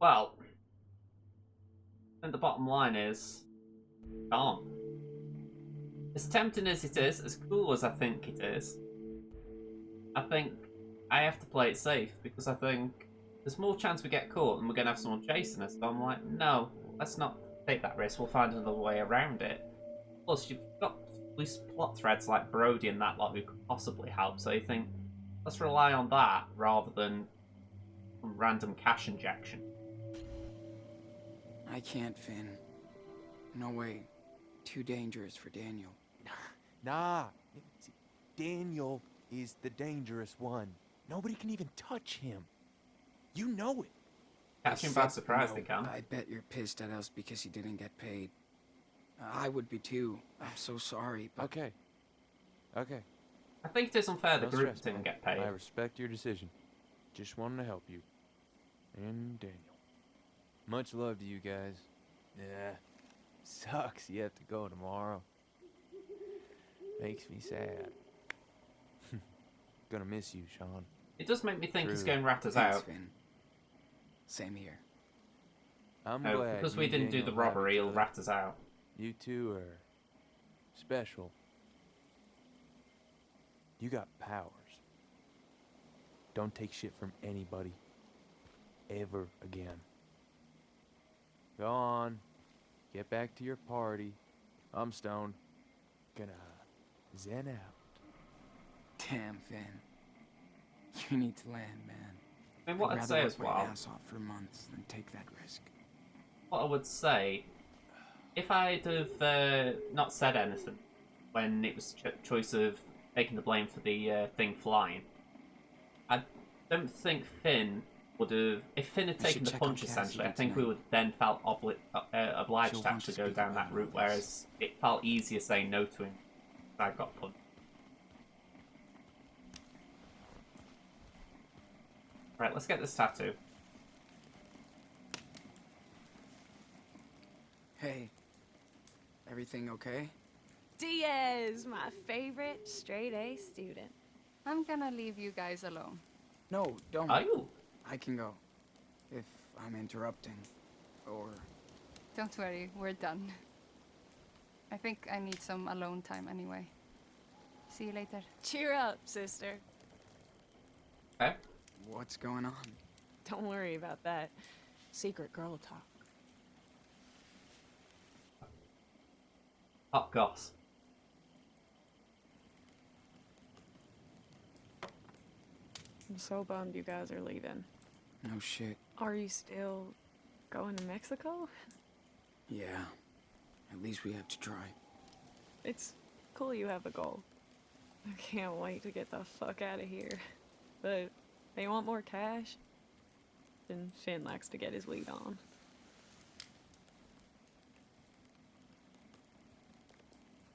Well, and the bottom line is, can't. As tempting as it is, as cool as I think it is, I think I have to play it safe because I think there's more chance we get caught and we're going to have someone chasing us. So I'm like, no, let's not take that risk. We'll find another way around it. Plus, you've got loose plot threads like Brody and that lot who could possibly help. So you think, let's rely on that rather than some random cash injection. I can't, Finn. No way. Too dangerous for Daniel. Nah. See, Daniel is the dangerous one. Nobody can even touch him. You know it. Catch him by surprise, they can. I bet you're pissed at us because you didn't get paid. I would be too. I'm so sorry, but... Okay. Okay. I think it is unfair the No group stress, didn't man. get paid. I respect your decision. Just wanted to help you. And Daniel. Much love to you guys. Yeah. Sucks you have to go tomorrow. Makes me sad. Gonna miss you, Sean. It does make me think he's True. going to rat us Thanks, out. Finn. Same here. I'm No, glad because you we and didn't do Daniel the have robbery, each he'll other. rat us out. You two are special. You got powers. Don't take shit from anybody. Ever again. Go on. Get back to your party. I'm stoned. Gonna zen out. Damn, Finn. You need to land, man. I mean, what I'd rather say work as my well, ass off for months than take that risk. what I would say, if I'd have not said anything when it was choice of taking the blame for the thing flying, I don't think Finn would have. If Finn had We taken should the check on punch, essentially, I Cassidy think we tonight. would then felt obliged She'll to want to actually go speak down about that route, all this. whereas it felt easier saying no to him. I got punched. Right, let's get this tattoo. Hey, everything okay? Diaz, my favorite straight-A student. I'm gonna leave you guys alone. No, don't. Are you? I can go. If I'm interrupting. Or... Don't worry, we're done. I think I need some alone time anyway. See you later. Cheer up, sister. Okay. What's going on? Don't worry about that. Secret girl talk. Hot goss. I'm so bummed you guys are leaving. No shit. Are you still going to Mexico? Yeah. At least we have to try. It's cool you have a goal. I can't wait to get the fuck out of here. But they want more cash, then Finn likes to get his weed on.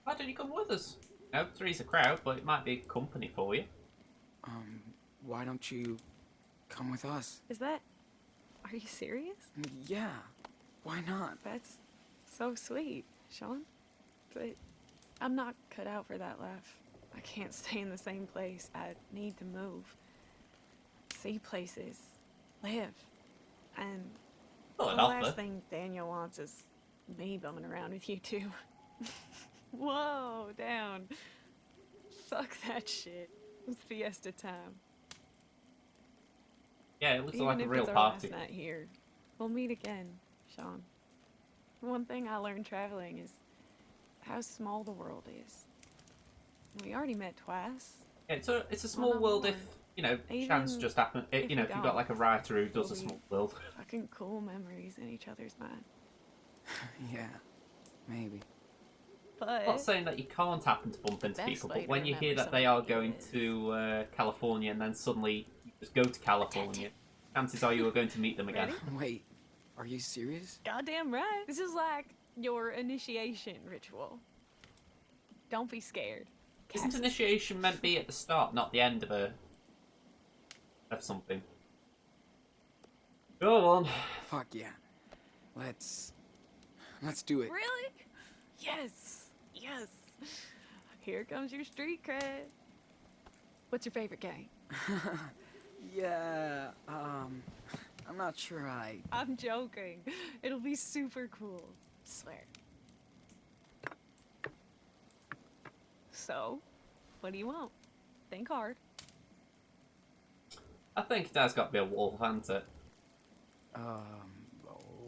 Why don't you come with us? No, three's a crowd, but it might be company for you. Why don't you come with us? Is that... Are you serious? Yeah. Why not? That's so sweet, Sean. But I'm not cut out for that life. I can't stay in the same place. I need to move. See places. Live. And Oh, the an last offer. thing Daniel wants is me bumming around with you two. Whoa, down. Fuck that shit. It's fiesta time. Yeah, it looks Even like a if real it's our party. last night here, we'll meet again, Sean. One thing I learned traveling is how small the world is. We already met twice. Yeah, it's a small One-on-one. world if, you know, chance Even just happen. if You know, we if you've got don't, like a writer who does a we'll be small world. Fucking cool memories in each other's mind. Yeah. Maybe. But I'm not saying that you can't happen to bump into best people, way but to when you hear remember that they are somebody going is- to California and then suddenly you just go to California, chances are you are going to meet them again. Ready? Wait, are you serious? Goddamn right. This is like your initiation ritual. Don't be scared. Isn't initiation meant to be at the start, not the end of something? Go on. Fuck yeah. Let's do it. Really? Yes. Yes. Here comes your street cred. What's your favorite game? Yeah, I'm not sure I'm joking. It'll be super cool. Swear. So, what do you want? Think hard. I think it has got to be a wolf, hasn't it?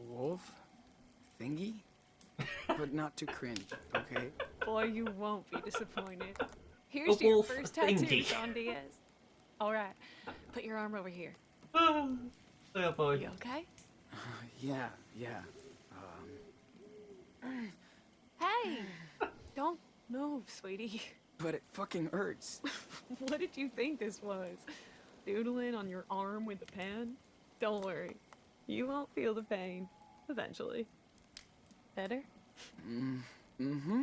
Wolf? Thingy? But not too cringe, okay? Boy, you won't be disappointed. Here's A to your wolf first thingy. tattoo, Sean Diaz. Alright, put your arm over here. Oh boy. You okay? Yeah. Hey! Don't move, sweetie. But it fucking hurts. What did you think this was? Doodling on your arm with a pen? Don't worry. You won't feel the pain. Eventually. Better? Mm-hmm.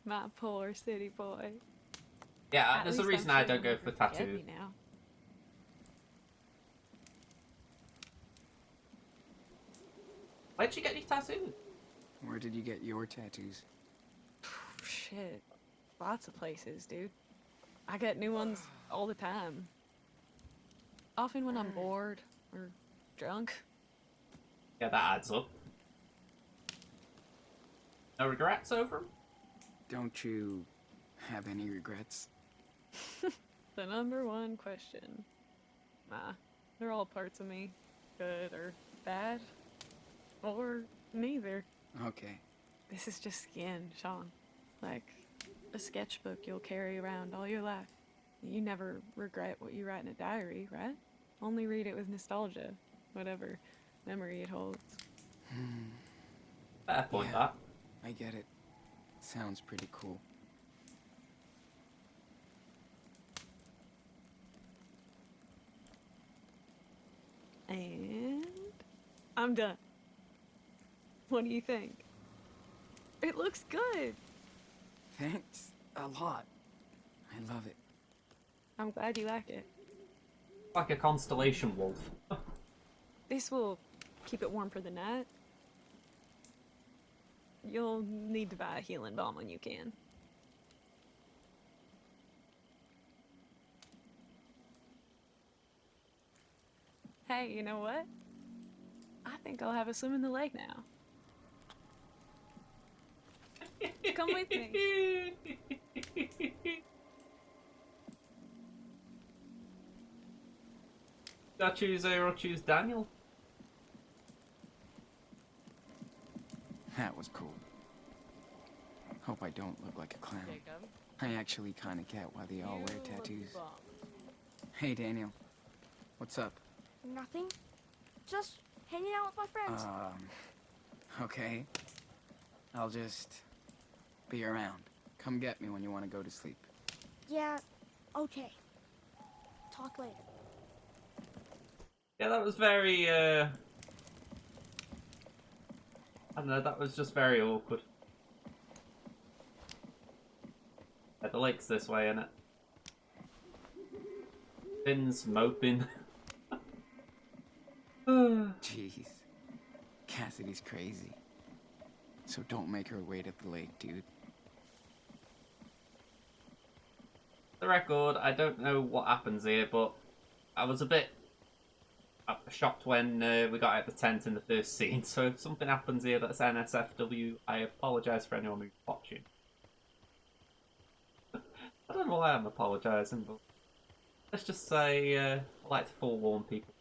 My poor city boy. Yeah, At there's a least reason I'm I sure don't you'll go never for forget tattoos. me now. Where'd you get your tattoos? Where did you get your tattoos? Shit. Lots of places, dude. I get new ones all the time. Often when I'm bored or drunk. Yeah, that adds up. No regrets over 'em? Don't you have any regrets? The number one question. Nah, they're all parts of me. Good or bad. Or neither. Okay. This is just skin, Sean. Like a sketchbook you'll carry around all your life. You never regret what you write in a diary, right? Only read it with nostalgia, whatever memory it holds. Fair point, Yeah. that. I get it. Sounds pretty cool. And I'm done. What do you think? It looks good. Thanks a lot. I love it. I'm glad you like it. Like a constellation wolf. This will keep it warm for the night. You'll need to buy a healing balm when you can. Hey, you know what? I think I'll have a swim in the lake now. Come with me. Did I choose her or choose Daniel? That was cool. Hope I don't look like a clown. Jacob. I actually kind of get why they all wear tattoos. Hey, Daniel. What's up? Nothing. Just hanging out with my friends. Okay. I'll just be around. Come get me when you want to go to sleep. Yeah, okay. Talk later. Yeah, that was very, I don't know, that was just very awkward. Yeah, the lake's this way, innit? Finn's moping. Jeez. Cassidy's crazy. So don't make her wait at the lake, dude. The record, I don't know what happens here, but I was a bit shocked when we got out the tent in the first scene, so if something happens here that's NSFW, I apologise for anyone who's watching. I don't know why I'm apologising, but let's just say I like to forewarn people.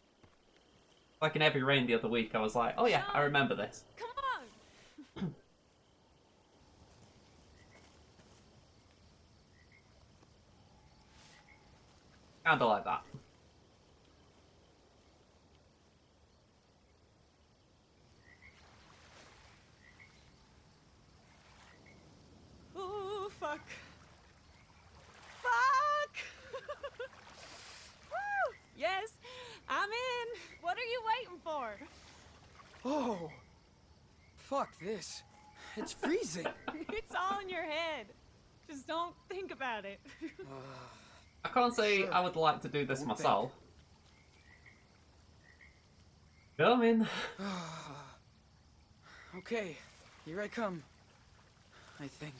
Like in Heavy Rain the other week, I was like, oh yeah, I remember this. Come on! Kinda like that. Ooh, fuck. Fuck! Woo! Yes, I'm in. What are you waiting for? Oh! Fuck this. It's freezing. It's all in your head. Just don't think about it. I can't say I would like to do this myself. Come in. Okay, here I come. I think.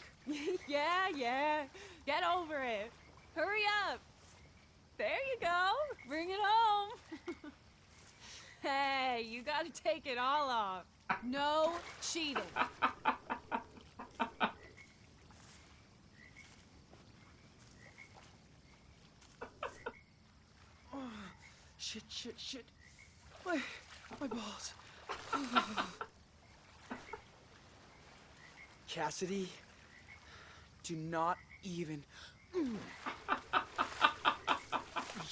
Yeah. Get over it. Hurry up. There you go. Bring it home. Hey, you gotta take it all off. No cheating. Shit. My balls. Cassidy, do not even.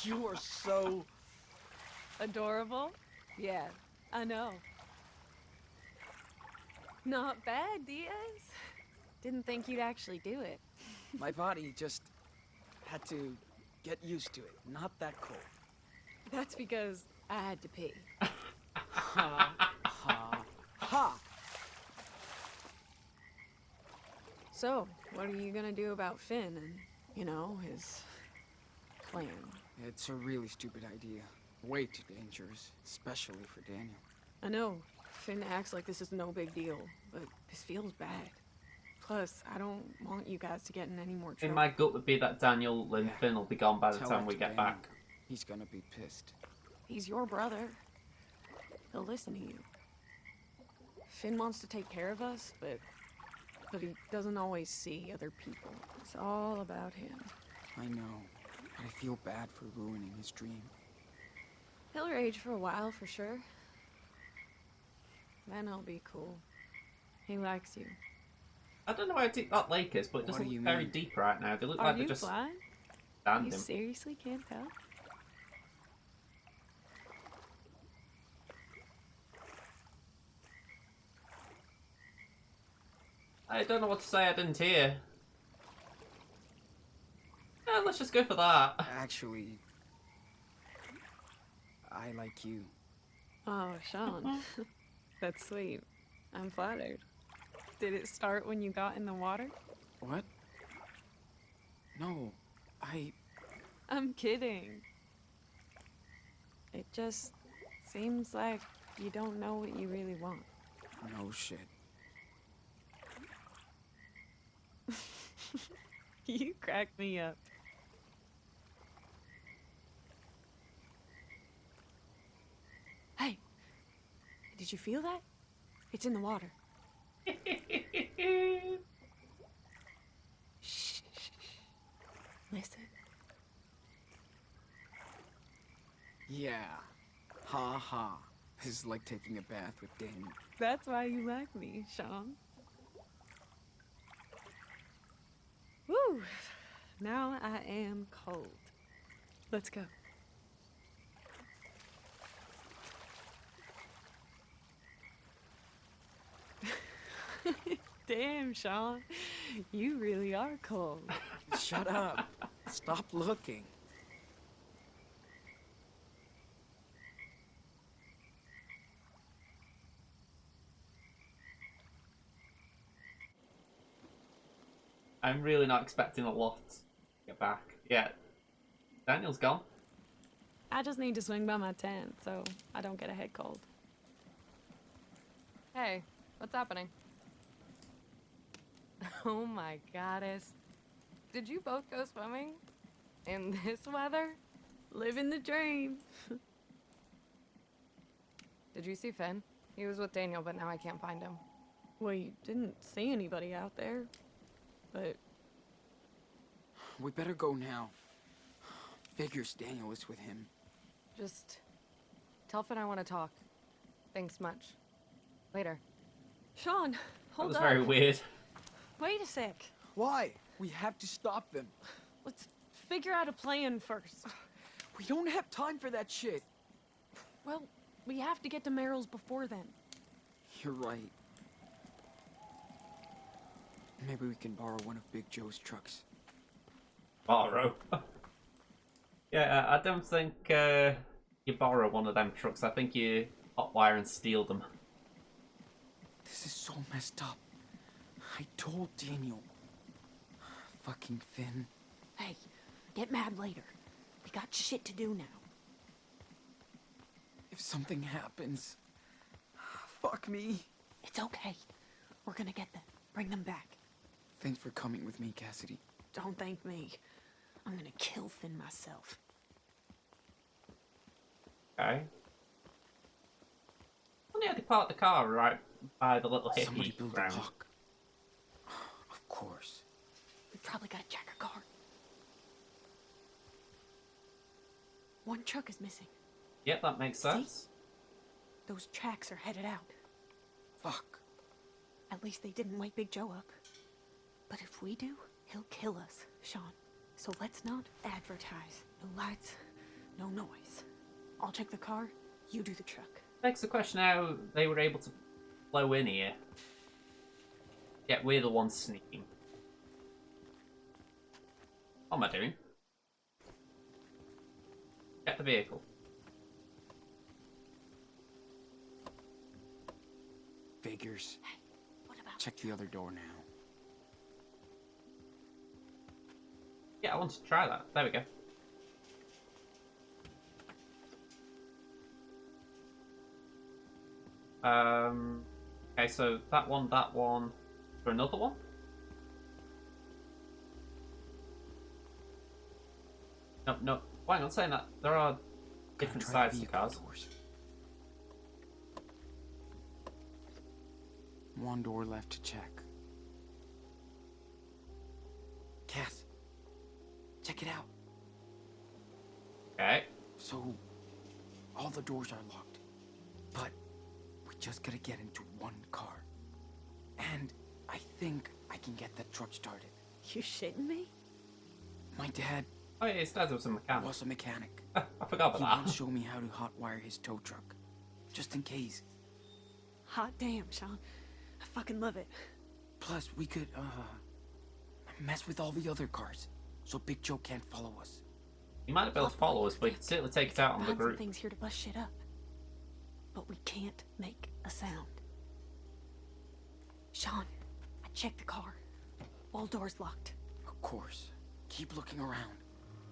You are so adorable. Yeah, I know. Not bad, Diaz. Didn't think you'd actually do it. My body just had to get used to it. Not that cold. That's because I had to pee. Ha! So, what are you gonna do about Finn and, his plan? It's a really stupid idea. Way too dangerous, especially for Daniel. I know, Finn acts like this is no big deal, but this feels bad. Plus, I don't want you guys to get in any more trouble. In my gut would be that Daniel and Finn will be gone by the time we get back. He's gonna be pissed. He's your brother. He'll listen to you. Finn wants to take care of us, but he doesn't always see other people. It's all about him. I know, but I feel bad for ruining his dream. He'll rage for a while, for sure. Then he'll be cool. He likes you. I don't know how deep that lake is, but it doesn't look very deep right now. They look like they're just blind? standing. You seriously can't tell? I don't know what to say, I didn't hear. Yeah, let's just go for that. Actually, I like you. Oh, Sean. That's sweet. I'm flattered. Did it start when you got in the water? What? No, I'm kidding. It just seems like you don't know what you really want. No shit. You crack me up. Hey, did you feel that? It's in the water. Shh. Listen. Yeah. Ha ha. This is like taking a bath with Daniel. That's why you like me, Sean. Woo! Now I am cold. Let's go. Damn, Sean. You really are cold. Shut up. Stop looking. I'm really not expecting a lot to get back. Yeah. Daniel's gone. I just need to swing by my tent so I don't get a head cold. Hey, what's happening? Oh my goddess. Did you both go swimming? In this weather? Living the dream. Did you see Finn? He was with Daniel, but now I can't find him. We didn't see anybody out there, but... We better go now. Figures Daniel is with him. Just tell Finn I want to talk. Thanks much. Later. Sean, That hold was up. very weird. Wait a sec. Why? We have to stop them. Let's figure out a plan first. We don't have time for that shit. Well, we have to get to Merrill's before then. You're right. Maybe we can borrow one of Big Joe's trucks. Borrow. Yeah, I don't think you borrow one of them trucks. I think you hotwire and steal them. This is so messed up. I told Daniel. Fucking Finn. Hey, get mad later. We got shit to do now. If something happens, fuck me. It's okay. We're gonna get them. Bring them back. Thanks for coming with me, Cassidy. Don't thank me. I'm gonna kill Finn myself. Okay. Only had to park the car right by the little Somebody hippie build a ground. lock. Of course. We probably gotta check her car. One truck is missing. Yep, that makes sense. Those tracks are headed out. Fuck. At least they didn't wake Big Joe up. But if we do, he'll kill us, Sean. So let's not advertise. No lights, no noise. I'll check the car, you do the truck. Begs the question how they were able to blow in here. Yet we're the ones sneaking. What am I doing? Get the vehicle. Figures. Hey, what about... Check the other door now. Yeah, I wanted to try that. There we go. Okay, so that one, for another one? No, no. Why not saying that? There are different Try sides to cars. doors. One door left to check. Cass, check it out. Okay. So, all the doors are locked, but we just gotta get into one car. And I think I can get that truck started. You shitting me? My dad Oh yeah, his dad was a mechanic. was a mechanic. I forgot He about once that. showed me how to hotwire his tow truck, just in case. Hot damn, Sean. I fucking love it. Plus, we could, mess with all the other cars, so Big Joe can't follow us. He might not be able to follow us, but he can certainly take it out on the Find some group. things here to bust shit up. But we can't make a sound. Sean, I checked the car. All doors locked. Of course. Keep looking around.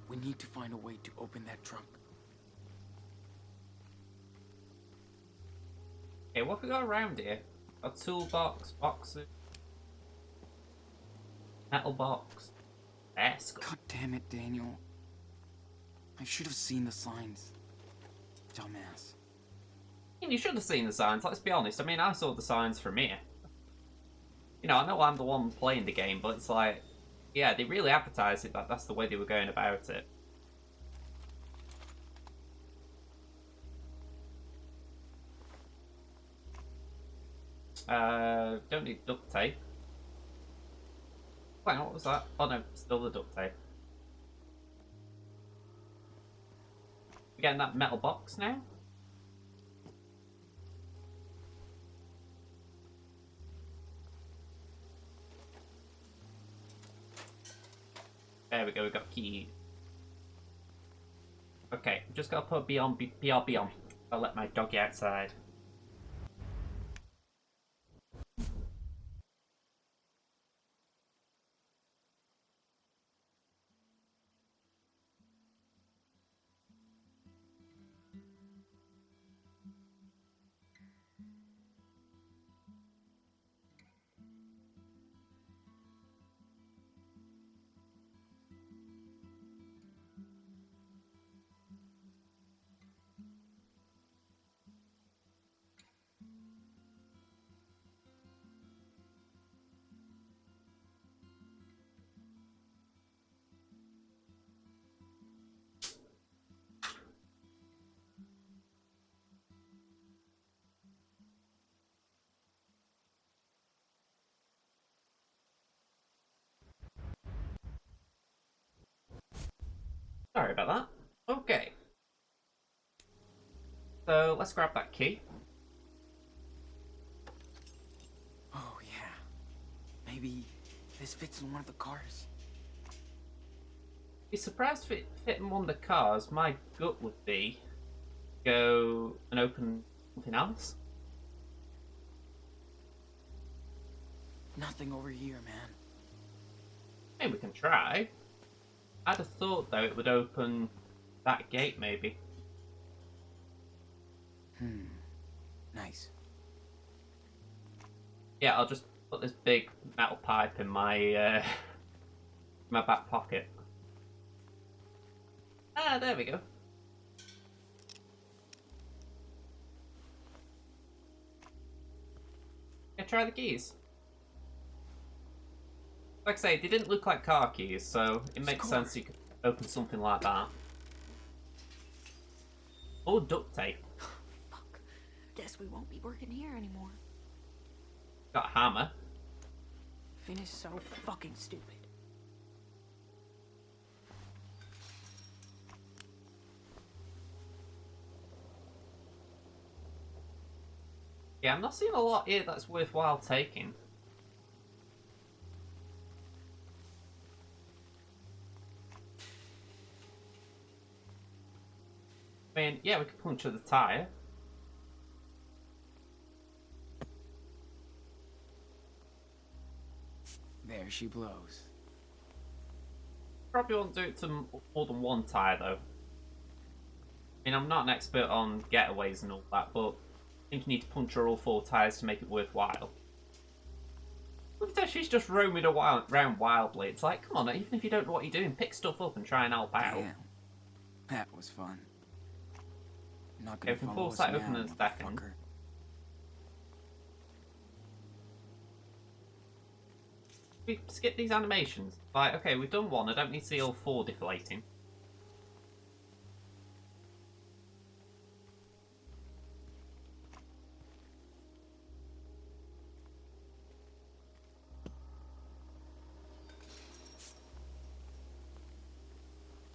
We need to find a way to open that trunk. Okay, what have we got around here? A toolbox, boxes, metal box, desk. God damn it, Daniel. I should have seen the signs. Dumbass. You should have seen the signs, let's be honest. I mean, I saw the signs from here. You know, I know I'm the one playing the game, but it's like, yeah, they really advertised it that that's the way they were going about it. Don't need duct tape. Hang on, what was that? Oh no, still the duct tape. We're getting that metal box now? There we go, we got key. Okay, just gotta put BRB on. I'll let my doggy outside. Sorry about that. Okay. So let's grab that key. Oh, yeah. Maybe this fits in one of the cars. Be surprised if it fit in one of the cars. My gut would be go and open something else. Nothing over here, man. Maybe we can try. I'd have thought though it would open that gate maybe. Nice. Yeah, I'll just put this big metal pipe in my my back pocket. Ah, there we go. Yeah, try the keys. Like I say, they didn't look like car keys, so it makes sense you could open something like that. Or duct tape. Fuck. Guess we won't be working here anymore. Got a hammer. Finn is so fucking stupid. Yeah, I'm not seeing a lot here that's worthwhile taking. I mean, yeah, we could puncture the tyre. There she blows. Probably won't do it to more than one tyre, though. I mean, I'm not an expert on getaways and all that, but I think you need to puncture all 4 tyres to make it worthwhile. Look at her, she's just roaming around wildly. It's like, come on, even if you don't know what you're doing, pick stuff up and try and help out. Damn. That was fun. Not Okay, gonna we can follow force us that open now, in a second. motherfucker. We skip these animations. Like, okay, we've done one. I don't need to see all 4 deflating.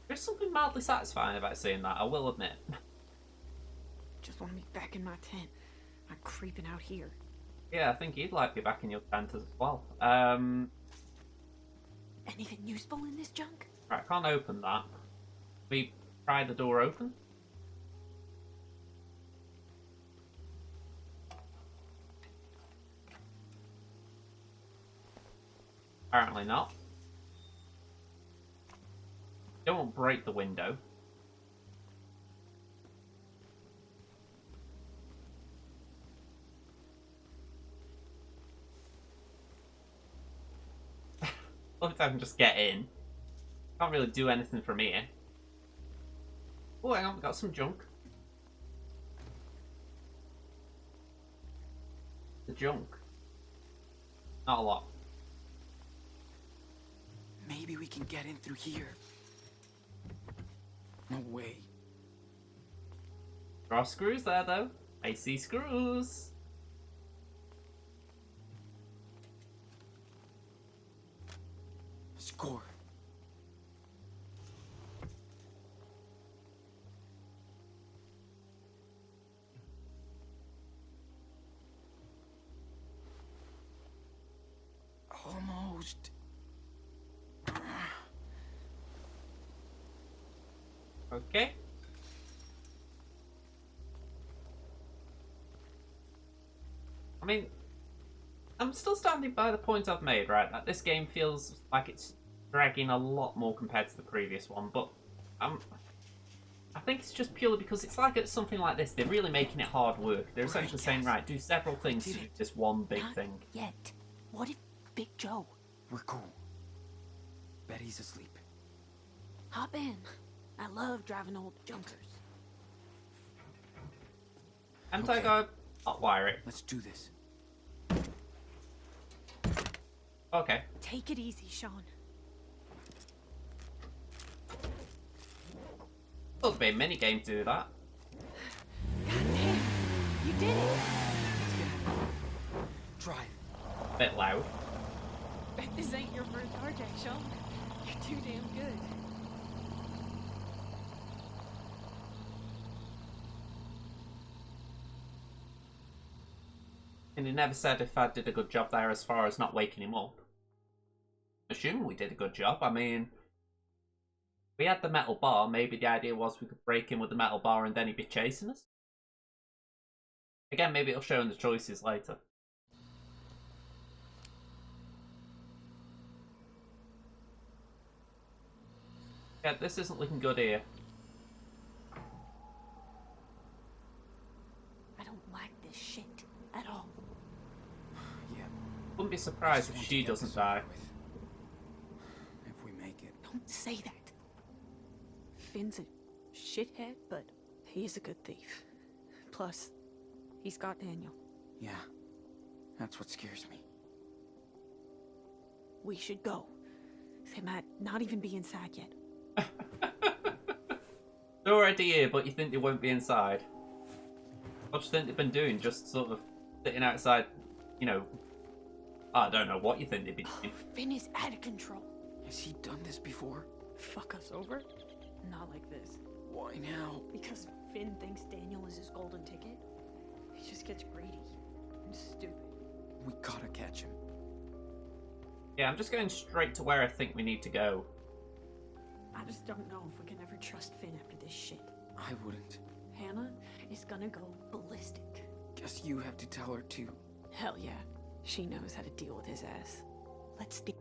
There's something mildly satisfying about seeing that, I will admit. Just want to be back in my tent. I'm creeping out here. Yeah, I think you'd like to be back in your tent as well. Anything useful in this junk? Right, I can't open that. We pry the door open. Apparently not. Don't break the window. long as I can just get in. Can't really do anything from here. Oh, hang on, we got some junk. The junk. Not a lot. Maybe we can get in through here. No way. There are screws there, though. I see screws. Score. Almost. Okay. I mean, I'm still standing by the point I've made, right? That this game feels like it's dragging a lot more compared to the previous one, but I think it's just purely because it's like it's something like this. They're really making it hard work. They're essentially saying, right, do several things to do this one big thing. Yet. What if Big Joe? We're cool. Betty's asleep. Hop in. I love driving old junkers. Anti-guard, hotwire it. Let's do this. Okay. Take it easy, Sean. Well, the main minigame do that. Goddamn! You did it! Drive. Bit loud. Bet this ain't your first carjack, Sean. You're too damn good. And he never said if I did a good job there as far as not waking him up. Assuming we did a good job. I mean, we had the metal bar. Maybe the idea was we could break him with the metal bar and then he'd be chasing us. Again, maybe it'll show in the choices later. Yeah, this isn't looking good here. I don't like this shit at all. Yeah. Wouldn't be surprised if she doesn't die. If we make it. Don't say that. Finn's a shithead, but he's a good thief. Plus, he's got Daniel. Yeah. That's what scares me. We should go. They might not even be inside yet. They're already here, but you think they won't be inside. What do you think they've been doing? Just sort of sitting outside, you know. I don't know what you think they've been doing. Finn is out of control. Has he done this before? Fuck us over? Not like this. Why now? Because Finn thinks Daniel is his golden ticket. He just gets greedy and stupid. We gotta catch him. Yeah, I'm just going straight to where I think we need to go. I just don't know if we can ever trust Finn after this shit. I wouldn't. Hannah is gonna go ballistic. Guess you have to tell her too. Hell yeah. She knows how to deal with his ass. Let's do.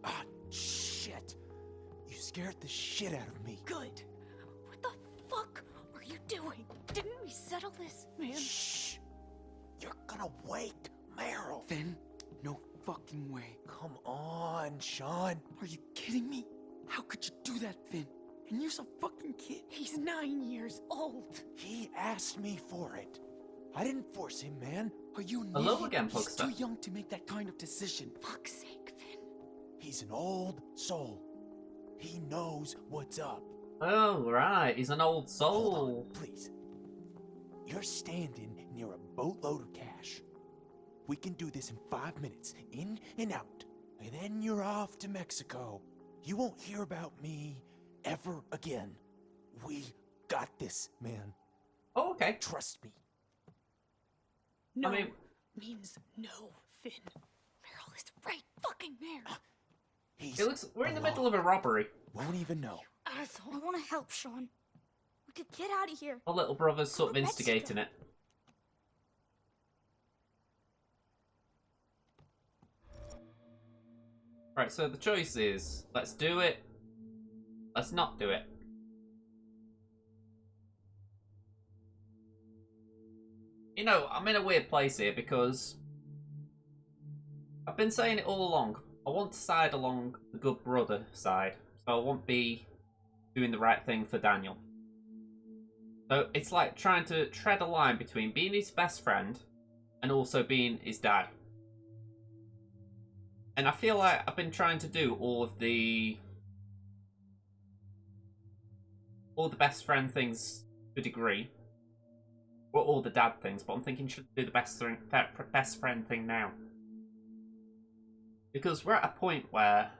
Ah, shit. You scared the shit out of me. Good. What the fuck are you doing? Didn't we settle this, man? Shh. You're gonna wake Meryl. Finn? No fucking way. Come on, Sean. Are you kidding me? How could you do that, Finn? And you're a fucking kid. He's 9 years old. He asked me for it. I didn't force him, man. Are you an Hello idiot? again, He's Pugster. too young to make that kind of decision. Fuck's sake, Finn. He's an old soul. He knows what's up. Oh, right. He's an old Hold soul. on, please. You're standing near a boatload of cash. We can do this in 5 minutes, in and out. And then you're off to Mexico. You won't hear about me ever again. We got this, man. Oh, okay. Trust me. No I mean, means no, Finn. Meryl is right fucking there. He's it looks we're in the alone. middle of a robbery. Won't even know. Asshole. I want to help, Sean. We could get out of here. My little brother's sort of Go to Mexico. instigating it. Right, so the choice is, let's do it, let's not do it. You know, I'm in a weird place here because I've been saying it all along. I want to side along the good brother side, so I won't be doing the right thing for Daniel. So it's like trying to tread a line between being his best friend and also being his dad. And I feel like I've been trying to do all the best friend things to a degree. Or all the dad things, but I'm thinking should I do the best friend thing now. Because we're at a point where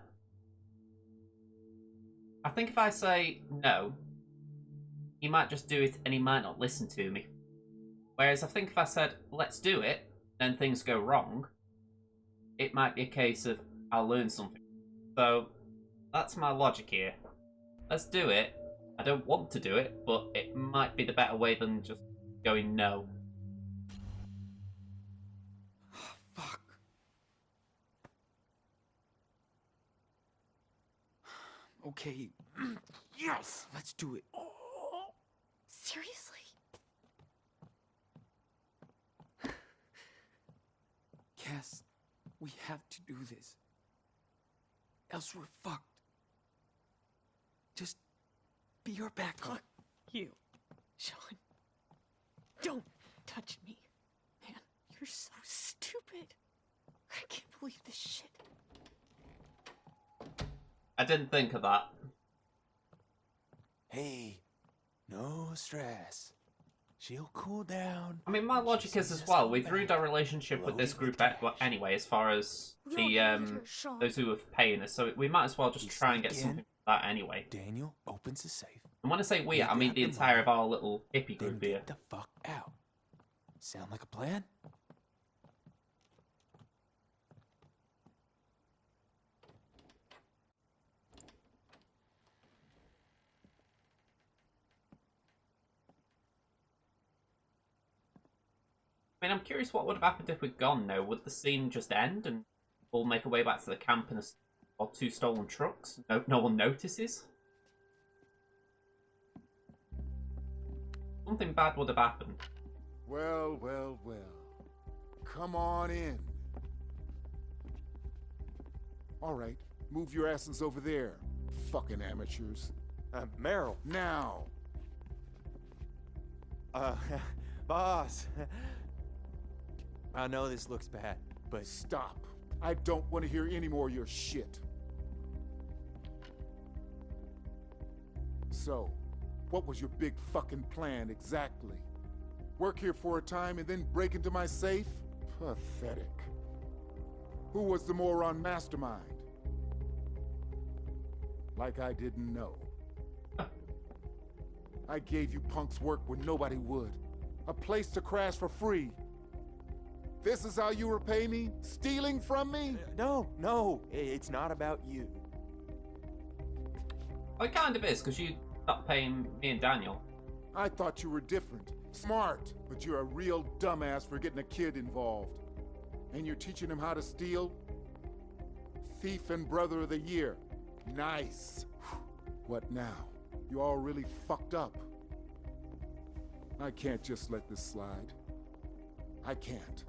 I think if I say no, he might just do it and he might not listen to me. Whereas I think if I said, let's do it, then things go wrong, it might be a case of I'll learn something. So that's my logic here. Let's do it. I don't want to do it, but it might be the better way than just going no. Fuck. Okay. Yes! Let's do it. Seriously? Cass, we have to do this. Else we're fucked. Just be your backup. Fuck you, Sean. Don't touch me. Man, You're so stupid. I can't believe this shit. I didn't think of that. Hey, no stress. She'll cool down. I mean, my logic is as well. We've ruined our relationship with this group anyway, as far as the those who are paying us. So we might as well just try and get something from that anyway. Daniel opens the safe. And when I say we, I mean the entire of our little hippie Then group here. get the fuck out. Sound like a plan? I mean, I'm curious what would have happened if we'd gone now. Would the scene just end and we'll make our way back to the camp in or 2 stolen trucks? No one notices? Something bad would have happened. Well, well, well. Come on in. All right, move your asses over there, fucking amateurs. Meryl. Now. Boss. I know this looks bad, but... Stop. I don't want to hear any more of your shit. So, what was your big fucking plan exactly? Work here for a time and then break into my safe? Pathetic. Who was the moron mastermind? Like I didn't know. I gave you punks work when nobody would. A place to crash for free. This is how you repay me? Stealing from me? No, it's not about you. Well, it kind of is, because you stopped paying me and Daniel. I thought you were different. Smart, but you're a real dumbass for getting a kid involved. And you're teaching him how to steal? Thief and Brother of the Year. Nice. What now? You all really fucked up. I can't just let this slide. I can't.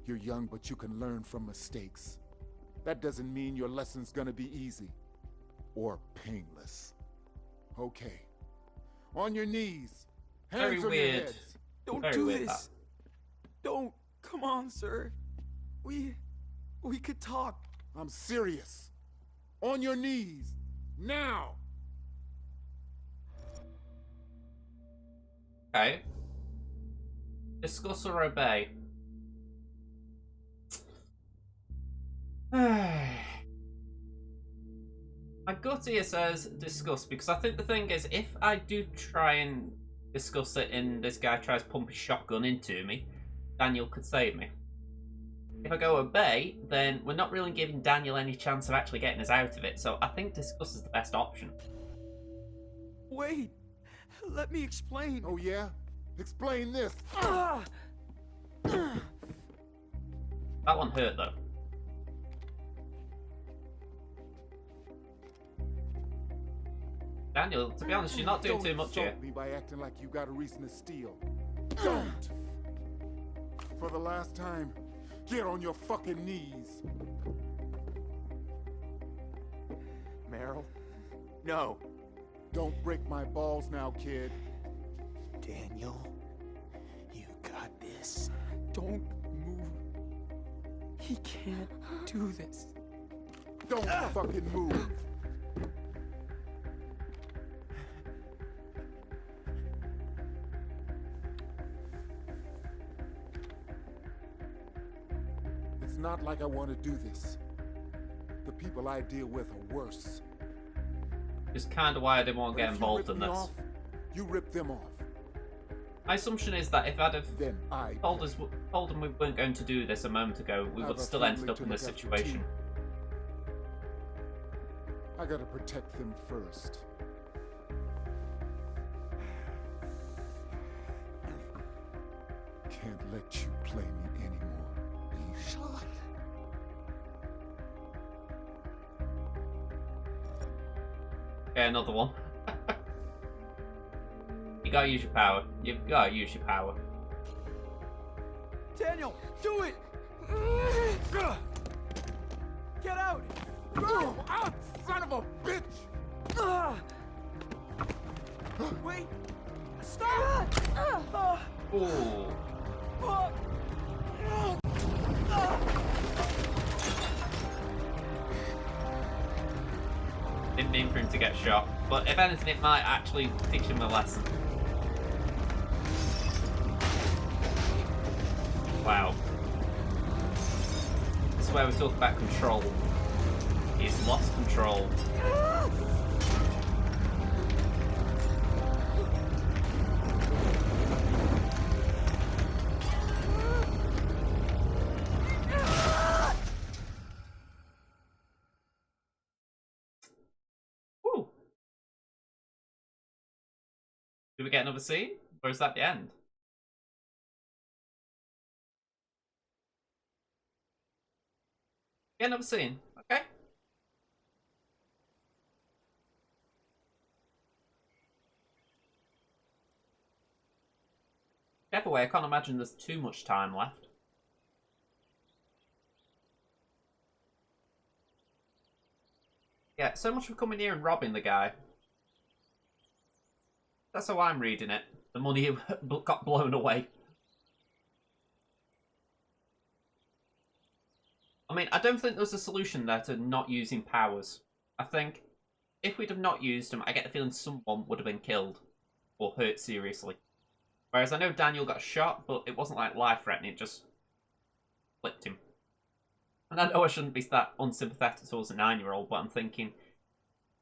You're young, but you can learn from mistakes. That doesn't mean your lesson's gonna be easy. Or painless. Okay. On your knees. Hands on your heads. Don't do this. Don't. Come on, sir. We could talk. I'm serious. On your knees. Now. Okay. Discuss or obey. My gut here says discuss, because I think the thing is, if I do try and discuss it and this guy tries to pump his shotgun into me, Daniel could save me. If I go obey, then we're not really giving Daniel any chance of actually getting us out of it, so I think discuss is the best option. Wait. Let me explain. Oh, yeah? Explain this. That one hurt, though. Daniel, to be honest, you're not doing too much here. Don't insult me by acting like you got a reason to steal. Don't! For the last time, get on your fucking knees. No. Don't break my balls now, kid. Daniel, you got this. Don't move. He can't do this. Don't fucking move. It's not like I want to do this. The people I deal with are worse. It's kind of why I didn't want to get If you involved rip in me this. off, you rip them off. My assumption is that if I'd have Then I told them we weren't going to do this a moment ago, we I would have a still family ended up to in this look after, situation. I gotta protect them first. Can't let you play me anymore. Sean. Okay, another one. You gotta use your power. You've gotta use your power. Daniel, do it! Get out! Go out, son of a bitch! Wait! Stop! Ooh. Didn't mean for him to get shot, but if anything, it might actually teach him a lesson. Wow. This is where we talk about control. He's lost control. Woo. Do we get another scene? Or is that the end? Get another scene, okay? Either way, I can't imagine there's too much time left. Yeah, so much for coming here and robbing the guy. That's how I'm reading it. The money got blown away. I mean, I don't think there's a solution there to not using powers. I think if we'd have not used them, I get the feeling someone would have been killed or hurt seriously. Whereas I know Daniel got shot, but it wasn't like life-threatening, it just flipped him. And I know I shouldn't be that unsympathetic towards a 9-year-old, but I'm thinking,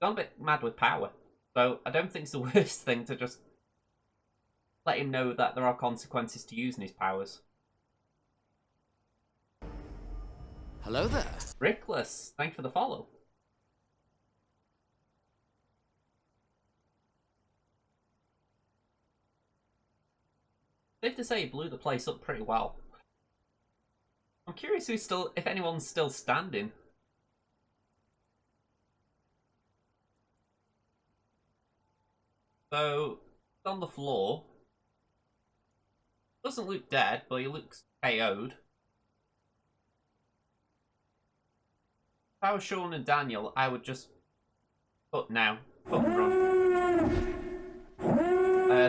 gone a bit mad with power. So I don't think it's the worst thing to just let him know that there are consequences to using his powers. Hello there. Rickless, thank you for the follow. Safe to say he blew the place up pretty well. I'm curious if anyone's still standing. So, he's on the floor. Doesn't look dead, but he looks KO'd. If I was Sean and Daniel, I would just cut now. Cut and run.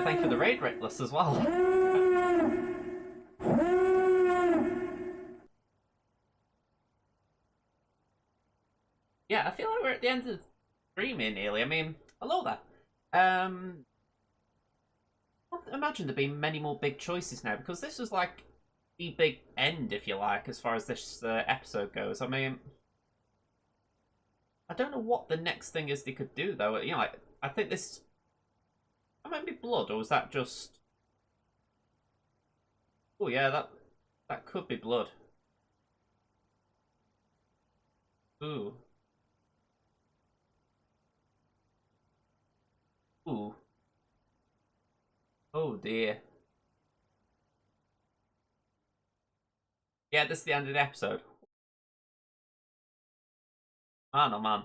Thank you for the raid, Rickless, as well. Yeah, I feel like we're at the end of the stream here nearly. I mean, hello there. I can't imagine there being many more big choices now, because this was like the big end, if you like, as far as this episode goes. I mean, I don't know what the next thing is they could do, though. You know, like, I think this... That might be blood, or was that just... Oh yeah, that could be blood. Ooh. Ooh. Oh dear. Yeah, this is the end of the episode. Man, oh man.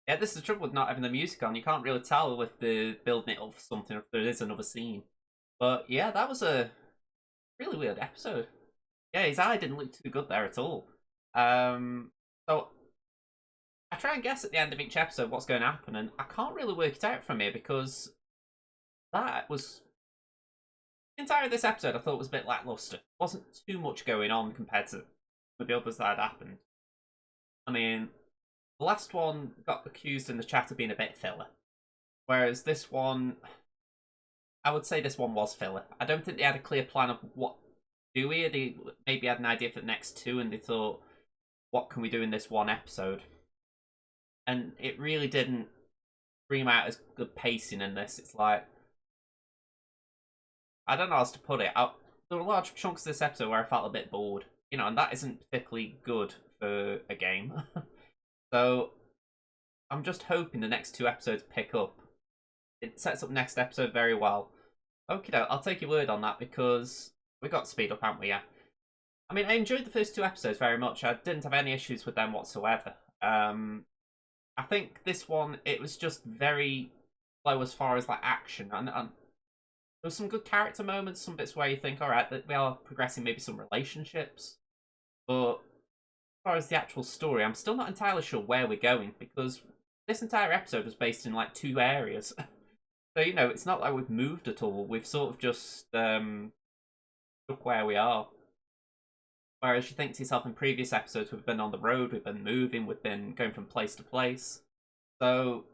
Yeah, this is the trouble with not having the music on. You can't really tell if they're building it up for something, or if there is another scene. But yeah, that was a really weird episode. Yeah, his eye didn't look too good there at all. So So I try and guess at the end of each episode what's going to happen, and I can't really work it out from here because that was the entire of this episode I thought was a bit lackluster. Wasn't too much going on compared to the others that had happened. I mean, the last one got accused in the chat of being a bit filler, whereas this one, I would say this one was filler. I don't think they had a clear plan of what to do here. They maybe had an idea for the next two, and they thought, what can we do in this one episode? And it really didn't scream out as good pacing in this. It's like, I don't know how else to put it. There were large chunks of this episode where I felt a bit bored, you know, and that isn't particularly good for a game. So I'm just hoping the next two episodes pick up. It sets up next episode very well. Okay, I'll take your word on that because we got to speed up, haven't we? Yeah. I mean, I enjoyed the first two episodes very much. I didn't have any issues with them whatsoever. I think this one, it was just very slow as far as like action, and there was some good character moments, some bits where you think, all right, that we are progressing maybe some relationships, but as far as the actual story, I'm still not entirely sure where we're going because this entire episode was based in like 2 areas. So, you know, it's not like we've moved at all. We've sort of just stuck where we are. Whereas you think to yourself, in previous episodes, we've been on the road, we've been moving, we've been going from place to place. So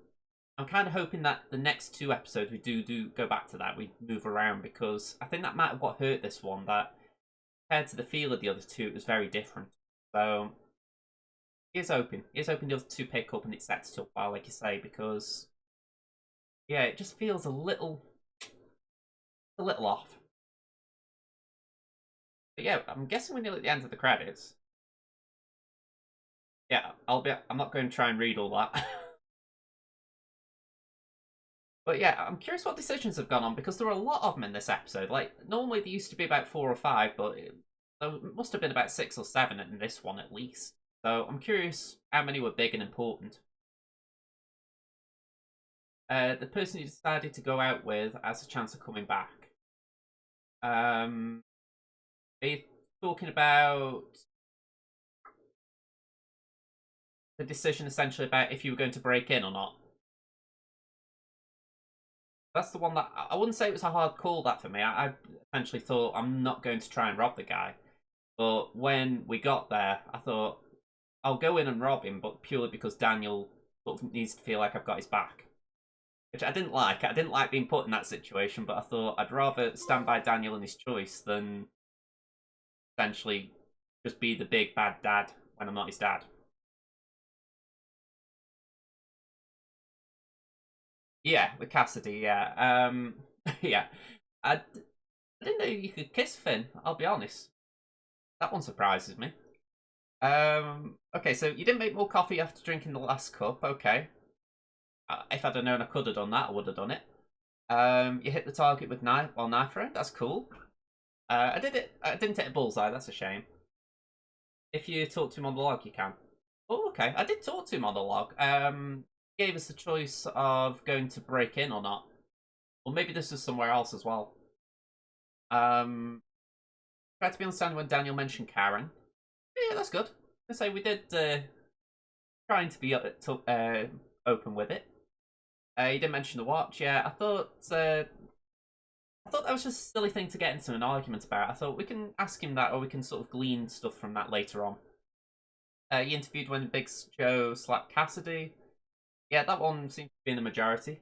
I'm kind of hoping that the next 2 episodes we do go back to that, we move around, because I think that might have what hurt this one, that compared to the feel of the other 2, it was very different. So here's hoping the other 2 pick up and it sets it up well, like you say, because yeah, it just feels a little off. But yeah, I'm guessing we're nearly at the end of the credits. Yeah, I'm not going to try and read all that. But yeah, I'm curious what decisions have gone on, because there were a lot of them in this episode. Like, normally there used to be about 4 or 5, but there must have been about 6 or 7 in this one at least. So I'm curious how many were big and important. The person you decided to go out with has a chance of coming back. Are you talking about the decision essentially about if you were going to break in or not? That's the one that I wouldn't say it was a hard call, that for me. I essentially thought I'm not going to try and rob the guy. But when we got there, I thought I'll go in and rob him, but purely because Daniel sort of needs to feel like I've got his back. Which I didn't like. I didn't like being put in that situation, but I thought I'd rather stand by Daniel and his choice than essentially just be the big bad dad when I'm not his dad. Yeah, with Cassidy, yeah. Yeah. I didn't know you could kiss Finn, I'll be honest. That one surprises me. Okay, so you didn't make more coffee after drinking the last cup, okay. If I'd have known I could have done that, I would have done it. You hit the target with knife throwing, that's cool. I didn't hit a bullseye, that's a shame. If you talk to him on the log, you can. Oh, okay, I did talk to him on the log. He gave us the choice of going to break in or not. Or maybe this is somewhere else as well. Tried to be understanding when Daniel mentioned Karen. Yeah, that's good. I say we did trying to be open with it. You didn't mention the watch. Yeah, I thought that was just a silly thing to get into an argument about. I thought we can ask him that, or we can sort of glean stuff from that later on. You interviewed when Big Joe slapped Cassidy. Yeah, that one seems to be in the majority.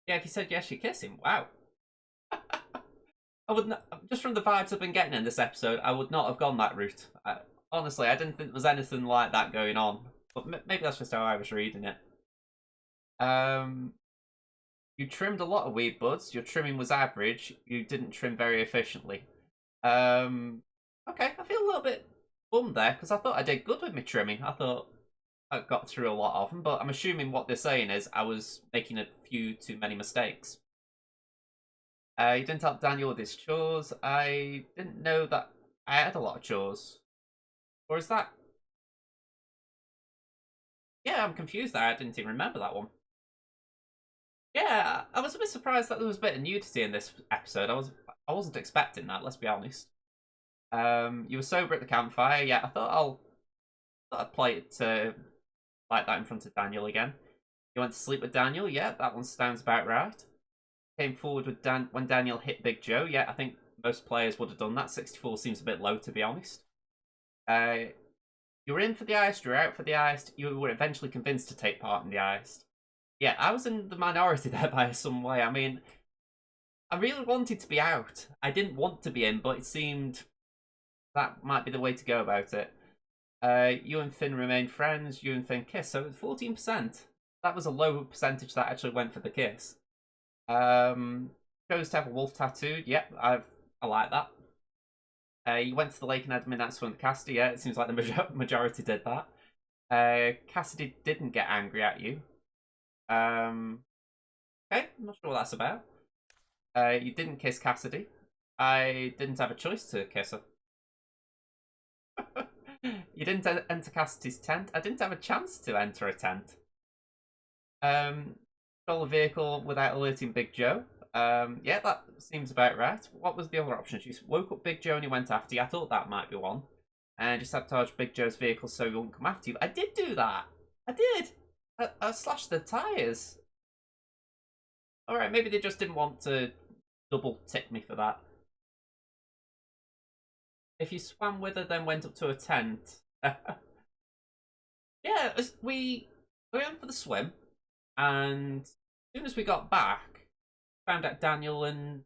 Yeah, if you said yes, you kiss him. Wow. I would not, just from the vibes I've been getting in this episode, I would not have gone that route. Honestly, I didn't think there was anything like that going on. But maybe that's just how I was reading it. You trimmed a lot of weed buds. Your trimming was average. You didn't trim very efficiently. Okay, I feel a little bit bummed there, because I thought I did good with my trimming. I thought I got through a lot of them, but I'm assuming what they're saying is I was making a few too many mistakes. You didn't help Daniel with his chores. I didn't know that I had a lot of chores. Or is that... Yeah, I'm confused there. I didn't even remember that one. Yeah, I was a bit surprised that there was a bit of nudity in this episode. I wasn't expecting that, let's be honest. You were sober at the campfire. Yeah, I thought I'd play it like that in front of Daniel again. You went to sleep with Daniel. Yeah, that one sounds about right. Came forward with when Daniel hit Big Joe. Yeah, I think most players would have done that. 64 seems a bit low, to be honest. You were in for the heist, you were out for the heist, you were eventually convinced to take part in the heist. Yeah, I was in the minority there by some way. I mean, I really wanted to be out. I didn't want to be in, but it seemed that might be the way to go about it. You and Finn remained friends, you and Finn kissed, so 14%. That was a low percentage that actually went for the kiss. Chose to have a wolf tattooed. Yep, I like that. You went to the lake and had midnight swim with Cassidy. Yeah, it seems like the majority did that. Cassidy didn't get angry at you. Okay, I'm not sure what that's about. You didn't kiss Cassidy. I didn't have a choice to kiss her. You didn't enter Cassidy's tent. I didn't have a chance to enter a tent. Control a vehicle without alerting Big Joe. Yeah, that seems about right. What was the other option? She woke up Big Joe and he went after you. I thought that might be one. And just sabotage Big Joe's vehicle so he won't come after you. I did do that. I did. I slashed the tyres. Alright, maybe they just didn't want to double tick me for that. If you swam with her, then went up to a tent. Yeah, we went for the swim. And as soon as we got back, found out Daniel and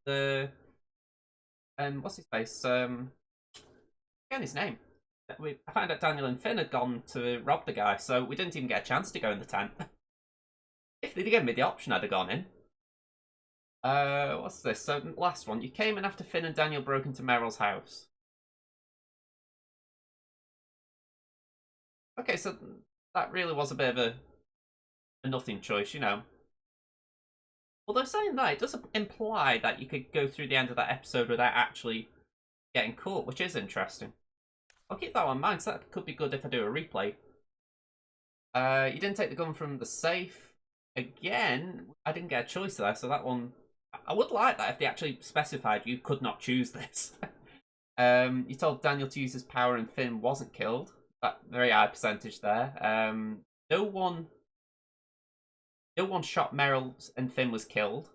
what's his face? Again, his name. I found out Daniel and Finn had gone to rob the guy, so we didn't even get a chance to go in the tent. If they'd given me the option, I'd have gone in. What's this? So, last one. You came in after Finn and Daniel broke into Meryl's house. Okay, so that really was a bit of a nothing choice, you know. Although saying that, it does imply that you could go through the end of that episode without actually getting caught, which is interesting. I'll keep that one in mind, because that could be good if I do a replay. You didn't take the gun from the safe. Again, I didn't get a choice there, so that one... I would like that if they actually specified you could not choose this. You told Daniel to use his power and Finn wasn't killed. That very high percentage there. No one shot Meryl and Finn was killed.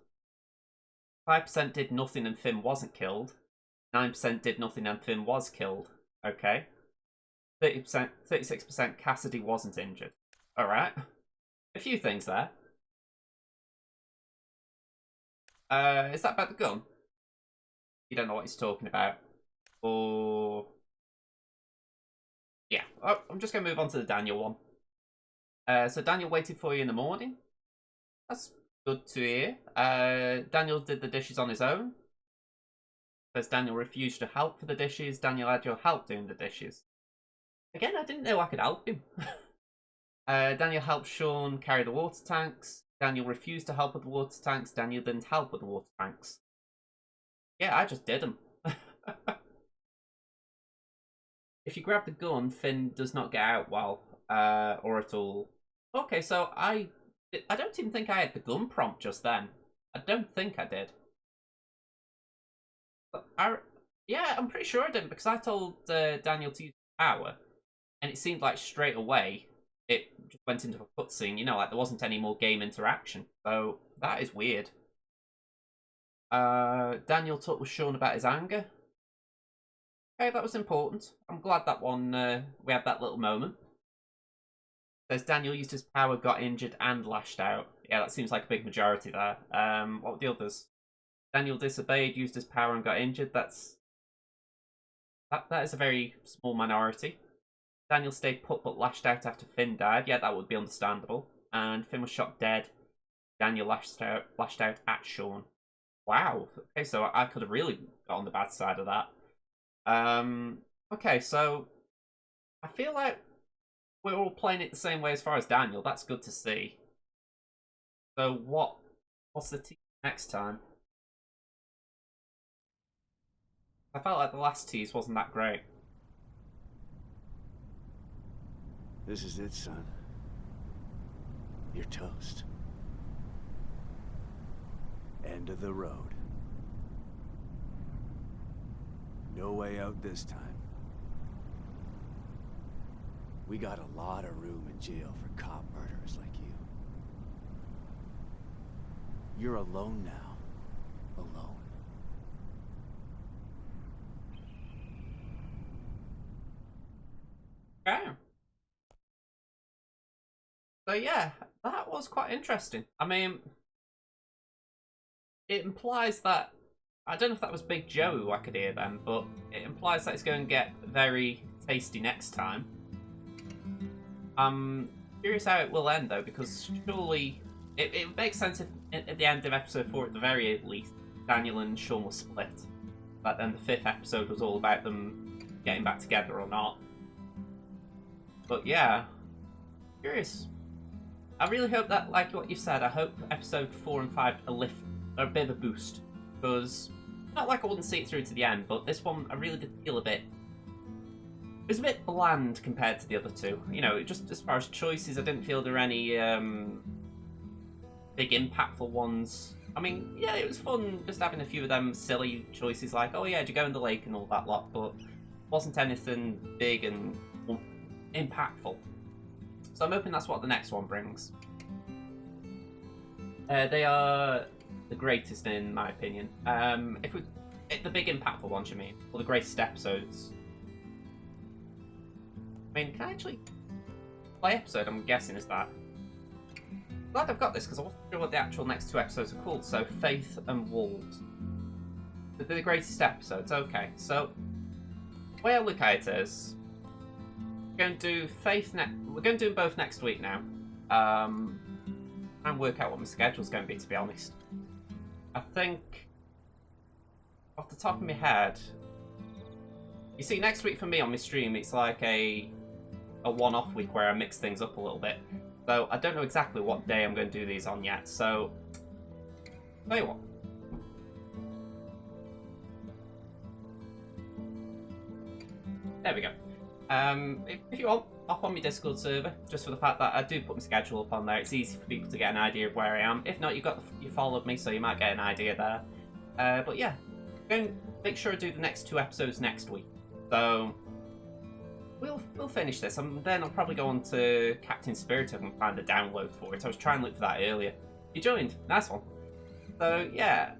5% did nothing and Finn wasn't killed. 9% did nothing and Finn was killed. Okay. 30%, 36% Cassidy wasn't injured. Alright. A few things there. Is that about the gun? You don't know what he's talking about. Or... yeah. Oh, I'm just going to move on to the Daniel one. So Daniel waited for you in the morning. That's good to hear. Daniel did the dishes on his own. Says Daniel refused to help for the dishes. Daniel had your help doing the dishes. Again, I didn't know I could help him. Daniel helped Sean carry the water tanks. Daniel refused to help with the water tanks. Daniel didn't help with the water tanks. Yeah, I just did them. If you grab the gun, Finn does not get out well, or at all. Okay, so I don't even think I had the gun prompt just then. I don't think I did. But yeah, I'm pretty sure I didn't, because I told Daniel to use power, and it seemed like straight away it just went into a cutscene, you know, like there wasn't any more game interaction. So that is weird. Daniel talked with Sean about his anger. Okay, that was important. I'm glad that one, we had that little moment. Says Daniel used his power, got injured, and lashed out. Yeah, that seems like a big majority there. What were the others? Daniel disobeyed, used his power, and got injured. That is a very small minority. Daniel stayed put but lashed out after Finn died. Yeah, that would be understandable. And Finn was shot dead. Daniel lashed out at Sean. Wow. Okay, so I could have really got on the bad side of that. Okay, so I feel like we're all playing it the same way as far as Daniel. That's good to see. So what's the tease next time? I felt like the last tease wasn't that great. This is it, son. You're toast. End of the road. No way out this time. We got a lot of room in jail for cop murderers like you. You're alone now. Alone. Okay. So yeah, that was quite interesting. I mean, it implies that, I don't know if that was Big Joe who I could hear then, but it implies that it's going to get very tasty next time. I'm curious how it will end though, because surely it makes sense if at the end of episode 4 at the very least, Daniel and Sean will split. But then the 5th episode was all about them getting back together or not. But yeah, curious. I really hope that, like what you said, I hope episode 4 and 5 are a bit of a boost. Because, not like I wouldn't see it through to the end, but this one I really did feel a bit... It was a bit bland compared to the other two. You know, just as far as choices, I didn't feel there were any big impactful ones. I mean, yeah, it was fun just having a few of them silly choices like, oh yeah, do you go in the lake and all that lot, but wasn't anything big and impactful. So I'm hoping that's what the next one brings. They are the greatest in my opinion. The big impactful ones, you mean? Or the greatest episodes? I mean, can I actually play episode, I'm guessing, is that? Glad I've got this, because I wasn't sure what the actual next 2 episodes are called. So, Faith and Wolves. They're the greatest episodes, okay. So, the way I look at it is, we're going to do Faith we're going to do them both next week now. And work out what my schedule's going to be, to be honest. I think, off the top of my head, you see, next week for me on my stream, it's like a one-off week where I mix things up a little bit. So I don't know exactly what day I'm going to do these on yet, so tell you what. There we go. If you want, hop on my Discord server, just for the fact that I do put my schedule up on there. It's easy for people to get an idea of where I am. If not, you followed me, so you might get an idea there. But yeah, make sure I do the next 2 episodes next week. So we'll finish this, and then I'll probably go on to Captain Spirit and find a download for it. I was trying to look for that earlier. You joined, nice one. So yeah,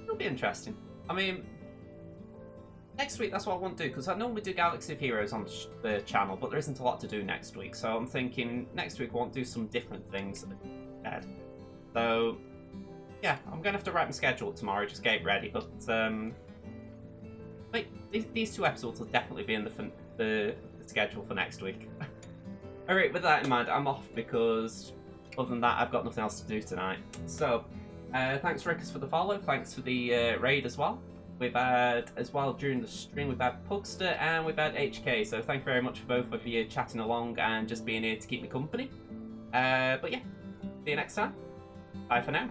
it'll be interesting. I mean, next week that's what I want to do, because I normally do Galaxy of Heroes on the channel, but there isn't a lot to do next week. So I'm thinking next week I want to do some different things instead. So yeah, I'm gonna have to write my schedule tomorrow, just get it ready. But wait, these 2 episodes will definitely be in the schedule for next week. Alright, with that in mind, I'm off because other than that, I've got nothing else to do tonight. So, thanks Rickers for the follow, thanks for the raid as well. We've had, as well during the stream, we've had Pugster and we've had HK, so thank you very much for both of you chatting along and just being here to keep me company. But yeah, see you next time. Bye for now.